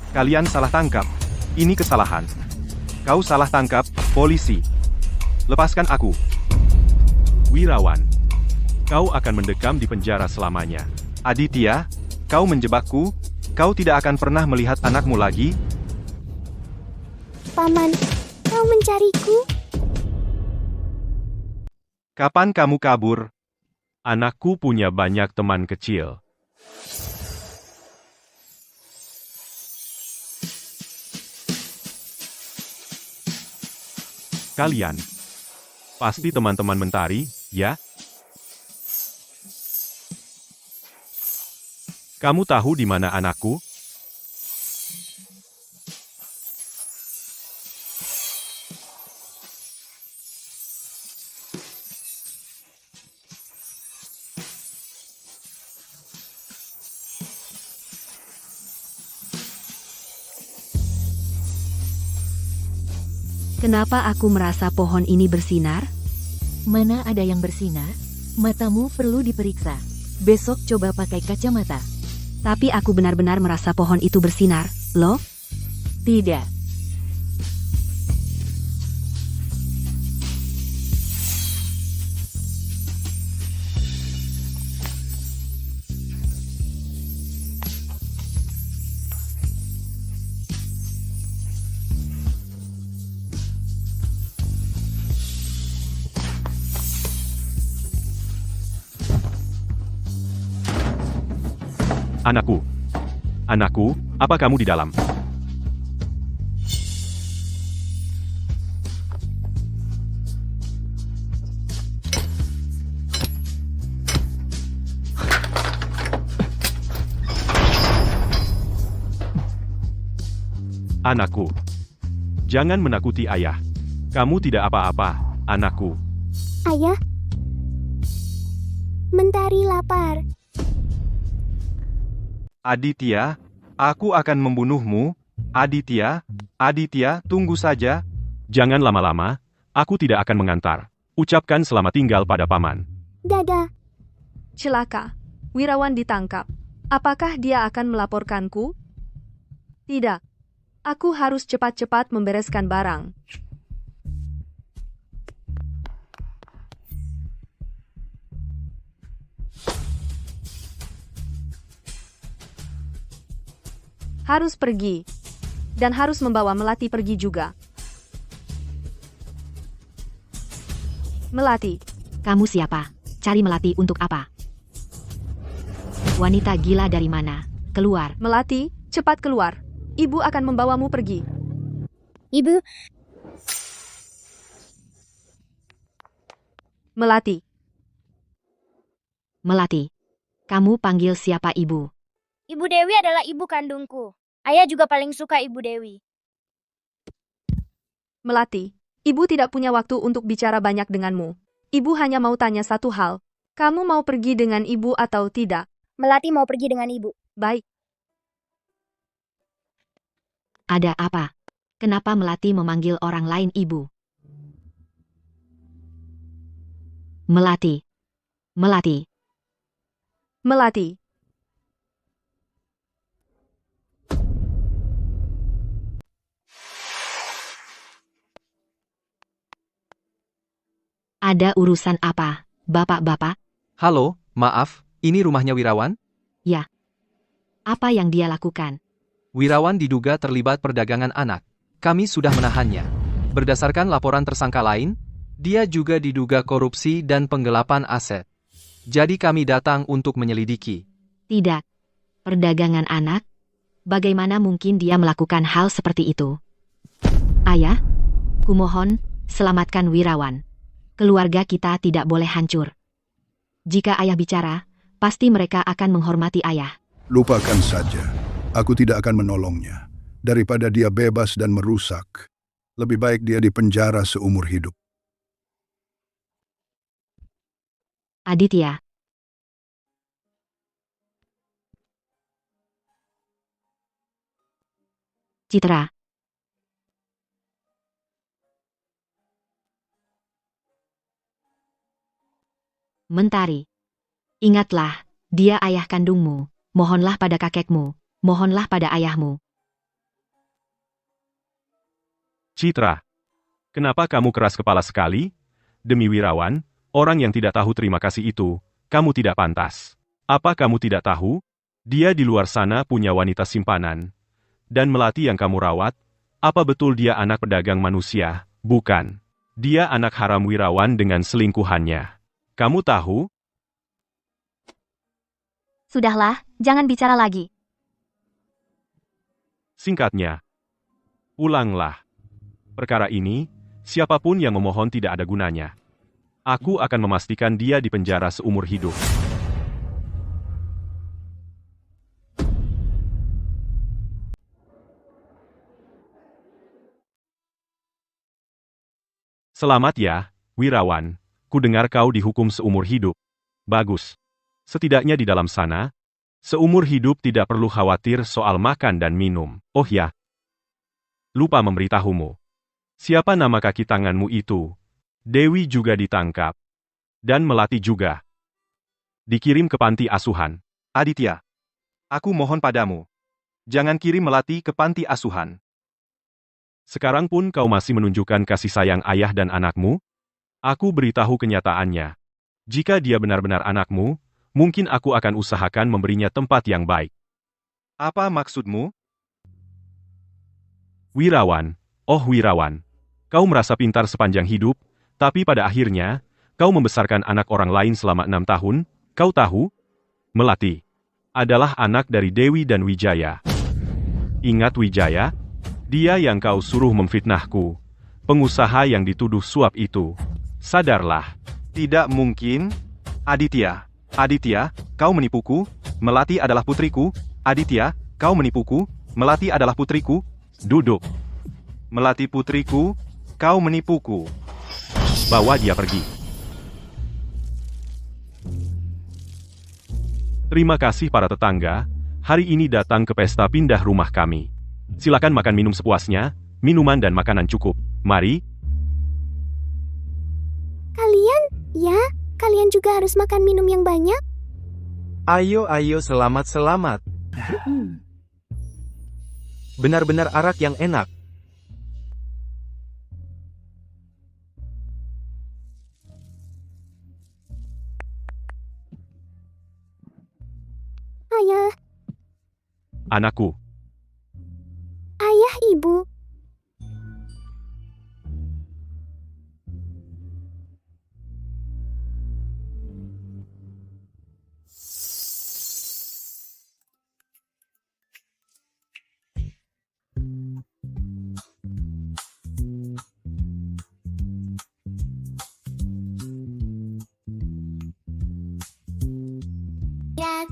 [SPEAKER 2] kalian salah tangkap. Ini kesalahan. Kau salah tangkap, polisi. Lepaskan aku. Wirawan, kau akan mendekam di penjara selamanya.
[SPEAKER 4] Aditya, kau menjebakku. Kau tidak akan pernah melihat anakmu lagi.
[SPEAKER 1] Paman, kau mencariku?
[SPEAKER 4] Kapan kamu kabur?
[SPEAKER 2] Anakku punya banyak teman kecil. Kalian pasti teman-teman Mentari, ya? Kamu tahu di mana anakku?
[SPEAKER 3] Kenapa aku merasa pohon ini bersinar?
[SPEAKER 8] Mana ada yang bersinar? Matamu perlu diperiksa. Besok coba pakai kacamata.
[SPEAKER 3] Tapi aku benar-benar merasa pohon itu bersinar, loh?
[SPEAKER 8] Tidak.
[SPEAKER 2] Anakku. Anakku, apa kamu di dalam? Anakku. Jangan menakuti ayah. Kamu tidak apa-apa, anakku.
[SPEAKER 1] Ayah? Mentari lapar.
[SPEAKER 4] Aditya, aku akan membunuhmu. Aditya, Aditya, tunggu saja.
[SPEAKER 2] Jangan lama-lama, aku tidak akan mengantar. Ucapkan selamat tinggal pada paman.
[SPEAKER 1] Dada.
[SPEAKER 6] Celaka. Wirawan ditangkap. Apakah dia akan melaporkanku? Tidak. Aku harus cepat-cepat membereskan barang. Harus pergi. Dan harus membawa Melati pergi juga. Melati.
[SPEAKER 3] Kamu siapa? Cari Melati untuk apa? Wanita gila dari mana? Keluar.
[SPEAKER 6] Melati, cepat keluar. Ibu akan membawamu pergi.
[SPEAKER 10] Ibu,
[SPEAKER 6] Melati.
[SPEAKER 3] Melati. Kamu panggil siapa ibu?
[SPEAKER 10] Ibu Dewi adalah ibu kandungku. Ayah juga paling suka Ibu Dewi.
[SPEAKER 6] Melati, ibu tidak punya waktu untuk bicara banyak denganmu. Ibu hanya mau tanya satu hal. Kamu mau pergi dengan ibu atau tidak?
[SPEAKER 10] Melati mau pergi dengan ibu.
[SPEAKER 6] Baik.
[SPEAKER 3] Ada apa? Kenapa Melati memanggil orang lain ibu? Melati. Melati.
[SPEAKER 6] Melati.
[SPEAKER 3] Ada urusan apa, bapak-bapak?
[SPEAKER 12] Halo, maaf, ini rumahnya Wirawan?
[SPEAKER 3] Ya. Apa yang dia lakukan?
[SPEAKER 12] Wirawan diduga terlibat perdagangan anak. Kami sudah menahannya. Berdasarkan laporan tersangka lain, dia juga diduga korupsi dan penggelapan aset. Jadi kami datang untuk menyelidiki.
[SPEAKER 3] Tidak. Perdagangan anak? Bagaimana mungkin dia melakukan hal seperti itu? Ayah, kumohon, selamatkan Wirawan. Keluarga kita tidak boleh hancur. Jika ayah bicara, pasti mereka akan menghormati ayah.
[SPEAKER 5] Lupakan saja. Aku tidak akan menolongnya. Daripada dia bebas dan merusak, lebih baik dia dipenjara seumur hidup.
[SPEAKER 3] Aditya. Citra. Mentari. Ingatlah, dia ayah kandungmu. Mohonlah pada kakekmu. Mohonlah pada ayahmu.
[SPEAKER 2] Citra. Kenapa kamu keras kepala sekali? Demi Wirawan, orang yang tidak tahu terima kasih itu, kamu tidak pantas. Apa kamu tidak tahu? Dia di luar sana punya wanita simpanan. Dan Melati yang kamu rawat, apa betul dia anak pedagang manusia? Bukan. Dia anak haram Wirawan dengan selingkuhannya. Kamu tahu?
[SPEAKER 7] Sudahlah, jangan bicara lagi.
[SPEAKER 2] Singkatnya, pulanglah. Perkara ini, siapapun yang memohon tidak ada gunanya. Aku akan memastikan dia dipenjara seumur hidup. Selamat ya, Wirawan. Kudengar kau dihukum seumur hidup. Bagus. Setidaknya di dalam sana, seumur hidup tidak perlu khawatir soal makan dan minum. Oh ya, lupa memberitahumu. Siapa nama kaki tanganmu itu? Dewi juga ditangkap. Dan Melati juga. Dikirim ke panti asuhan.
[SPEAKER 4] Aditya, aku mohon padamu. Jangan kirim Melati ke panti asuhan.
[SPEAKER 2] Sekarang pun kau masih menunjukkan kasih sayang ayah dan anakmu? Aku beritahu kenyataannya. Jika dia benar-benar anakmu, mungkin aku akan usahakan memberinya tempat yang baik.
[SPEAKER 4] Apa maksudmu?
[SPEAKER 2] Wirawan, oh Wirawan. Kau merasa pintar sepanjang hidup, tapi pada akhirnya, kau membesarkan anak orang lain selama 6 tahun, kau tahu? Melati adalah anak dari Dewi dan Wijaya. Ingat Wijaya? Dia yang kau suruh memfitnahku. Pengusaha yang dituduh suap itu. Sadarlah.
[SPEAKER 4] Tidak mungkin. Aditya, kau menipuku. Melati adalah putriku. Aditya, kau menipuku. Melati adalah putriku.
[SPEAKER 2] Duduk.
[SPEAKER 4] Melati putriku, kau menipuku.
[SPEAKER 2] Bawa dia pergi. Terima kasih para tetangga, hari ini datang ke pesta pindah rumah kami. Silakan makan minum sepuasnya, minuman dan makanan cukup. Mari.
[SPEAKER 1] Kalian juga harus makan minum yang banyak.
[SPEAKER 9] Ayo, selamat. Benar-benar arak yang enak.
[SPEAKER 1] Ayah,
[SPEAKER 2] Anakku,
[SPEAKER 1] ayah, ibu. Ya,